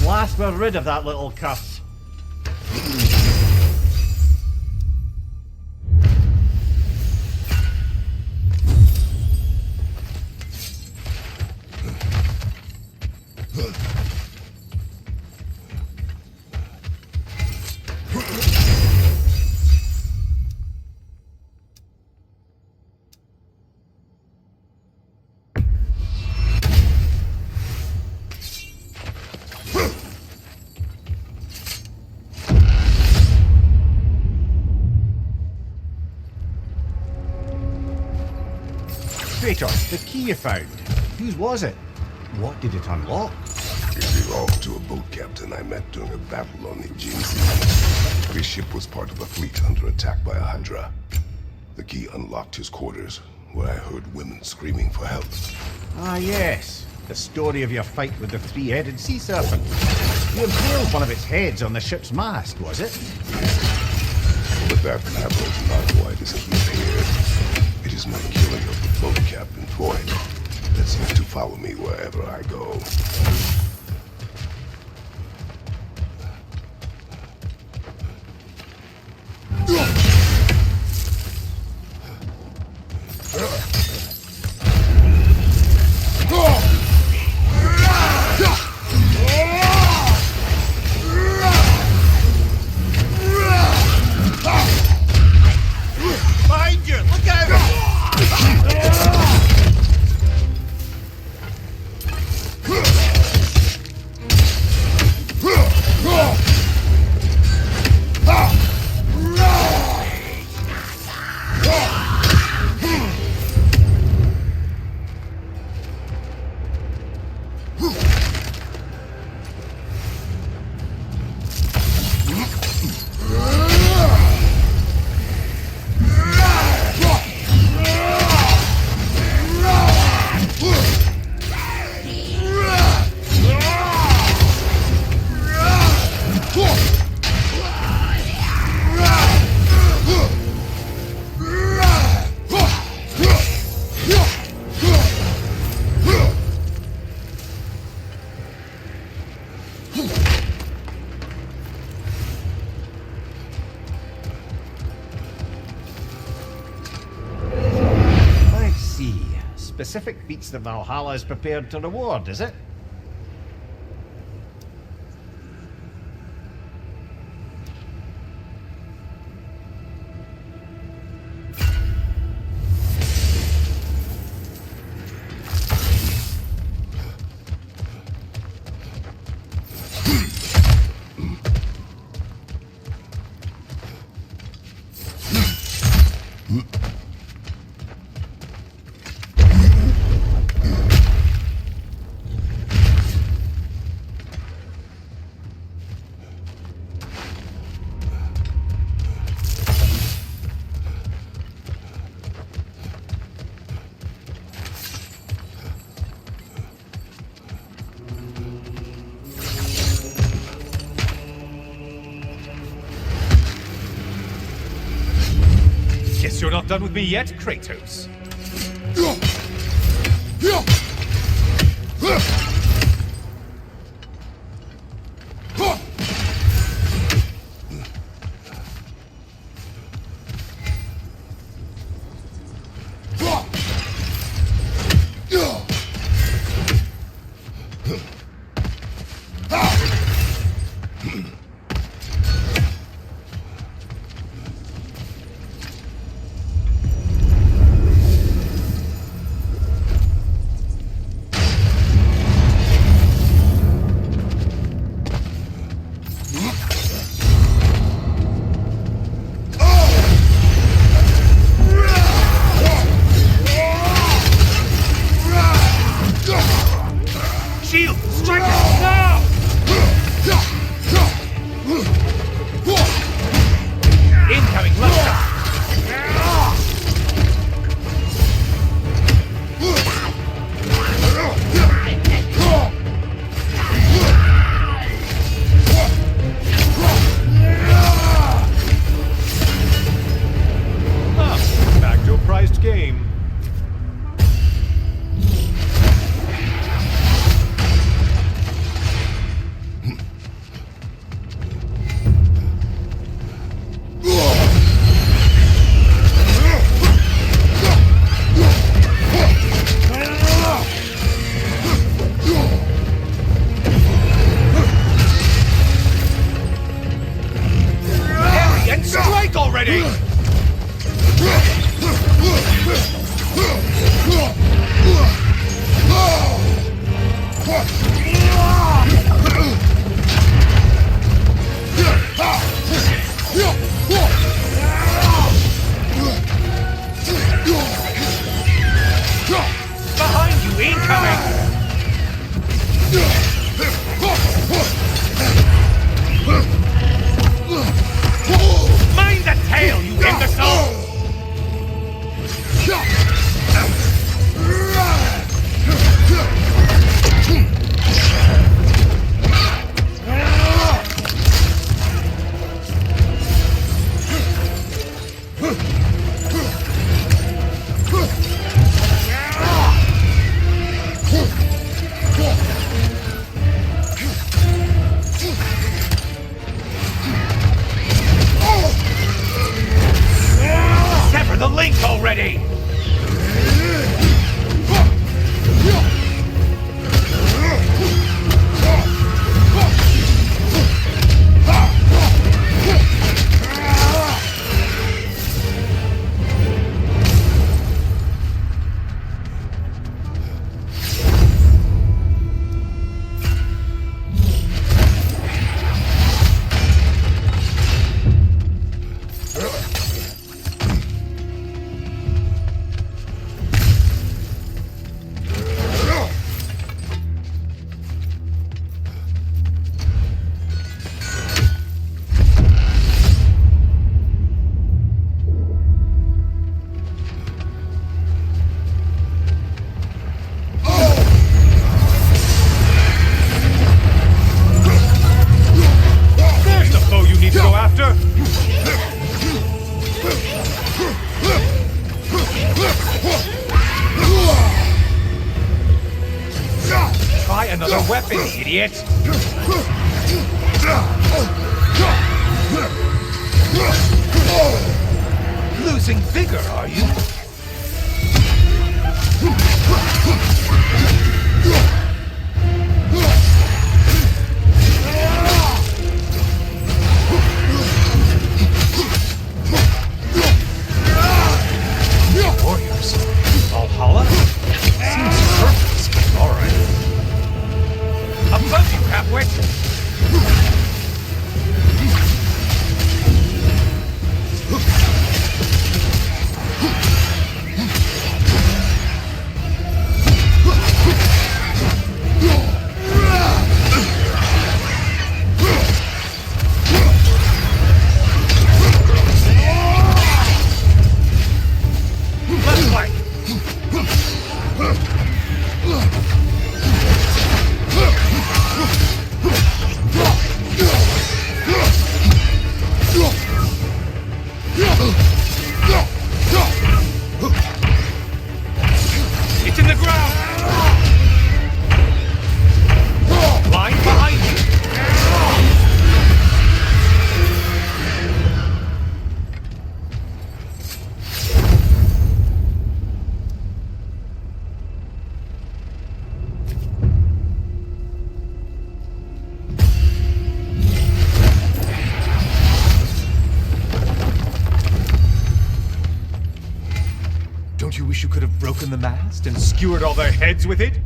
Last we're rid of that little cuss. Traitor, the key you found. Whose was it? What did it unlock? It belonged to a boat captain I met during a battle on the Aegean Sea. His ship was part of a fleet under attack by a Hydra. The key unlocked his quarters, where I heard women screaming for help. Ah, yes. The story of your fight with the three-headed sea serpent. You impaled one of its heads on the ship's mast, was it? But that matter is not why this key appeared. It is my killing of the boat captain for it that seems to follow me wherever I go. Behind you! Look out! specific feats that Valhalla is prepared to reward, is it? Guess you're not done with me yet, Kratos. Shield! Strike it! Now! Incoming left. Back to a prized game. And strike already! Behind you, incoming! Mind the tail, you imbecile! Sever the link already! There's the foe you need to go after! Try another weapon, idiot! Losing vigor, are you? Warriors? Valhalla? Seems perfect. Alright. Above you, halfway! Left flank! It's in the ground! Line behind you! Don't you wish you could have broken the mast and skewered all their heads with it?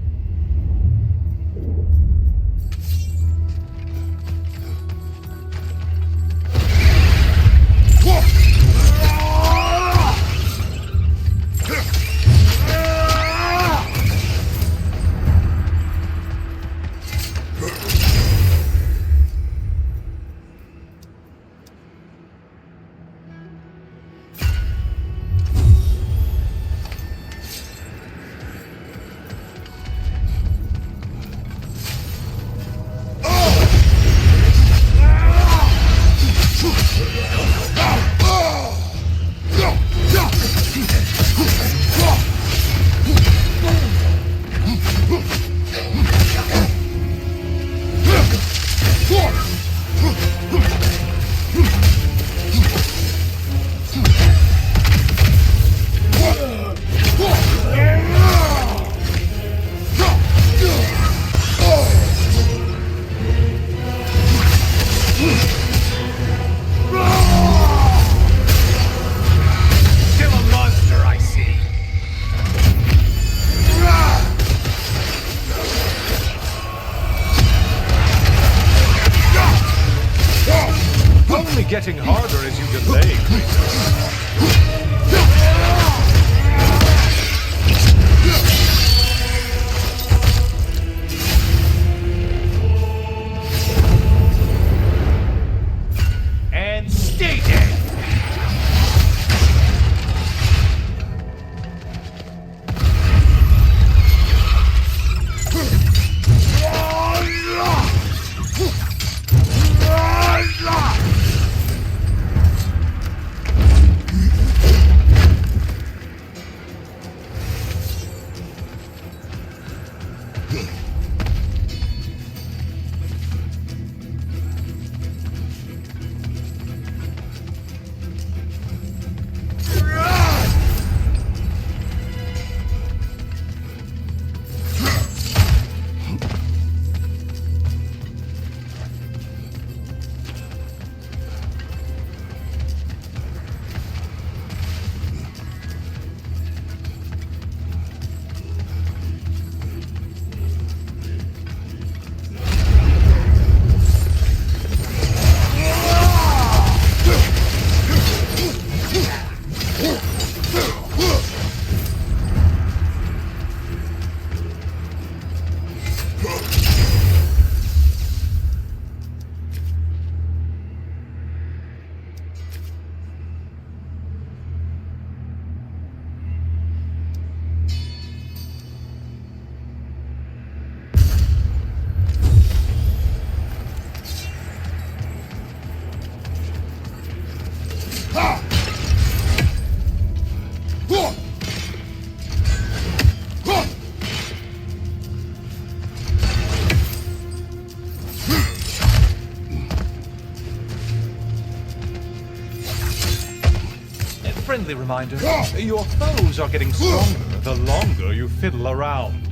friendly reminder. Your foes are getting stronger the longer you fiddle around.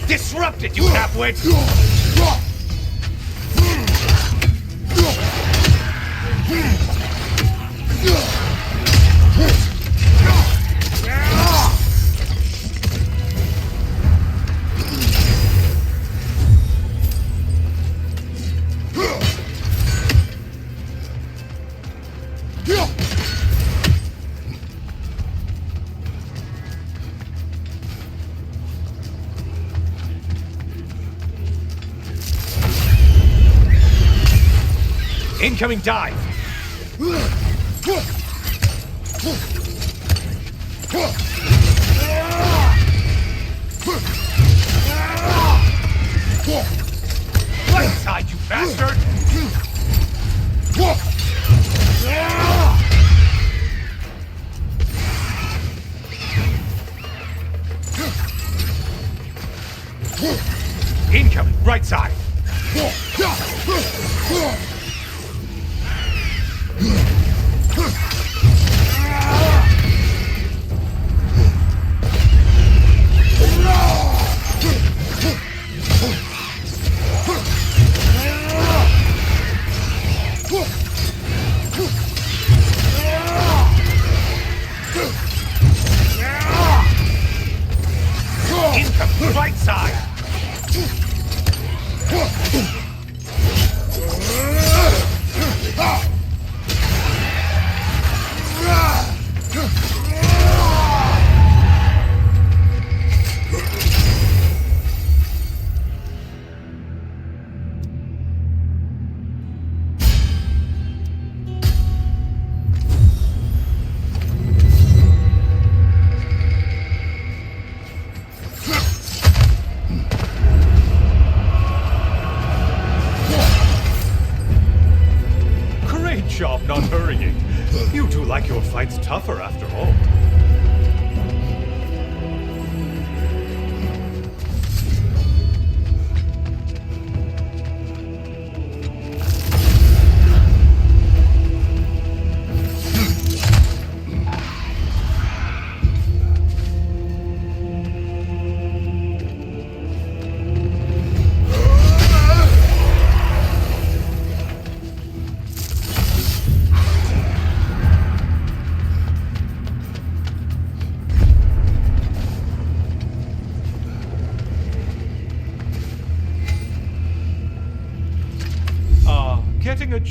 Disrupt it, you halfwit! Incoming dive! Right side, you bastard! Incoming, right side! Incoming, right side! Job not hurrying. You two like your fights tougher after all.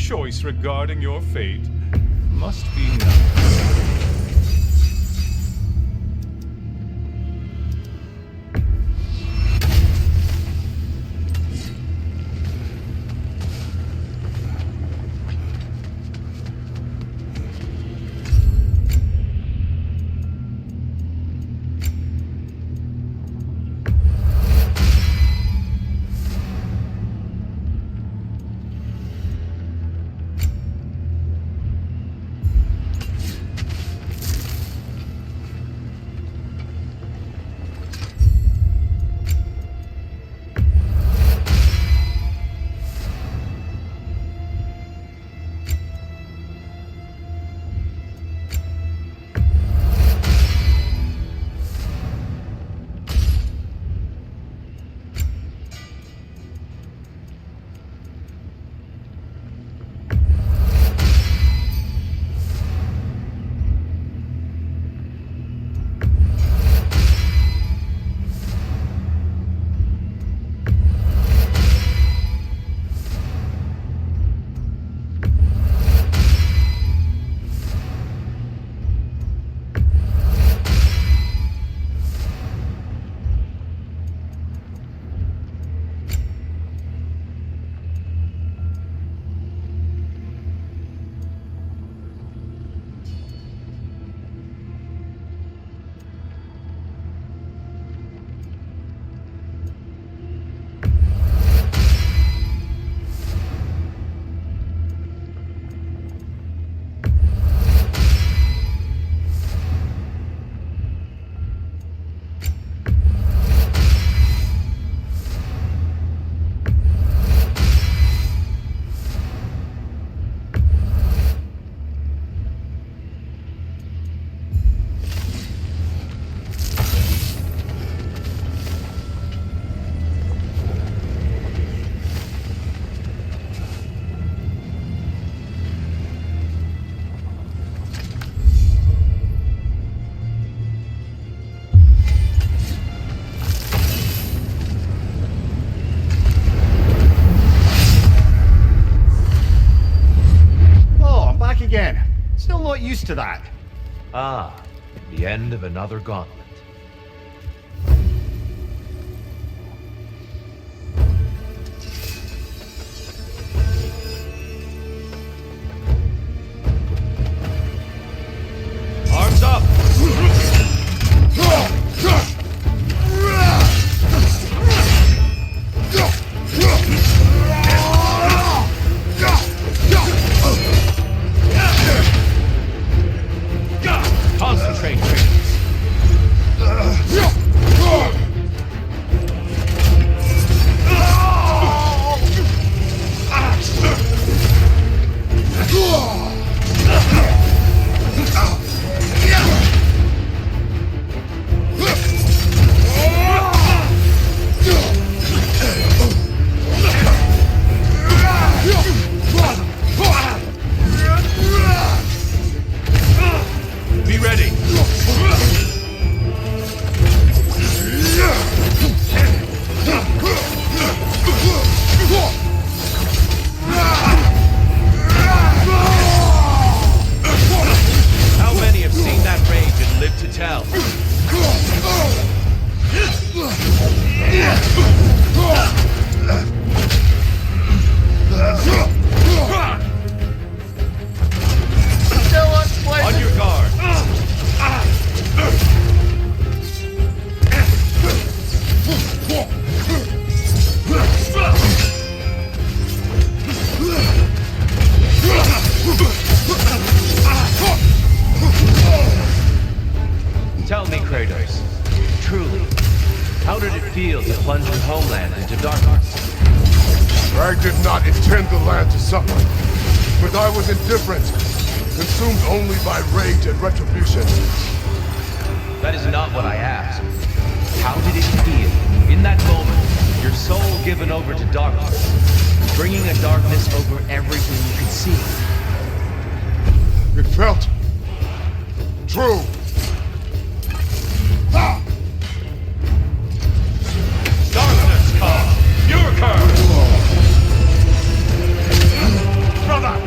choice regarding your fate must be nice. Again. Still not used to that. Ah, the end of another gauntlet. Arms up! Concentrate, traitors. Be ready. How many have seen that rage and lived to tell? On your guard. Tell me, Kratos, truly, how did it feel to plunge your homeland into darkness? I did not intend the land to suffer, but I was indifferent, consumed only by rage and retribution. That is not what I asked. How did it feel, in that moment, your soul given over to darkness, bringing a darkness over everything you could see? It felt true. Darkness come! Your curse! Brother!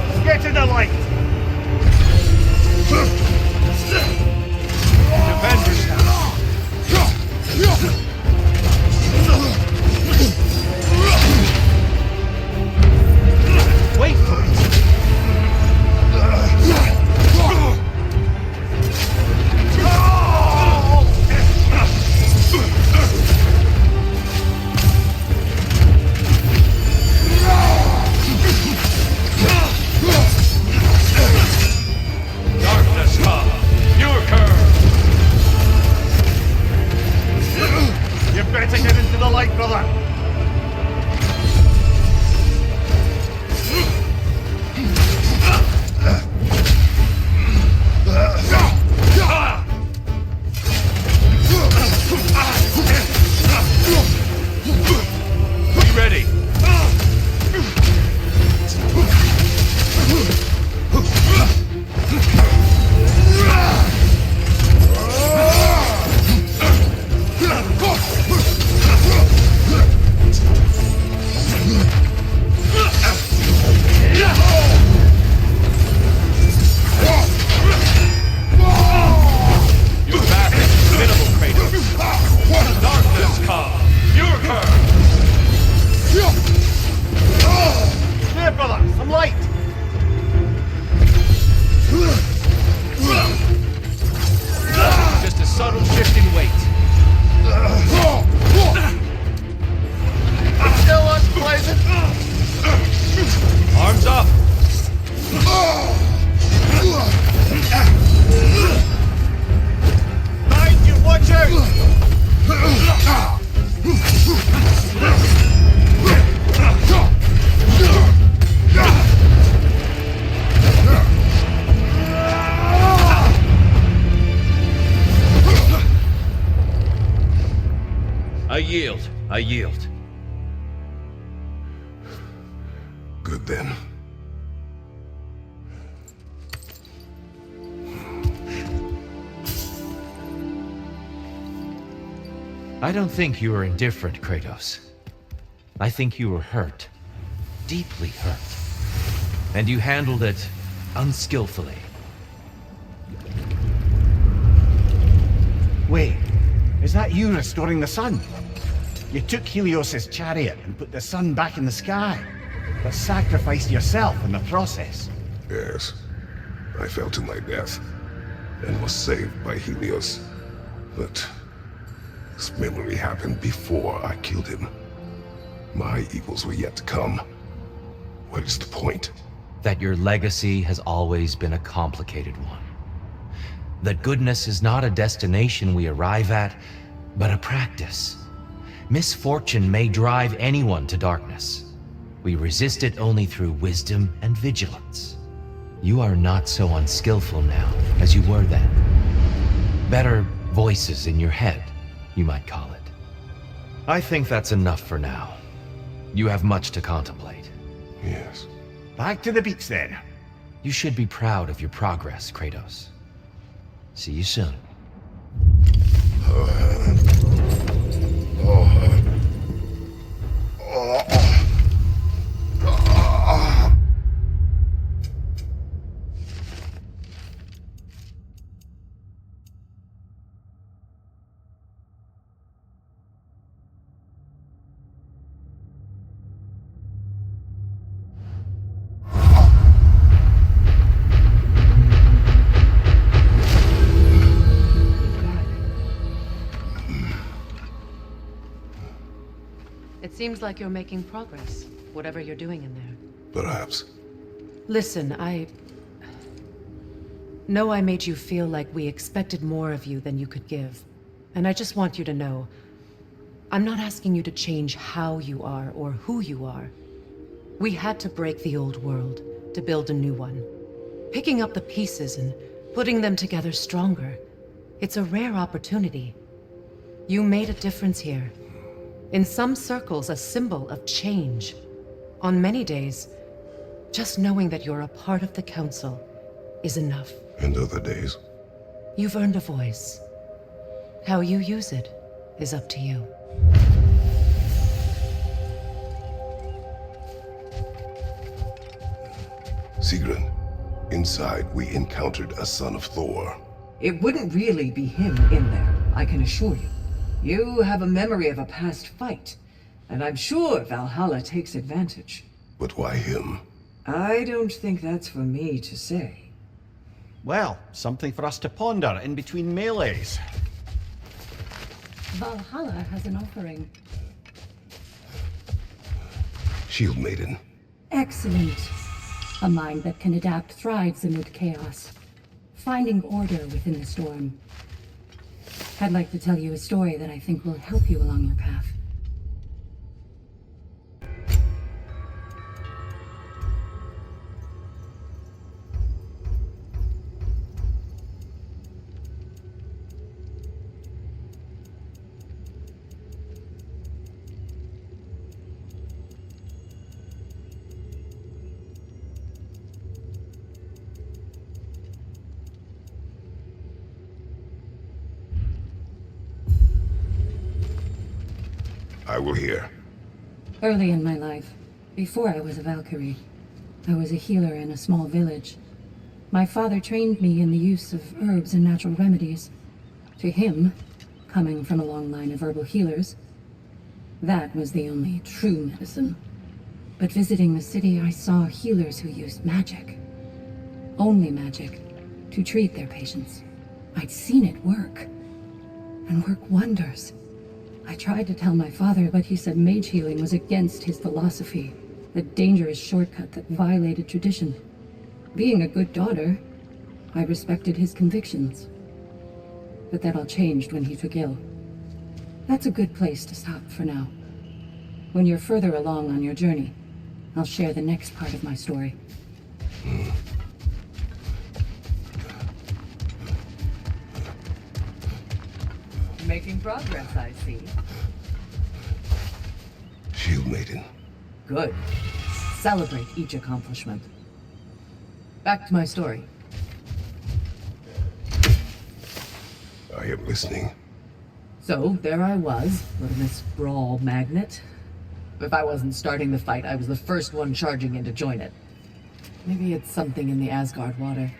I yield. I yield. Good then. I don't think you were indifferent, Kratos. I think you were hurt. Deeply hurt. And you handled it unskillfully. Wait, is that you restoring the sun? You took Helios's chariot and put the sun back in the sky, but sacrificed yourself in the process. Yes. I fell to my death and was saved by Helios. But this memory happened before I killed him. My evils were yet to come. What is the point? That your legacy has always been a complicated one. That goodness is not a destination we arrive at, but a practice. Misfortune may drive anyone to darkness. We resist it only through wisdom and vigilance. You are not so unskillful now as you were then. Better voices in your head, you might call it. I think that's enough for now. You have much to contemplate. Yes. Back to the beach then. You should be proud of your progress, Kratos. See you soon. It seems like you're making progress, whatever you're doing in there. Perhaps. Listen, I know I made you feel like we expected more of you than you could give. And I just want you to know, I'm not asking you to change how you are or who you are. We had to break the old world to build a new one. Picking up the pieces and putting them together stronger. It's a rare opportunity. You made a difference here. In some circles, a symbol of change. On many days, just knowing that you're a part of the Council is enough. And other days? You've earned a voice. How you use it is up to you. Sigrun, inside we encountered a son of Thor. It wouldn't really be him in there, I can assure you. You have a memory of a past fight, and I'm sure Valhalla takes advantage. But why him? I don't think that's for me to say. Well, something for us to ponder in between melees. Valhalla has an offering. Shield Maiden. Excellent. A mind that can adapt thrives amid chaos, finding order within the storm. I'd like to tell you a story that I think will help you along your path. I will hear. Early in my life, before I was a Valkyrie, I was a healer in a small village. My father trained me in the use of herbs and natural remedies. To him, coming from a long line of herbal healers, that was the only true medicine. But visiting the city, I saw healers who used magic. Only magic, to treat their patients. I'd seen it work. And work wonders. I tried to tell my father, but he said mage healing was against his philosophy, a dangerous shortcut that violated tradition. Being a good daughter, I respected his convictions. But that all changed when he took ill. That's a good place to stop for now. When you're further along on your journey, I'll share the next part of my story. Making progress, I see. Shield Maiden. Good. Celebrate each accomplishment. Back to my story. I am listening. So, there I was, little Miss Brawl Magnet. If I wasn't starting the fight, I was the first one charging in to join it. Maybe it's something in the Asgard water,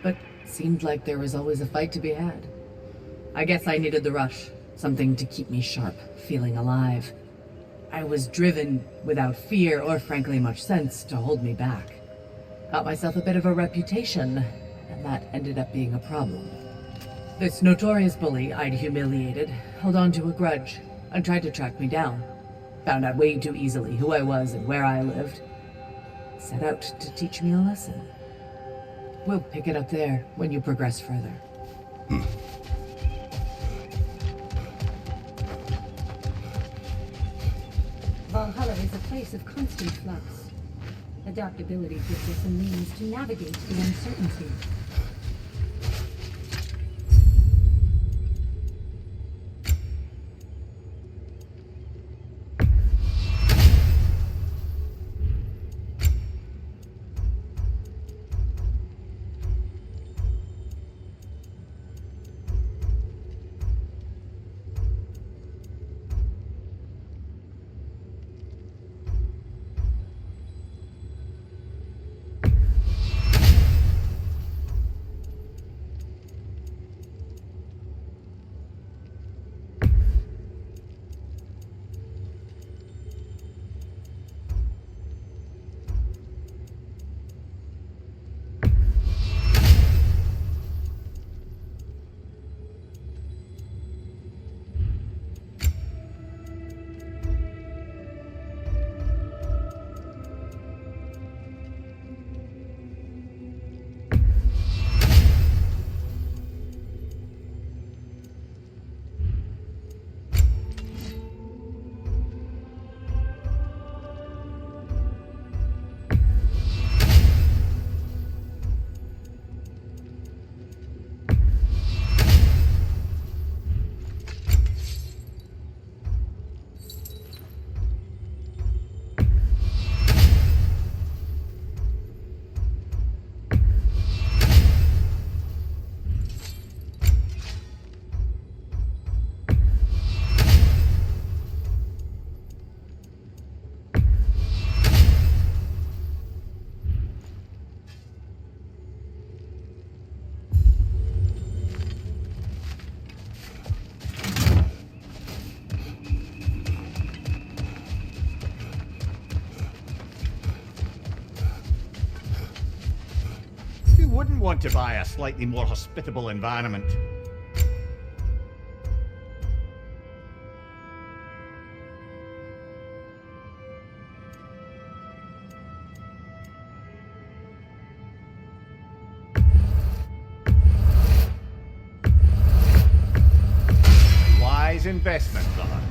but seemed like there was always a fight to be had. I guess I needed the rush, something to keep me sharp, feeling alive. I was driven without fear or frankly much sense to hold me back. Got myself a bit of a reputation, and that ended up being a problem. This notorious bully I'd humiliated held on to a grudge and tried to track me down. Found out way too easily who I was and where I lived. Set out to teach me a lesson. We'll pick it up there when you progress further. Valhalla is a place of constant flux. Adaptability gives us a means to navigate the uncertainty. Who wouldn't want to buy a slightly more hospitable environment? Wise investment, brother.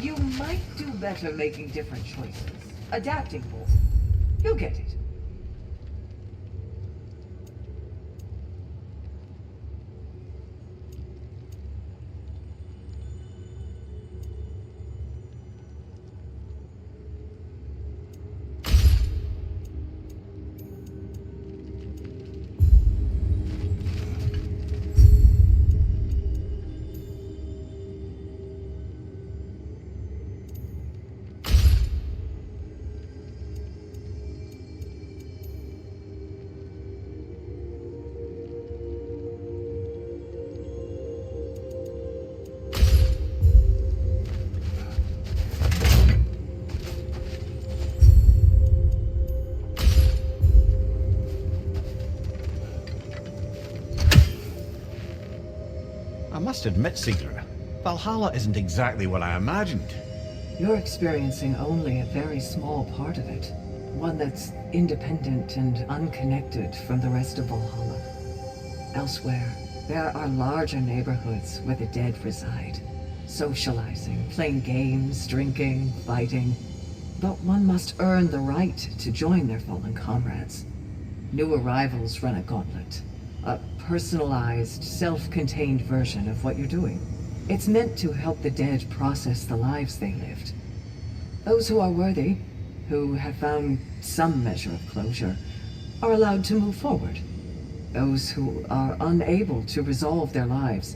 You might do better making different choices. Adapting more. You'll get it. I must admit, Sigler, Valhalla isn't exactly what I imagined. You're experiencing only a very small part of it. One that's independent and unconnected from the rest of Valhalla. Elsewhere, there are larger neighborhoods where the dead reside. Socializing, playing games, drinking, fighting. But one must earn the right to join their fallen comrades. New arrivals run a gauntlet. A personalized, self-contained version of what you're doing. It's meant to help the dead process the lives they lived. Those who are worthy, who have found some measure of closure, are allowed to move forward. Those who are unable to resolve their lives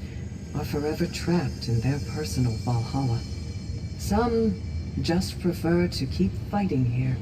are forever trapped in their personal Valhalla. Some just prefer to keep fighting here.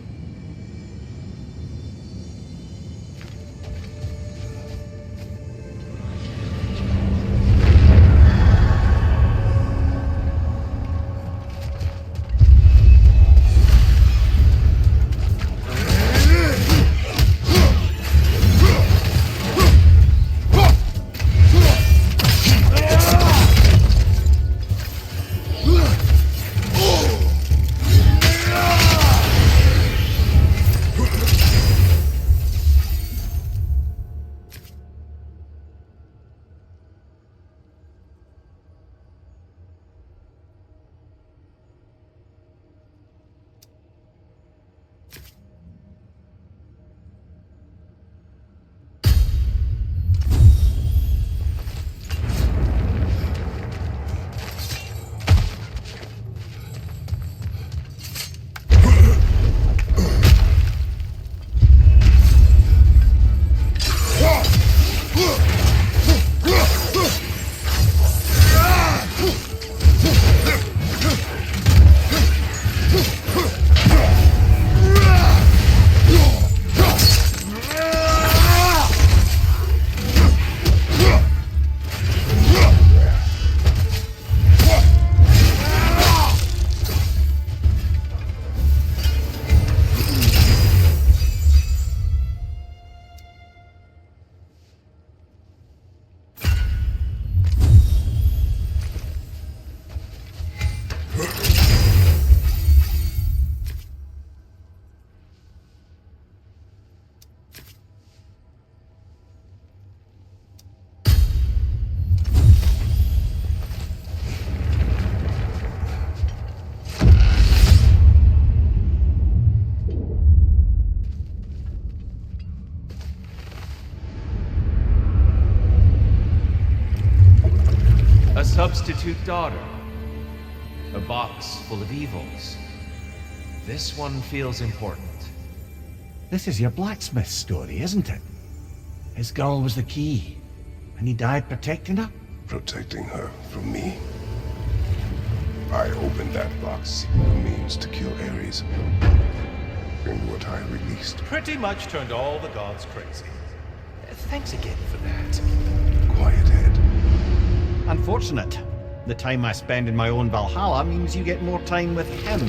Substitute daughter. A box full of evils. This one feels important. This is your blacksmith story, isn't it? His girl was the key, and he died protecting her? Protecting her from me. I opened that box seeking the means to kill Ares. And what I released. Pretty much turned all the gods crazy. Thanks again for that. Quiet head. Unfortunate. The time I spend in my own Valhalla means you get more time with him.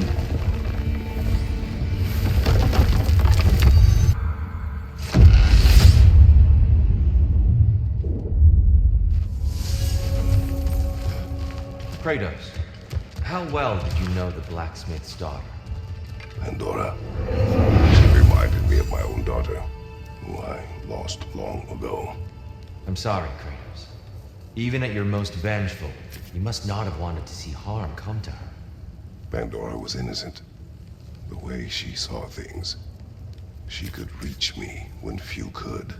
Kratos, how well did you know the blacksmith's daughter? Pandora. She reminded me of my own daughter, who I lost long ago. I'm sorry, Kratos. Even at your most vengeful, you must not have wanted to see harm come to her. Pandora was innocent. The way she saw things, she could reach me when few could.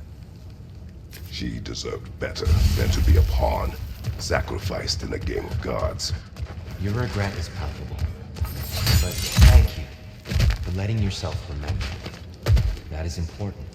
She deserved better than to be a pawn, sacrificed in a game of gods. Your regret is palpable. But thank you for letting yourself remember. That is important.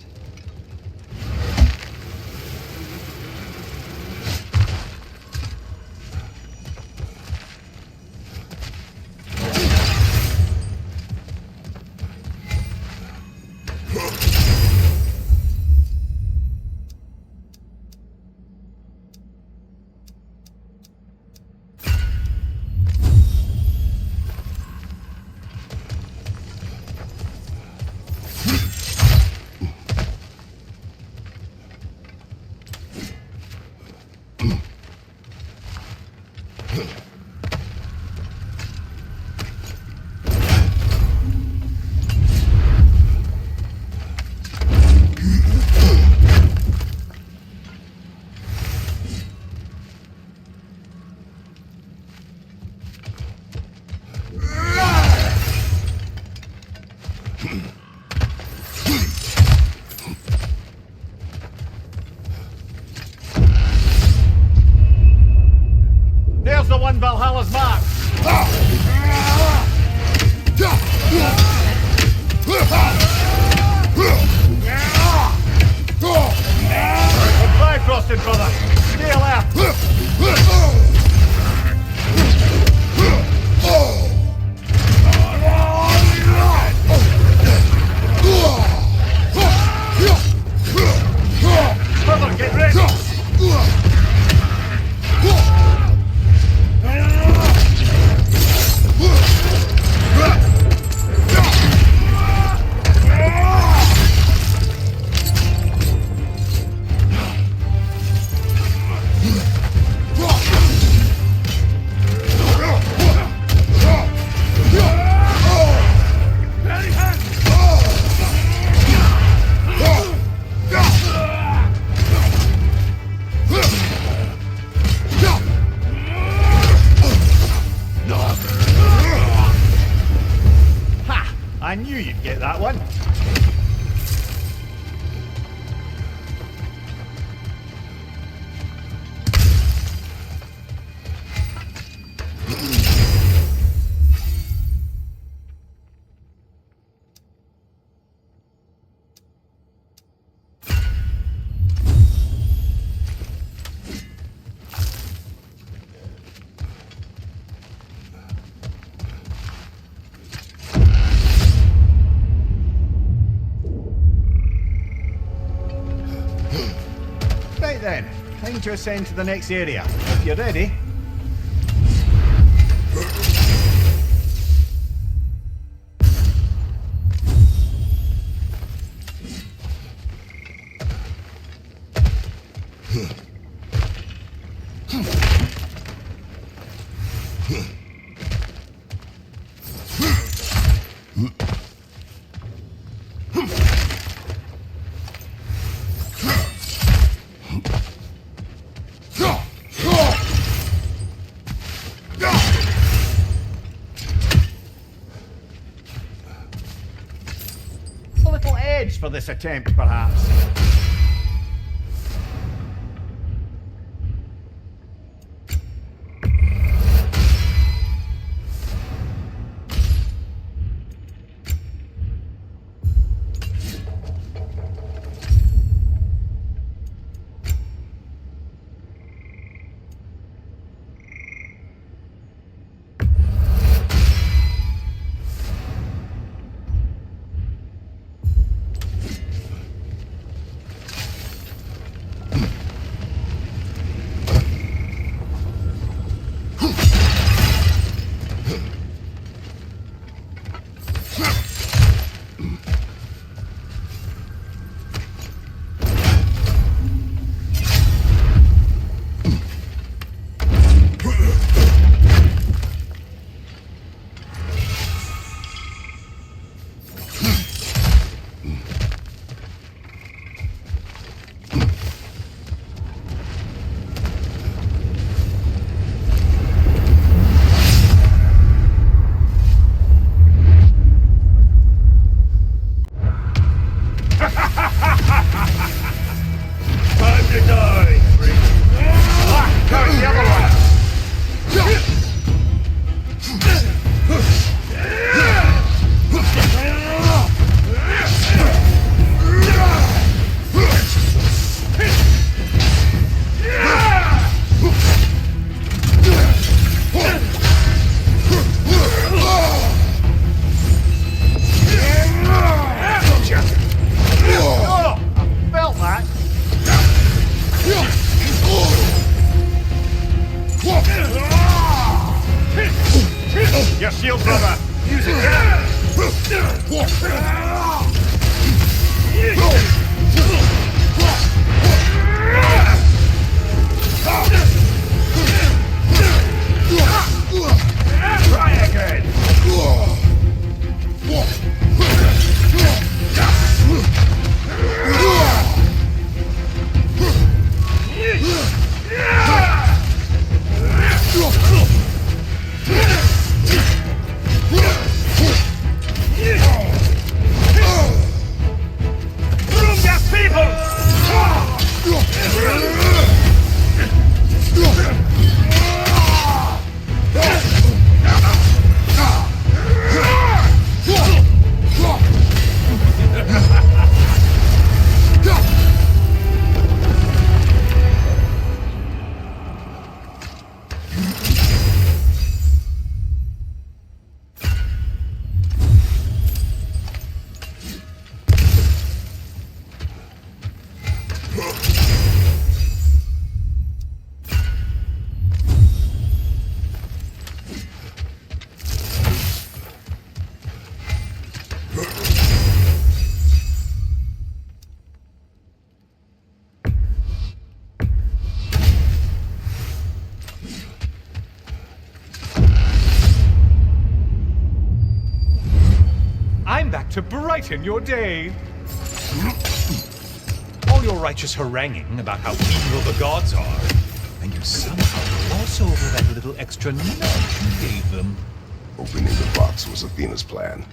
There's the one Valhalla's mark! Bifrosted, brother! Stay left! Brother, get ready! I knew you'd get that one. Right then, time to ascend to the next area. If you're ready. A little edge for this attempt, perhaps. I'm back to brighten your day. All your righteous haranguing about how evil the gods are, and you somehow gloss over that little extra nudge you gave them. Opening the box was Athena's plan.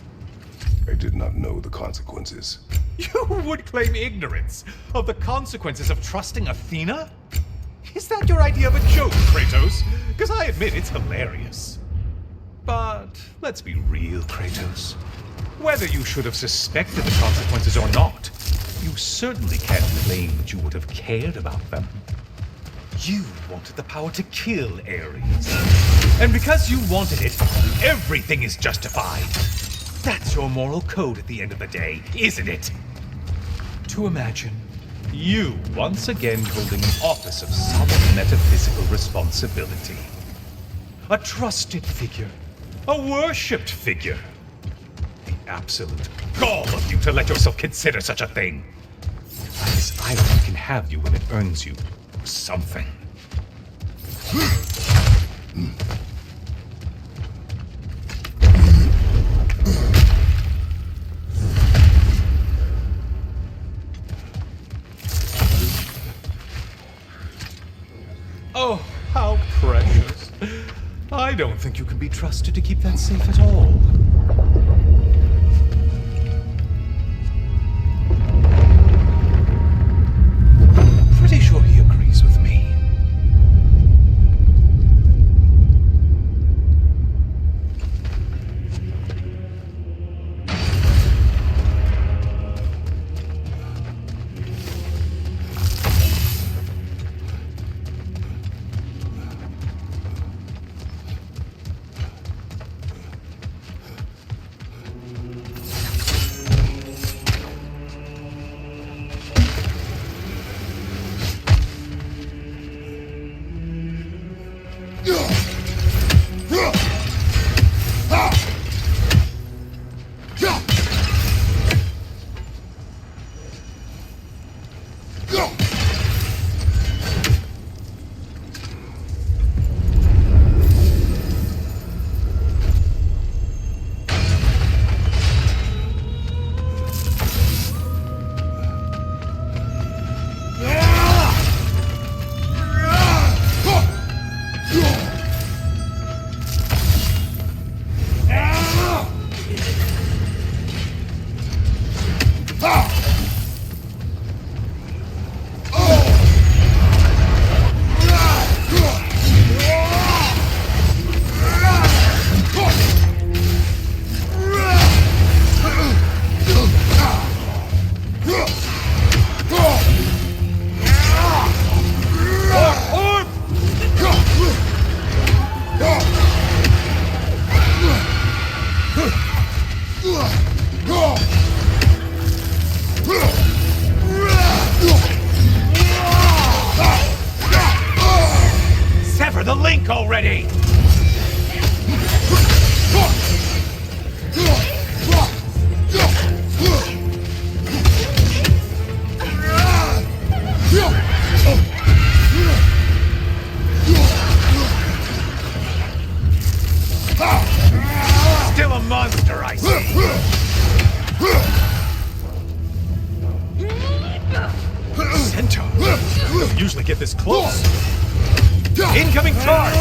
I did not know the consequences. You would claim ignorance of the consequences of trusting Athena? Is that your idea of a joke, Kratos? Because I admit it's hilarious. But let's be real, Kratos. Whether you should have suspected the consequences or not, you certainly can't claim that you would have cared about them. You wanted the power to kill Ares. And because you wanted it, everything is justified. That's your moral code at the end of the day, isn't it? To imagine you once again holding an office of solemn metaphysical responsibility. A trusted figure. A worshipped figure. The absolute gall of you to let yourself consider such a thing. This island can have you when it earns you something. Oh, how precious. I don't think you can be trusted to keep that safe at all. Pretty sure he agrees with me. Sever the link already! Still a monster, I see. Centaur. Don't usually get this close. Incoming charge!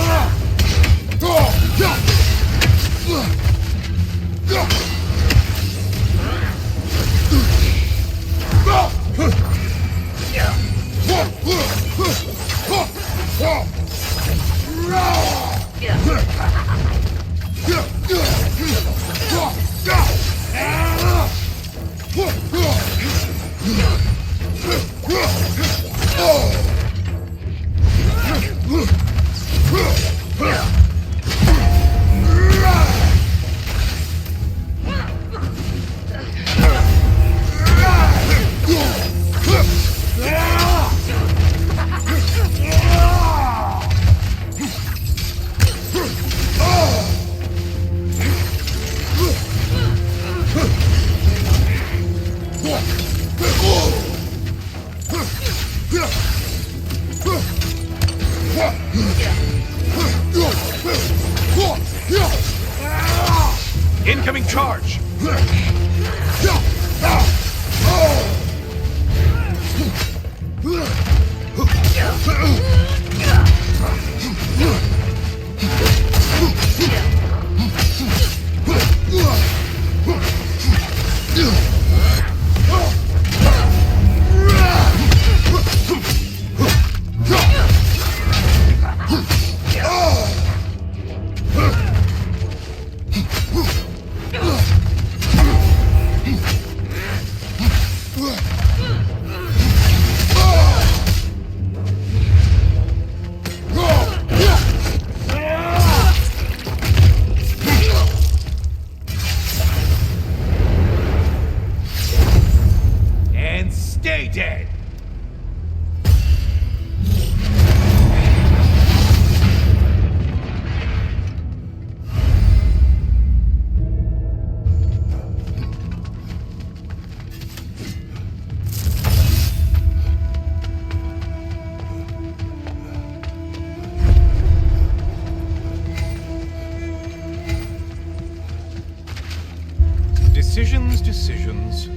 Incoming charge! And stay dead! Decisions, decisions.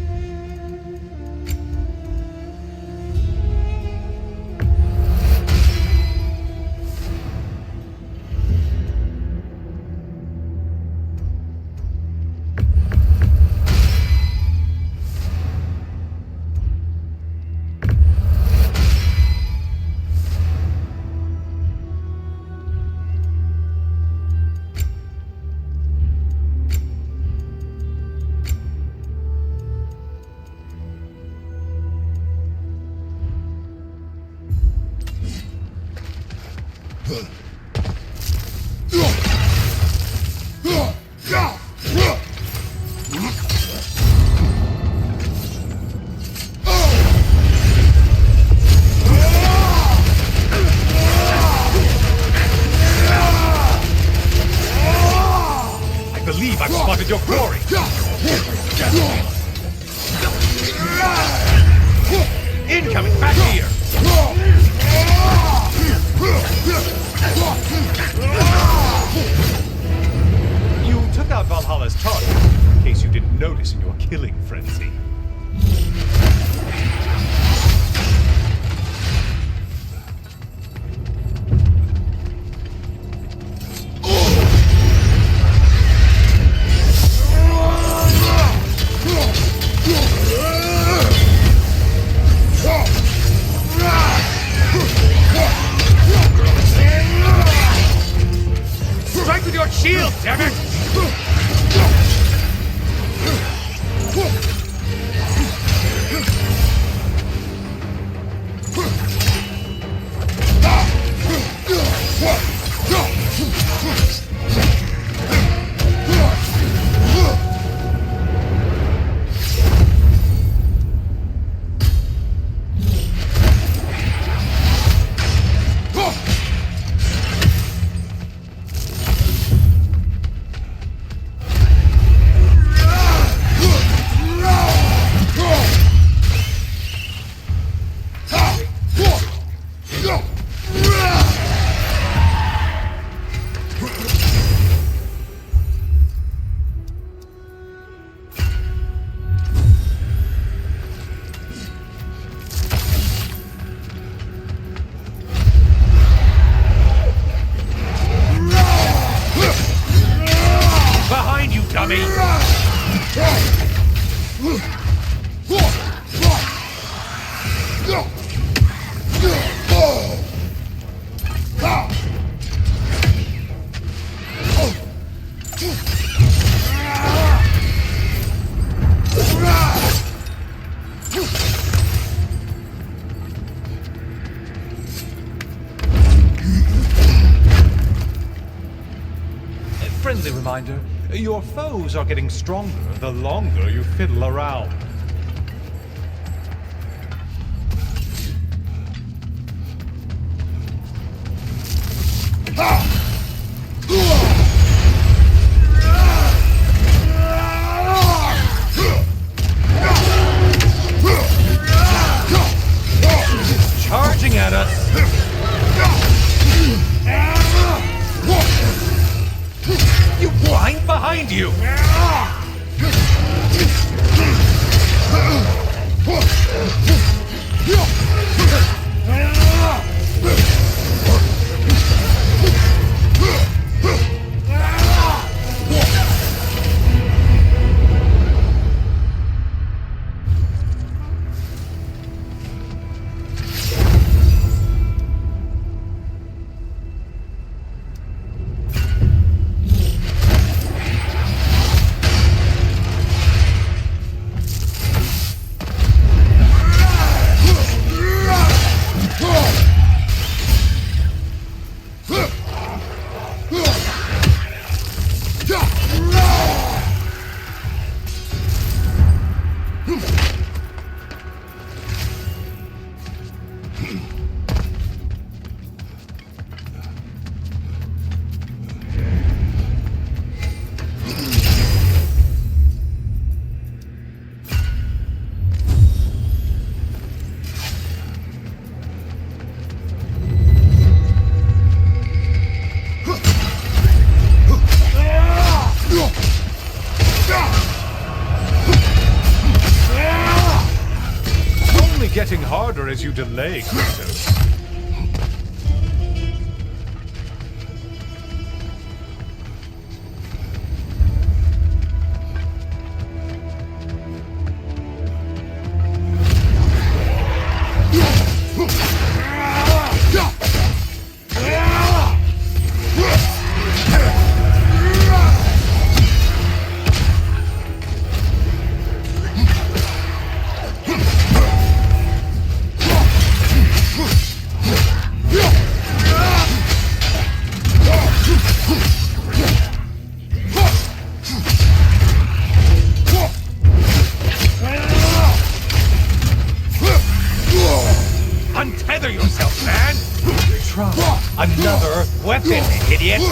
I believe I've spotted your glory! Incoming! Back here! You took out Valhalla's target, in case you didn't notice in your killing frenzy. Strike with your shield, damn it! Behind you, dummy! Friendly reminder, your foes are getting stronger the longer you fiddle around. Charging at us! You blind behind you! only getting harder as you delay, Kratos. Untether yourself, man! Try another weapon, idiot!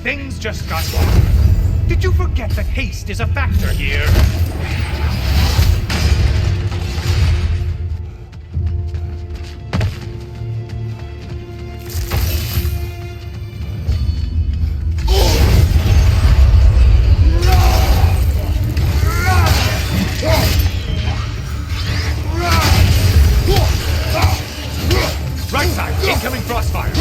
Things just got worse. Did you forget that haste is a factor here? Right side, incoming crossfire.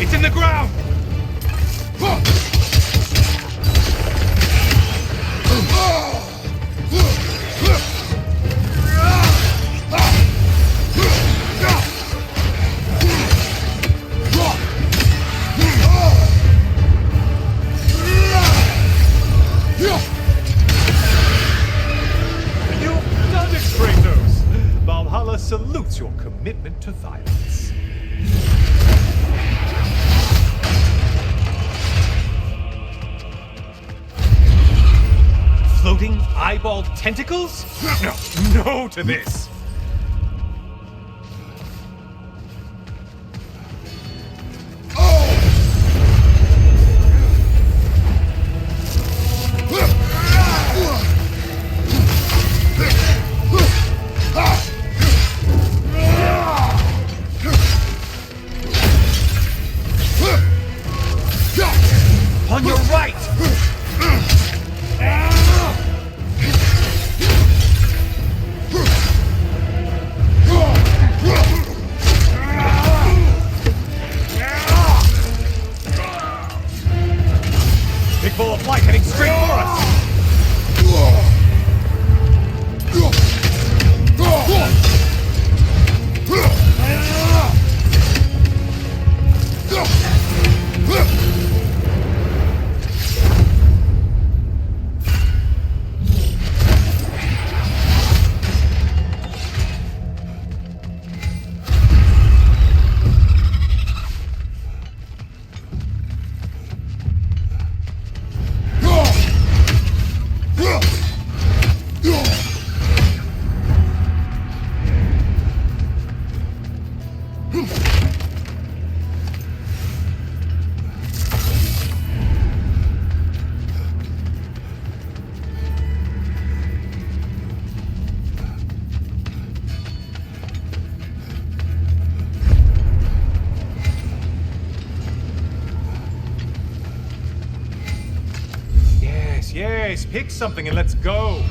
It's in the ground! You've done it, Kratos! Valhalla salutes your commitment to violence. Floating eyeball tentacles? No to this! On your right! Yes, pick something and let's go.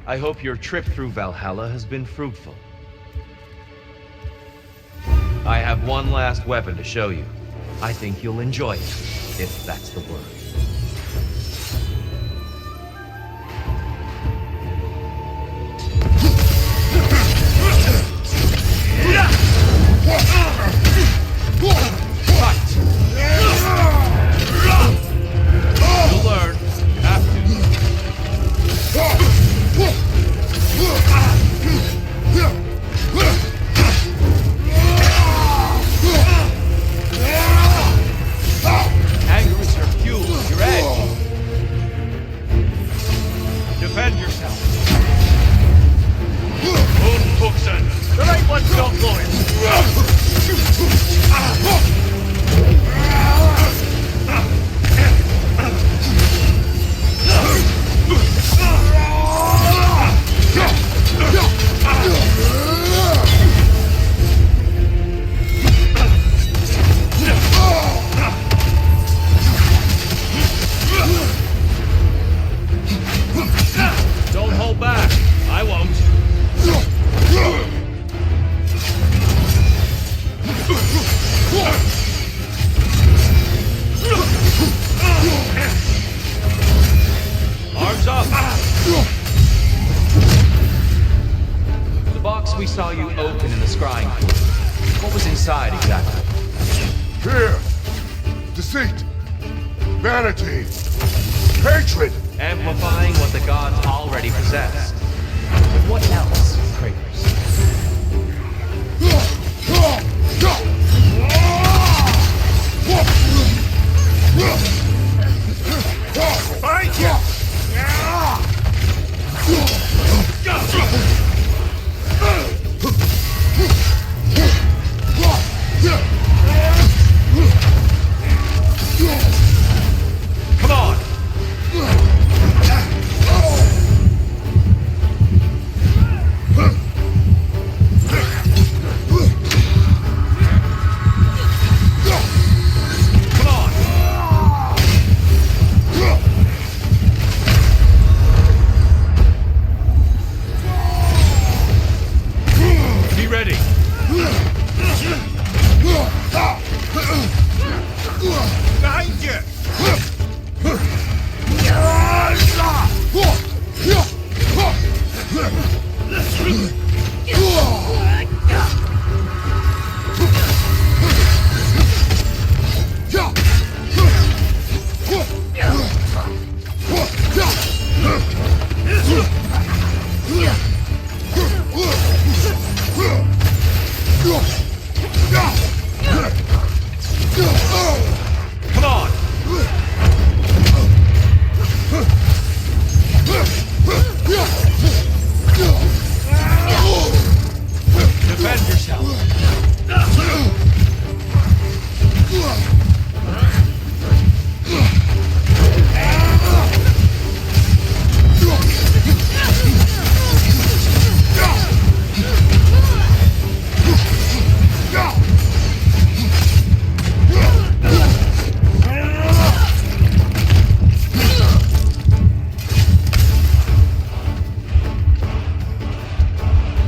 I hope your trip through Valhalla has been fruitful. I have one last weapon to show you. I think you'll enjoy it, if that's the word. Fight! You'll learn. You have to. Anger is your fuel, your edge. Defend yourself. Unfuchsen! The right ones don't loyal. Don't hold back. I won't. Arms up. The box we saw you open in the scrying pool. What was inside exactly? Fear, deceit, vanity, hatred. Amplifying what the gods already possessed. But what else, Kratos? Come on! Behind you! Come on! Defend yourself!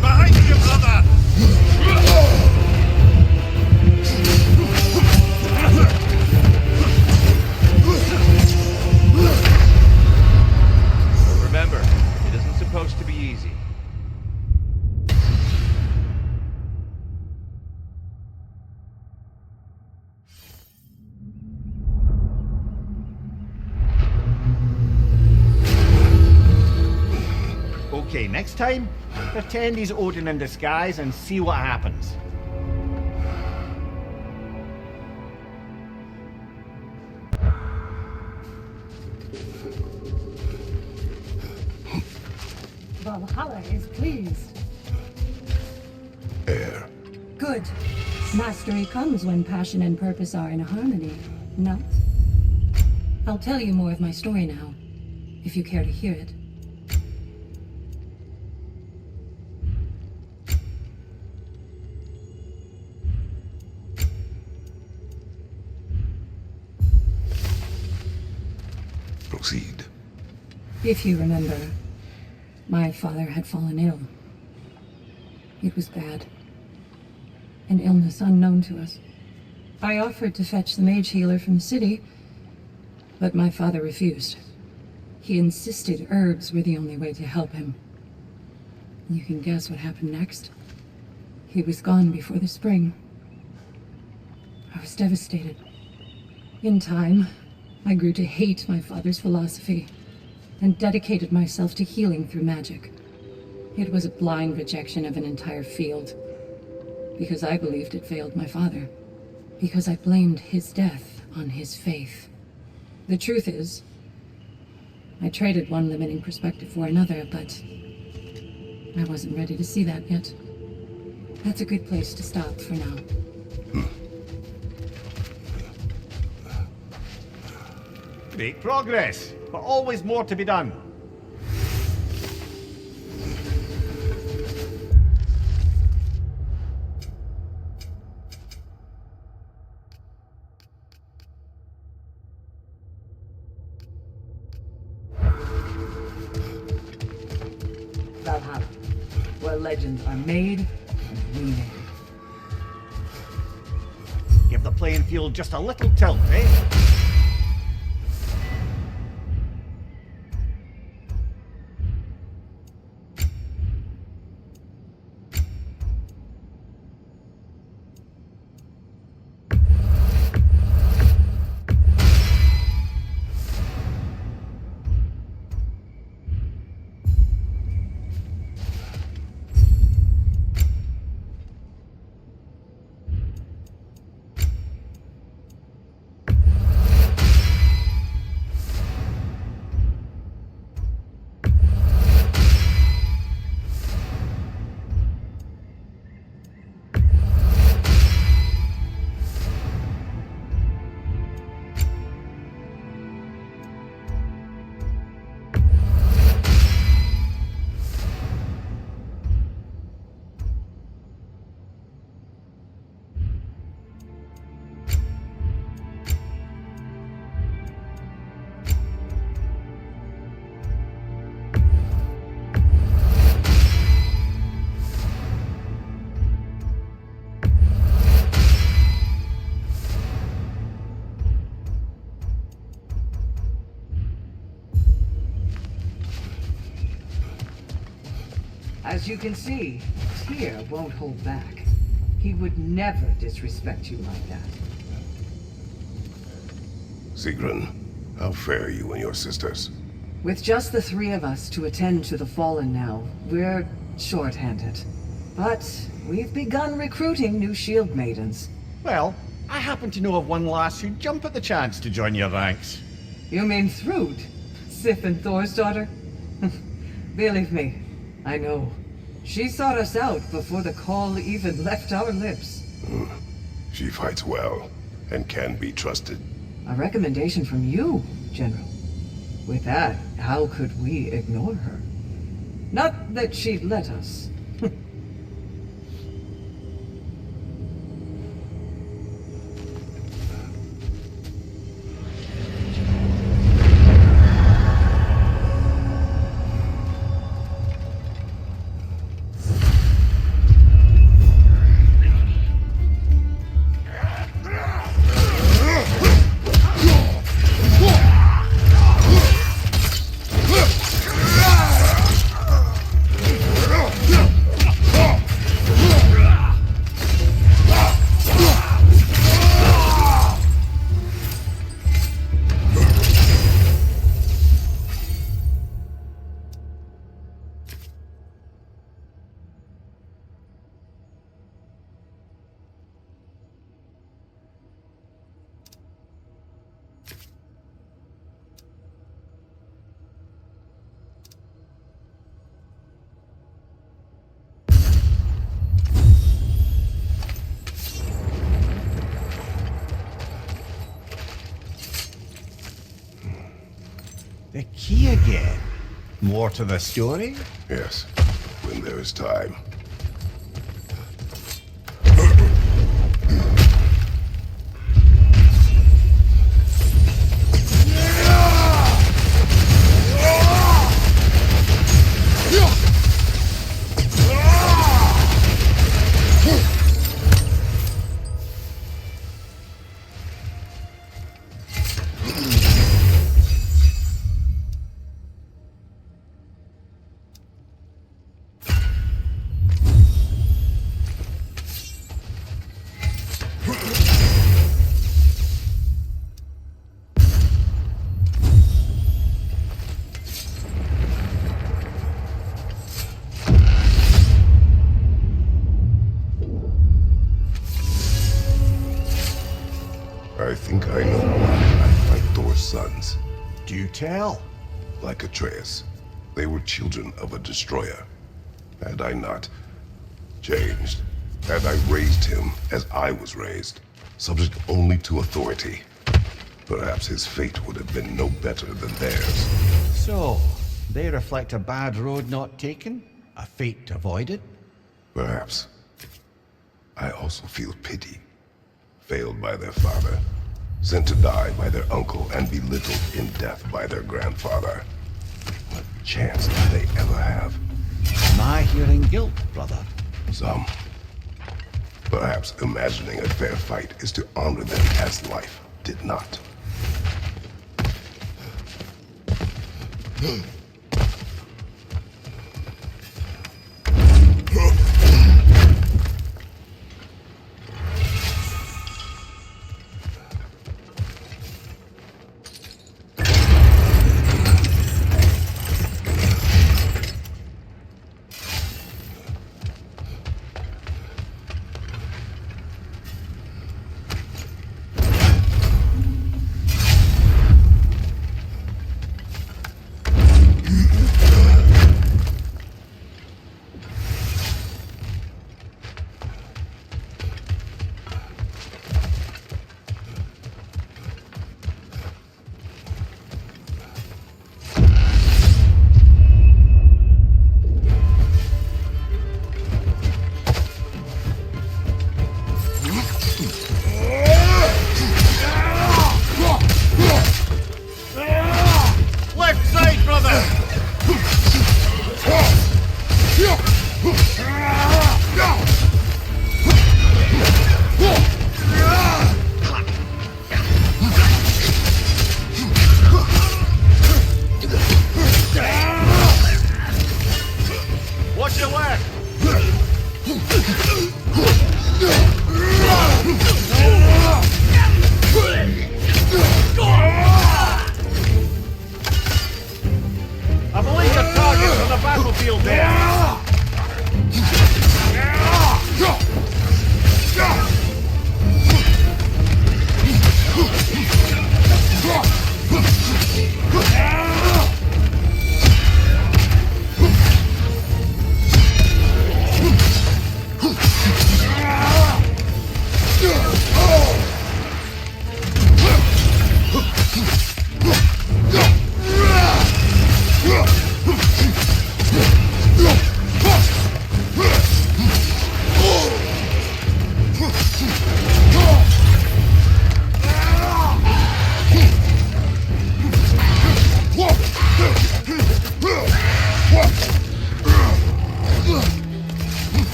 Behind you, brother! Remember, it isn't supposed to be easy. Okay, next time, pretend he's Odin in disguise and see what happens. Valhalla is pleased. Air. Good. Mastery comes when passion and purpose are in harmony, no? I'll tell you more of my story now, if you care to hear it. Proceed. If you remember, my father had fallen ill. It was bad. An illness unknown to us. I offered to fetch the mage healer from the city, but my father refused. He insisted herbs were the only way to help him. You can guess what happened next. He was gone before the spring. I was devastated. In time, I grew to hate my father's philosophy and dedicated myself to healing through magic. It was a blind rejection of an entire field, because I believed it failed my father, because I blamed his death on his faith. The truth is, I traded one limiting perspective for another, but I wasn't ready to see that yet. That's a good place to stop for now. Great progress, but always more to be done. Valhalla, where legends are made and remade. Give the playing field just a little tilt, eh? As you can see, Tyr won't hold back. He would never disrespect you like that. Sigrun, how fare you and your sisters? With just the three of us to attend to the fallen now, we're short-handed. But we've begun recruiting new shield maidens. Well, I happen to know of one lass who'd jump at the chance to join your ranks. You mean Thrud? Sif and Thor's daughter? Believe me, I know. She sought us out before the call even left our lips. She fights well and can be trusted. A recommendation from you, General. With that, how could we ignore her? Not that she'd let us. The key again. More to the story? Yes, when there is time. I think I know why I fight Thor's sons. Do tell. Like Atreus, they were children of a destroyer. Had I not changed, had I raised him as I was raised, subject only to authority, perhaps his fate would have been no better than theirs. So, they reflect a bad road not taken? A fate avoided? Perhaps. I also feel pity. Failed by their father, sent to die by their uncle, and belittled in death by their grandfather. What chance did they ever have? Am I hearing guilt, brother? Some. Perhaps imagining a fair fight is to honor them as life did not.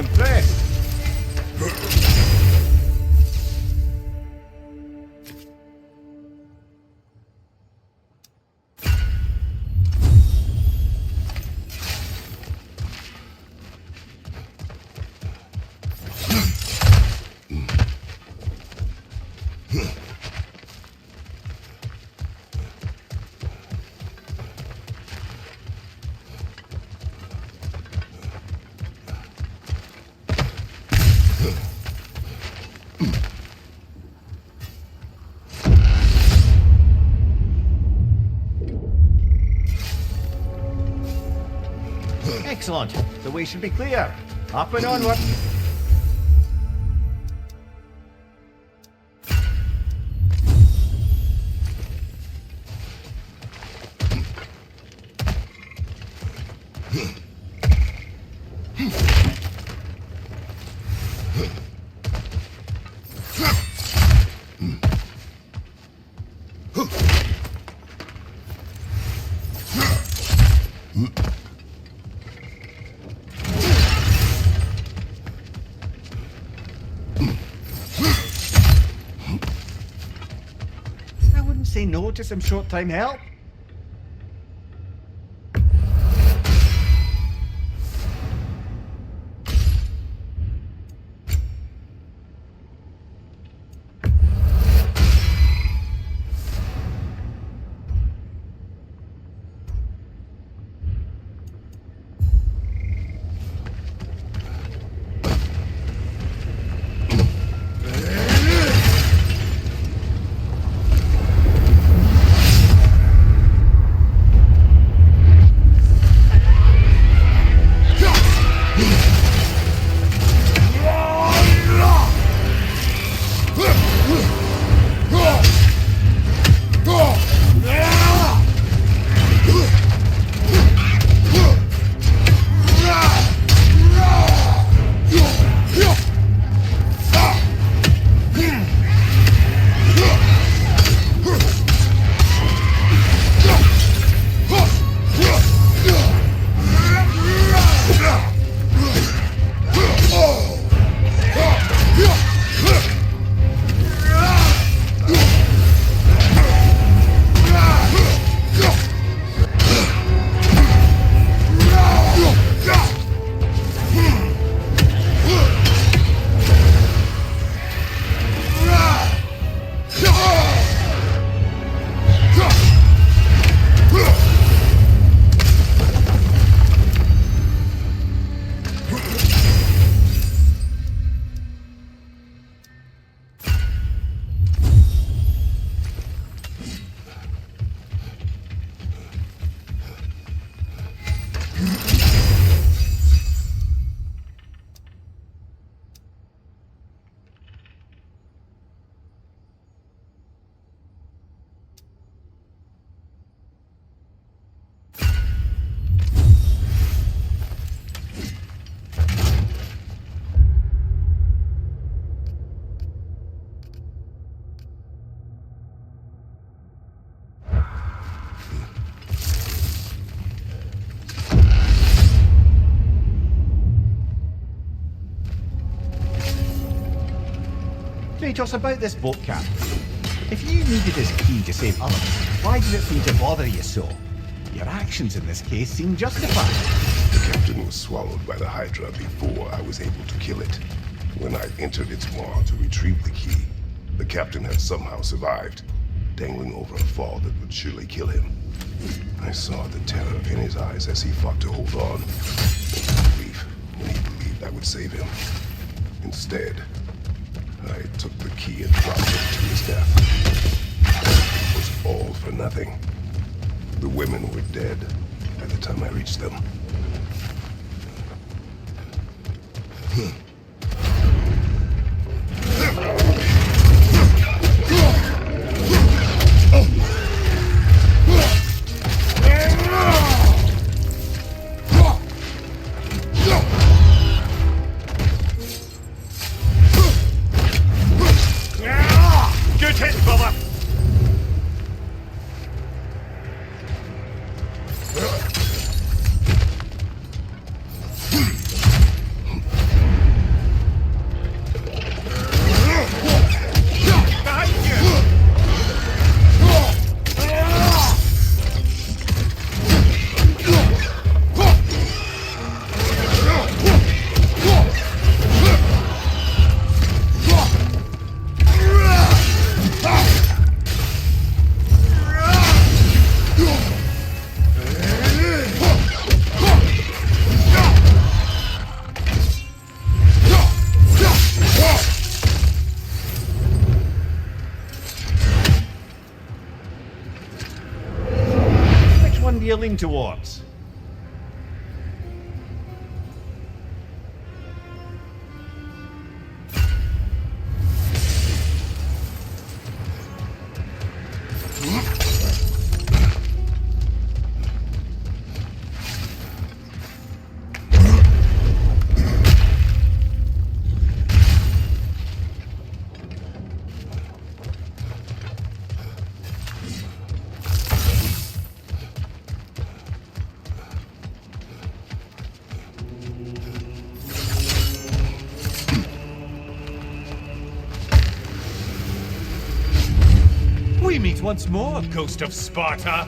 impressed. Excellent. The way should be clear. Up and onward. I wouldn't say no to some short-time help. Kratos, about this boat captain. If you needed his key to save others, why did it seem to bother you so? Your actions in this case seem justified. The captain was swallowed by the Hydra before I was able to kill it. When I entered its maw to retrieve the key, the captain had somehow survived, dangling over a fall that would surely kill him. I saw the terror in his eyes as he fought to hold on, in relief when he believed I would save him. Instead, I took the key and dropped him to his death. It was all for nothing. The women were dead by the time I reached them. Good hit, brother! you lean towards? We meet once more, Ghost of Sparta.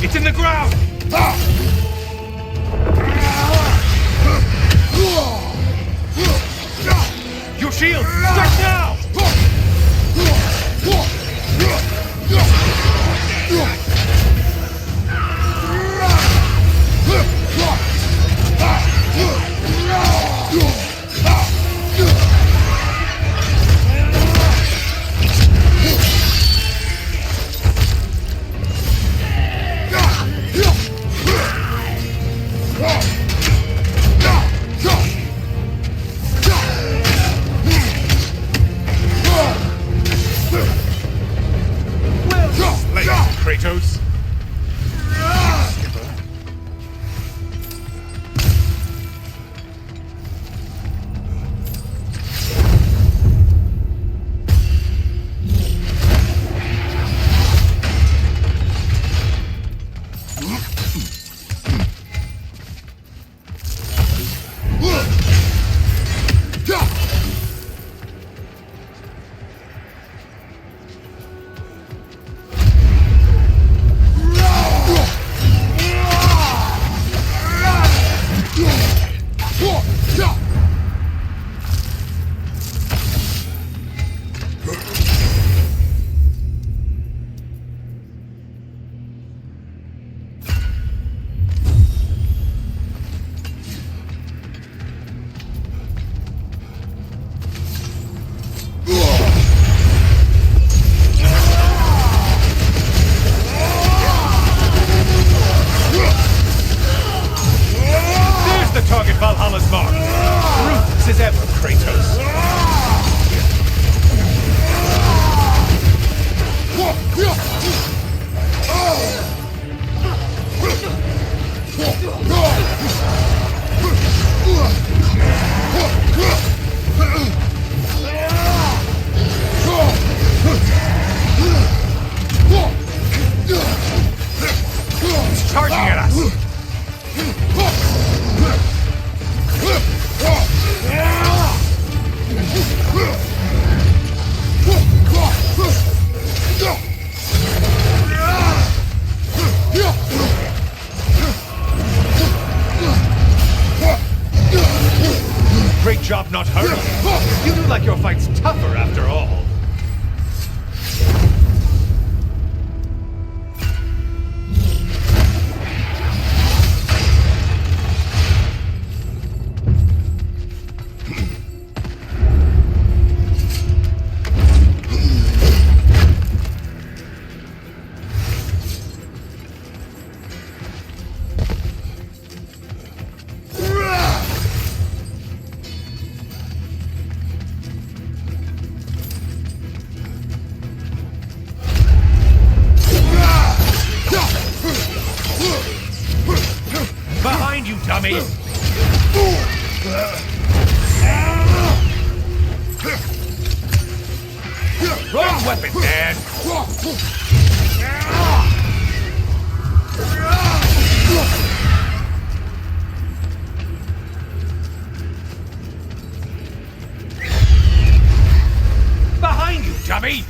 It's in the ground! Your shield! Strike now! Slay it, Kratos! There's the target Valhalla's mark! Ruthless as ever, Kratos! It's charging at us! Great job not hurting. You do like your fight's tougher after all. dummy! Wrong weapon, man! Behind you, dummy!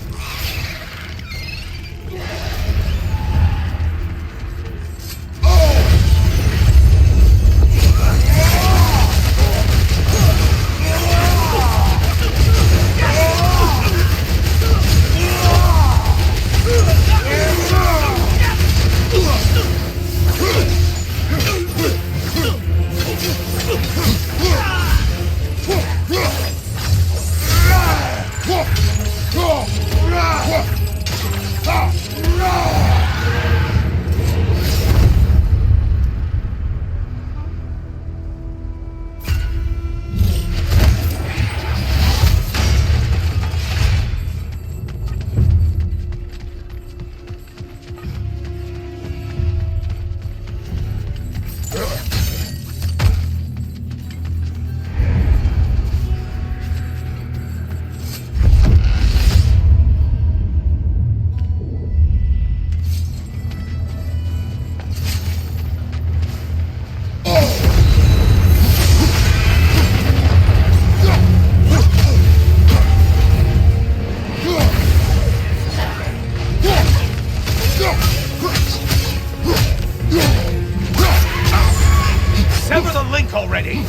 Sever the link already!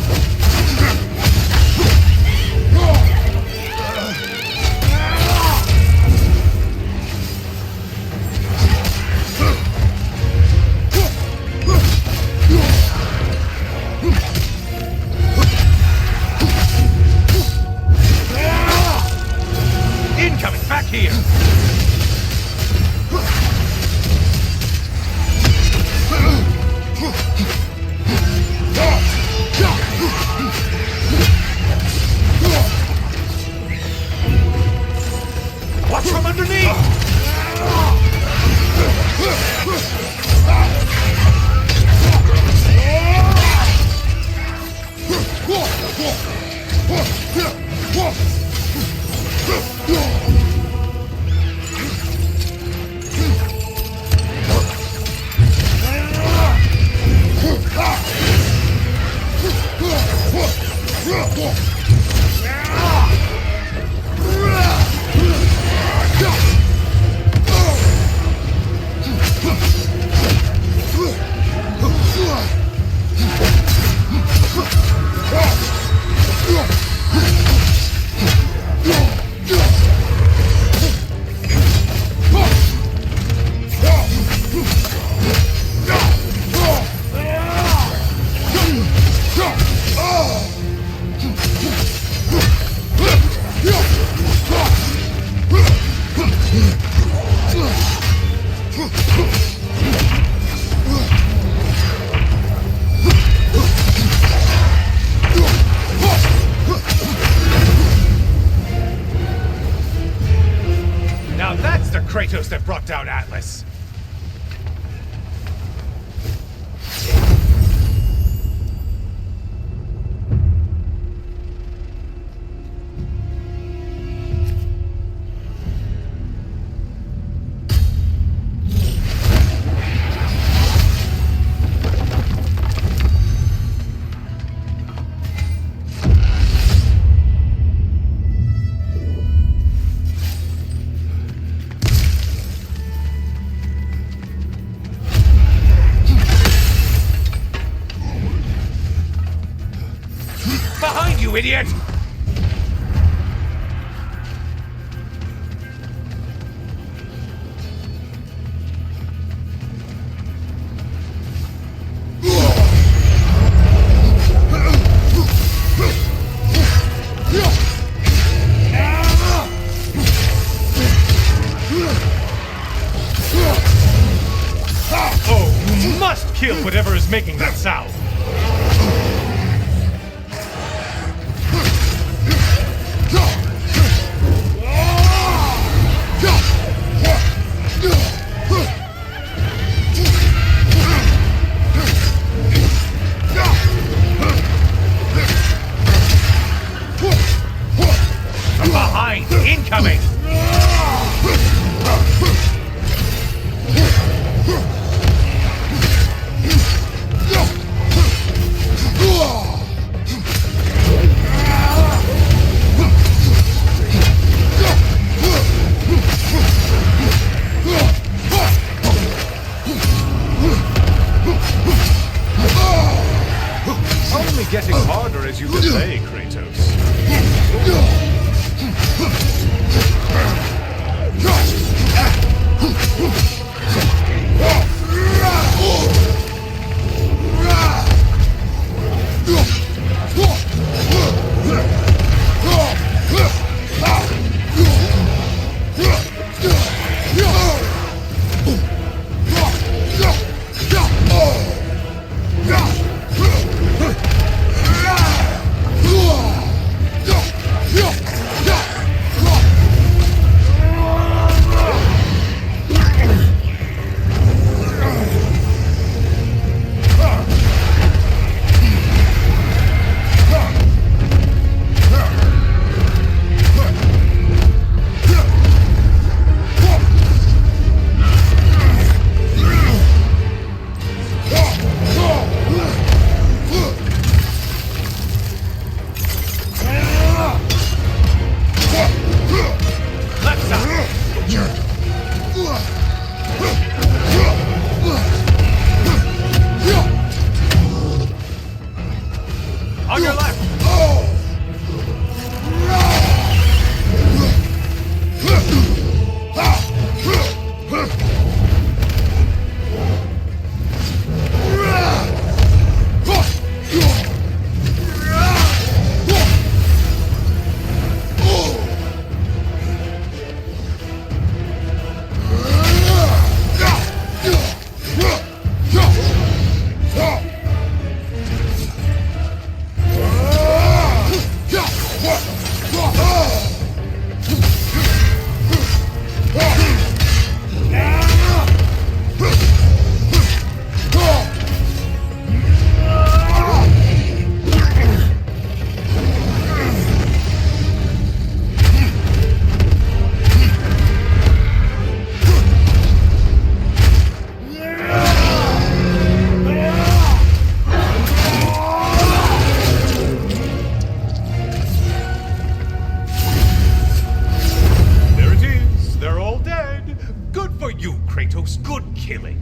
Incoming! Back here! Watch from underneath! Now that's the Kratos that brought down Atlas! Behind you, idiot! Oh, you must kill whatever is making that sound! only getting harder as you delay, Kratos. On your left! Kratos, good killing.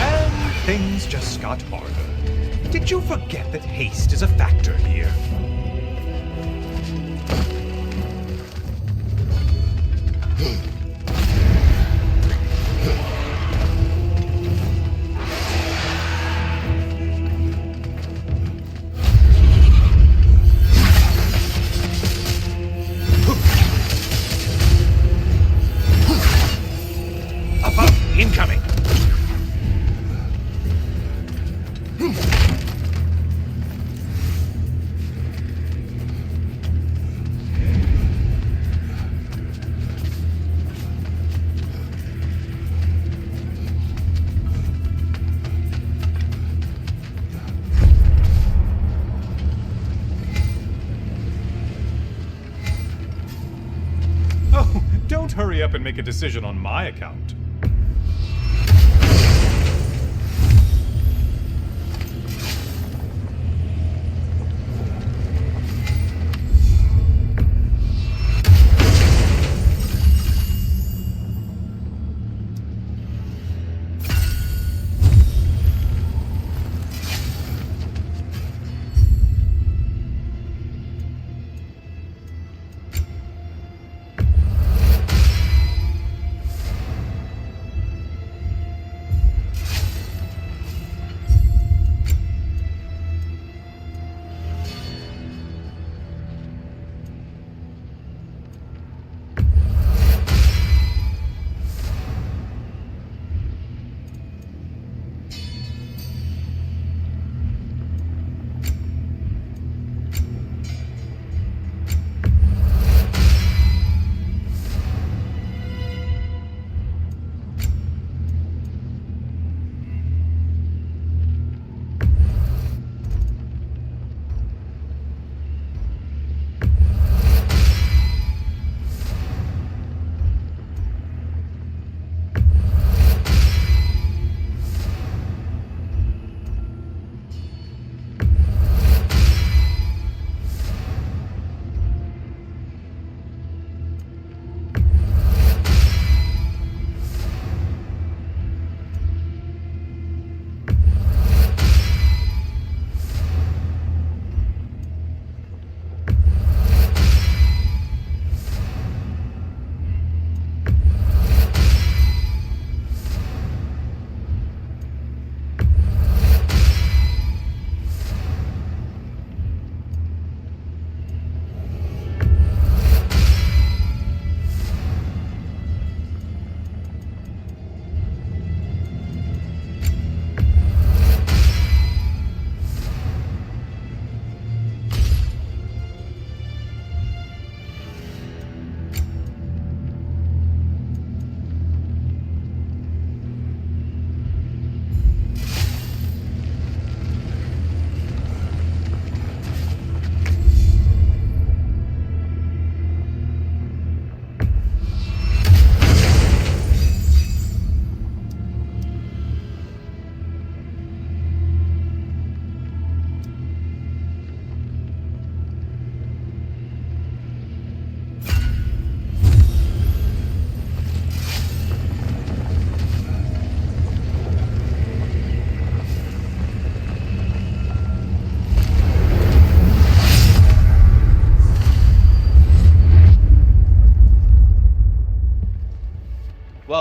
And things just got harder. Did you forget that haste is a factor here? Incoming! Oh, don't hurry up and make a decision on my account.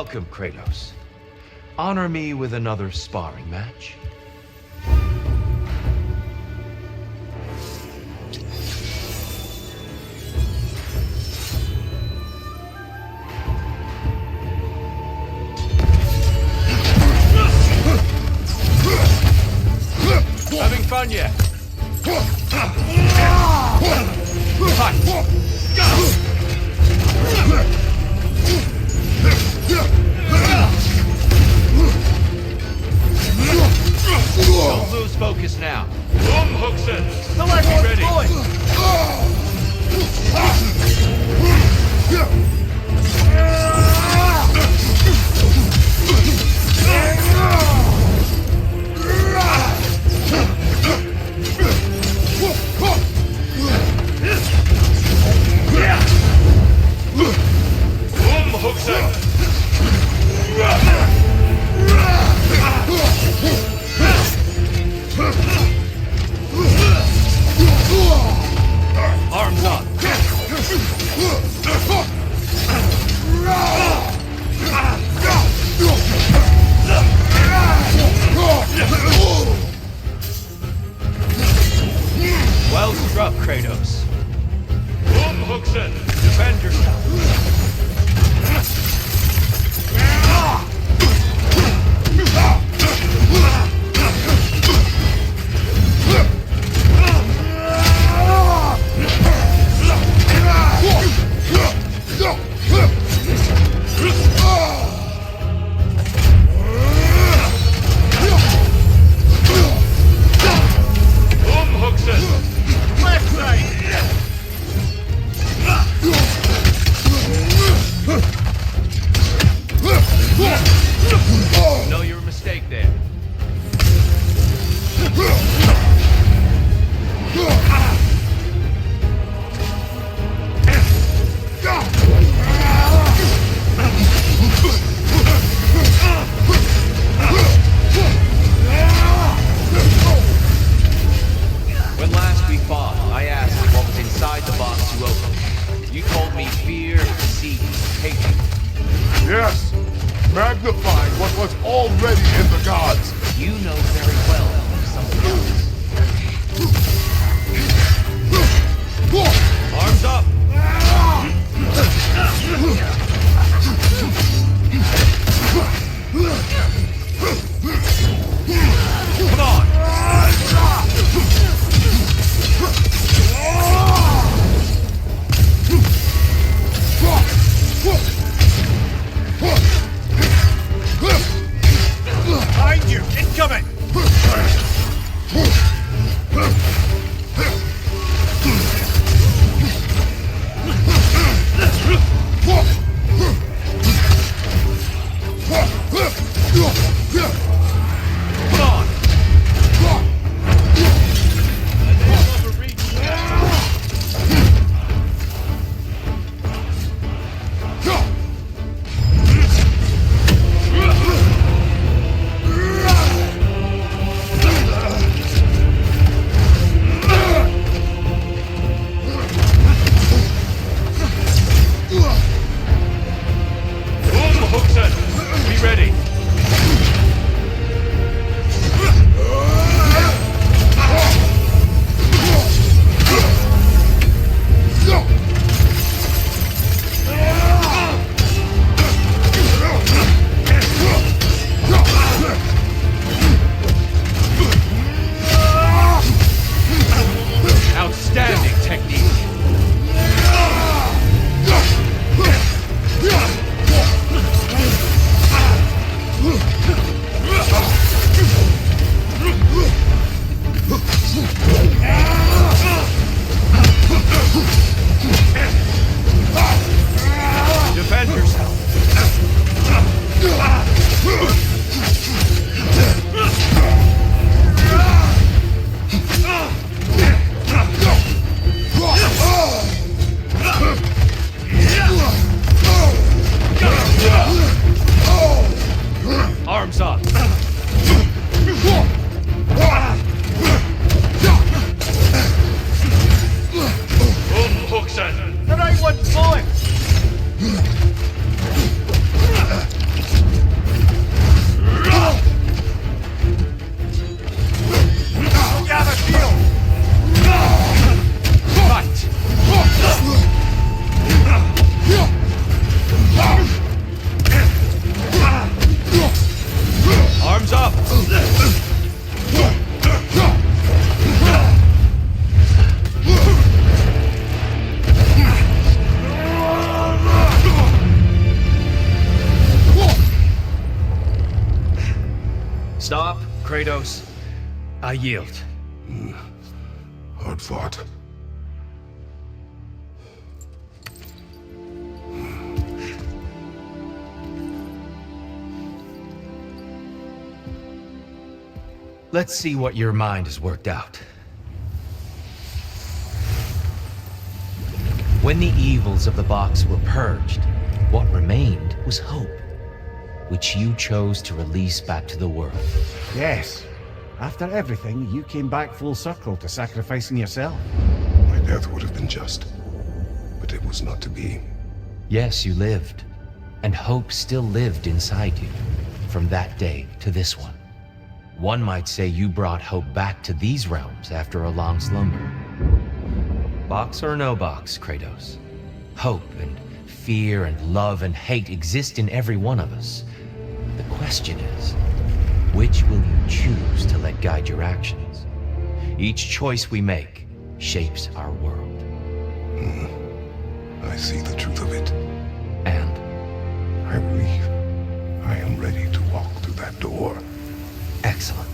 Welcome, Kratos. Honor me with another sparring match. Having fun yet? Don't lose focus now. Hookson! Be ready. Hookson! Arms up! Well struck, Kratos. Hookson! Defend yourself! Know your mistake there. When last we fought, I asked what was inside the box you opened. You told me fear, deceit, hatred. Yes! Magnifying what was already in the gods! You know very well something else. Arms up! Come on! Behind you! Incoming! Come on! Hookson! Be ready! Outstanding technique! Defend yourself! Arms up! Hookson! The right one's going! Kratos. I yield. Hard fought. Let's see what your mind has worked out. When the evils of the box were purged, what remained was hope, which you chose to release back to the world. Yes. After everything, you came back full circle to sacrificing yourself. My death would have been just, but it was not to be. Yes, you lived, and hope still lived inside you, from that day to this one. One might say you brought hope back to these realms after a long slumber. Box or no box, Kratos. Hope and fear and love and hate exist in every one of us. The question is, which will you choose to let guide your actions? Each choice we make shapes our world. I see the truth of it. And I believe I am ready to walk through that door. excellent.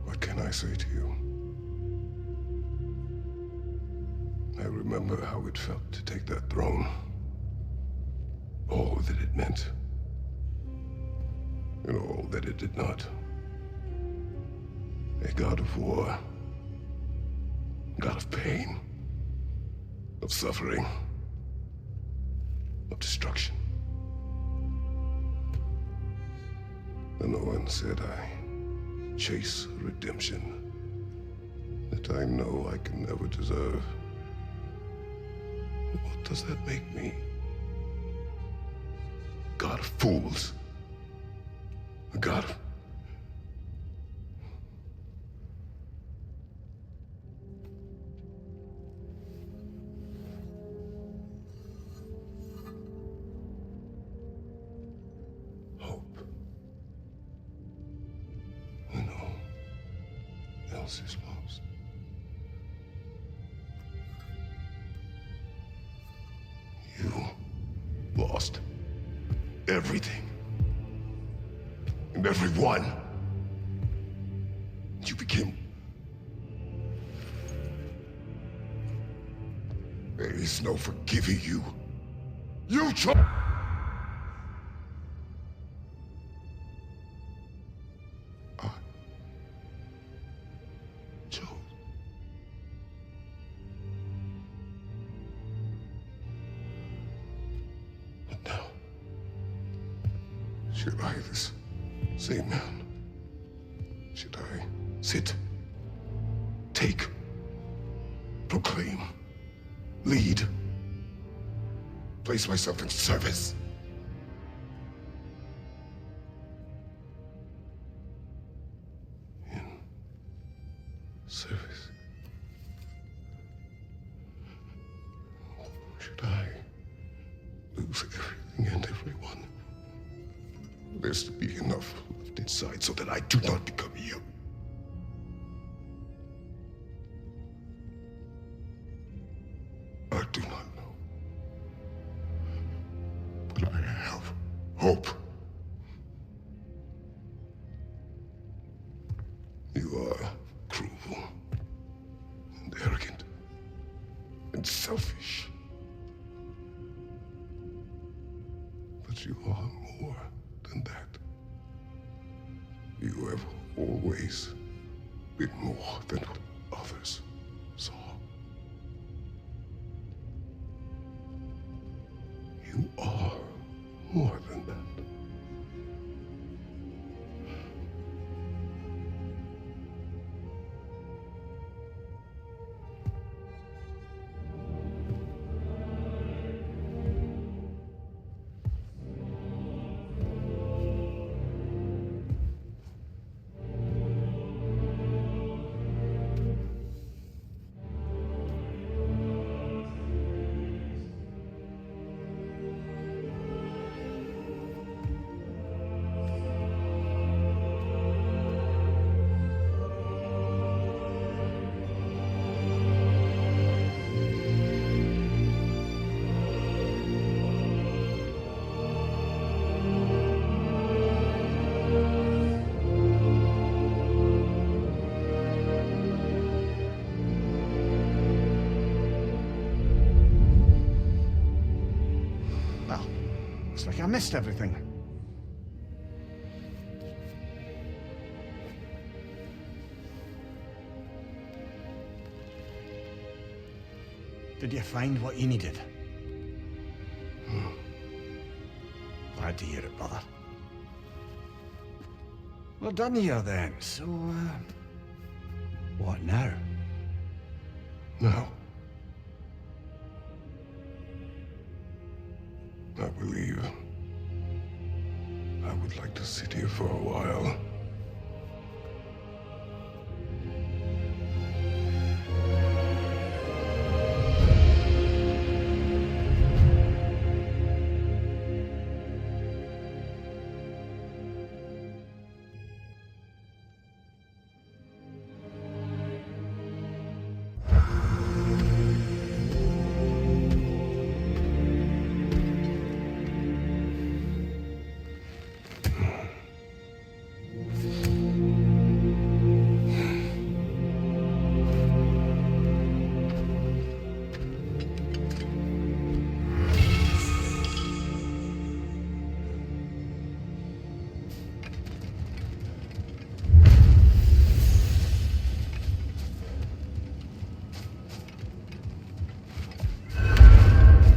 What can I say to you? I remember how it felt to take that throne. All that it meant. And all that it did not. A god of war. God of pain. Of suffering. Of destruction. And no one said I chase redemption that I know I can never deserve. What does that make me? God of fools. A god of... hope. When all else is lost. You lost everything. And everyone. You became... There is no forgiving you. You chose... I chose. But now, should I, this same man, should I sit, take, proclaim, lead, place myself in service? In service? Should I lose everything and everyone? There's to be enough left inside so that I do not become you. I do not know. But I have hope. You are cruel and arrogant and selfish. But you are more than that. You have always been more than what others saw. You are more than that. like I missed everything. Did you find what you needed? Glad to hear it, brother. We're done here then, so, what now? No. I believe I would like to sit here for a while.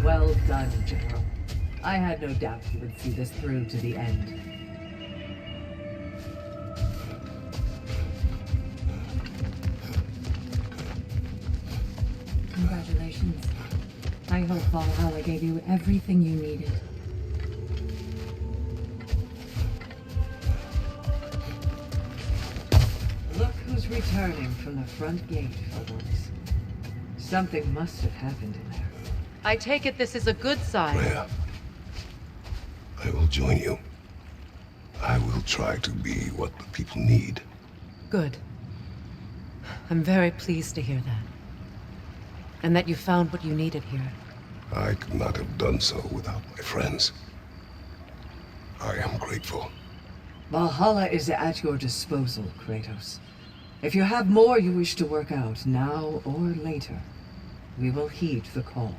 Well done, General. I had no doubt you would see this through to the end. Congratulations. I hope Valhalla gave you everything you needed. Look who's returning from the front gate for once. Something must have happened in there. I take it this is a good sign. Rhea, I will join you. I will try to be what the people need. Good. I'm very pleased to hear that. And that you found what you needed here. I could not have done so without my friends. I am grateful. Valhalla is at your disposal, Kratos. If you have more you wish to work out, now or later, we will heed the call.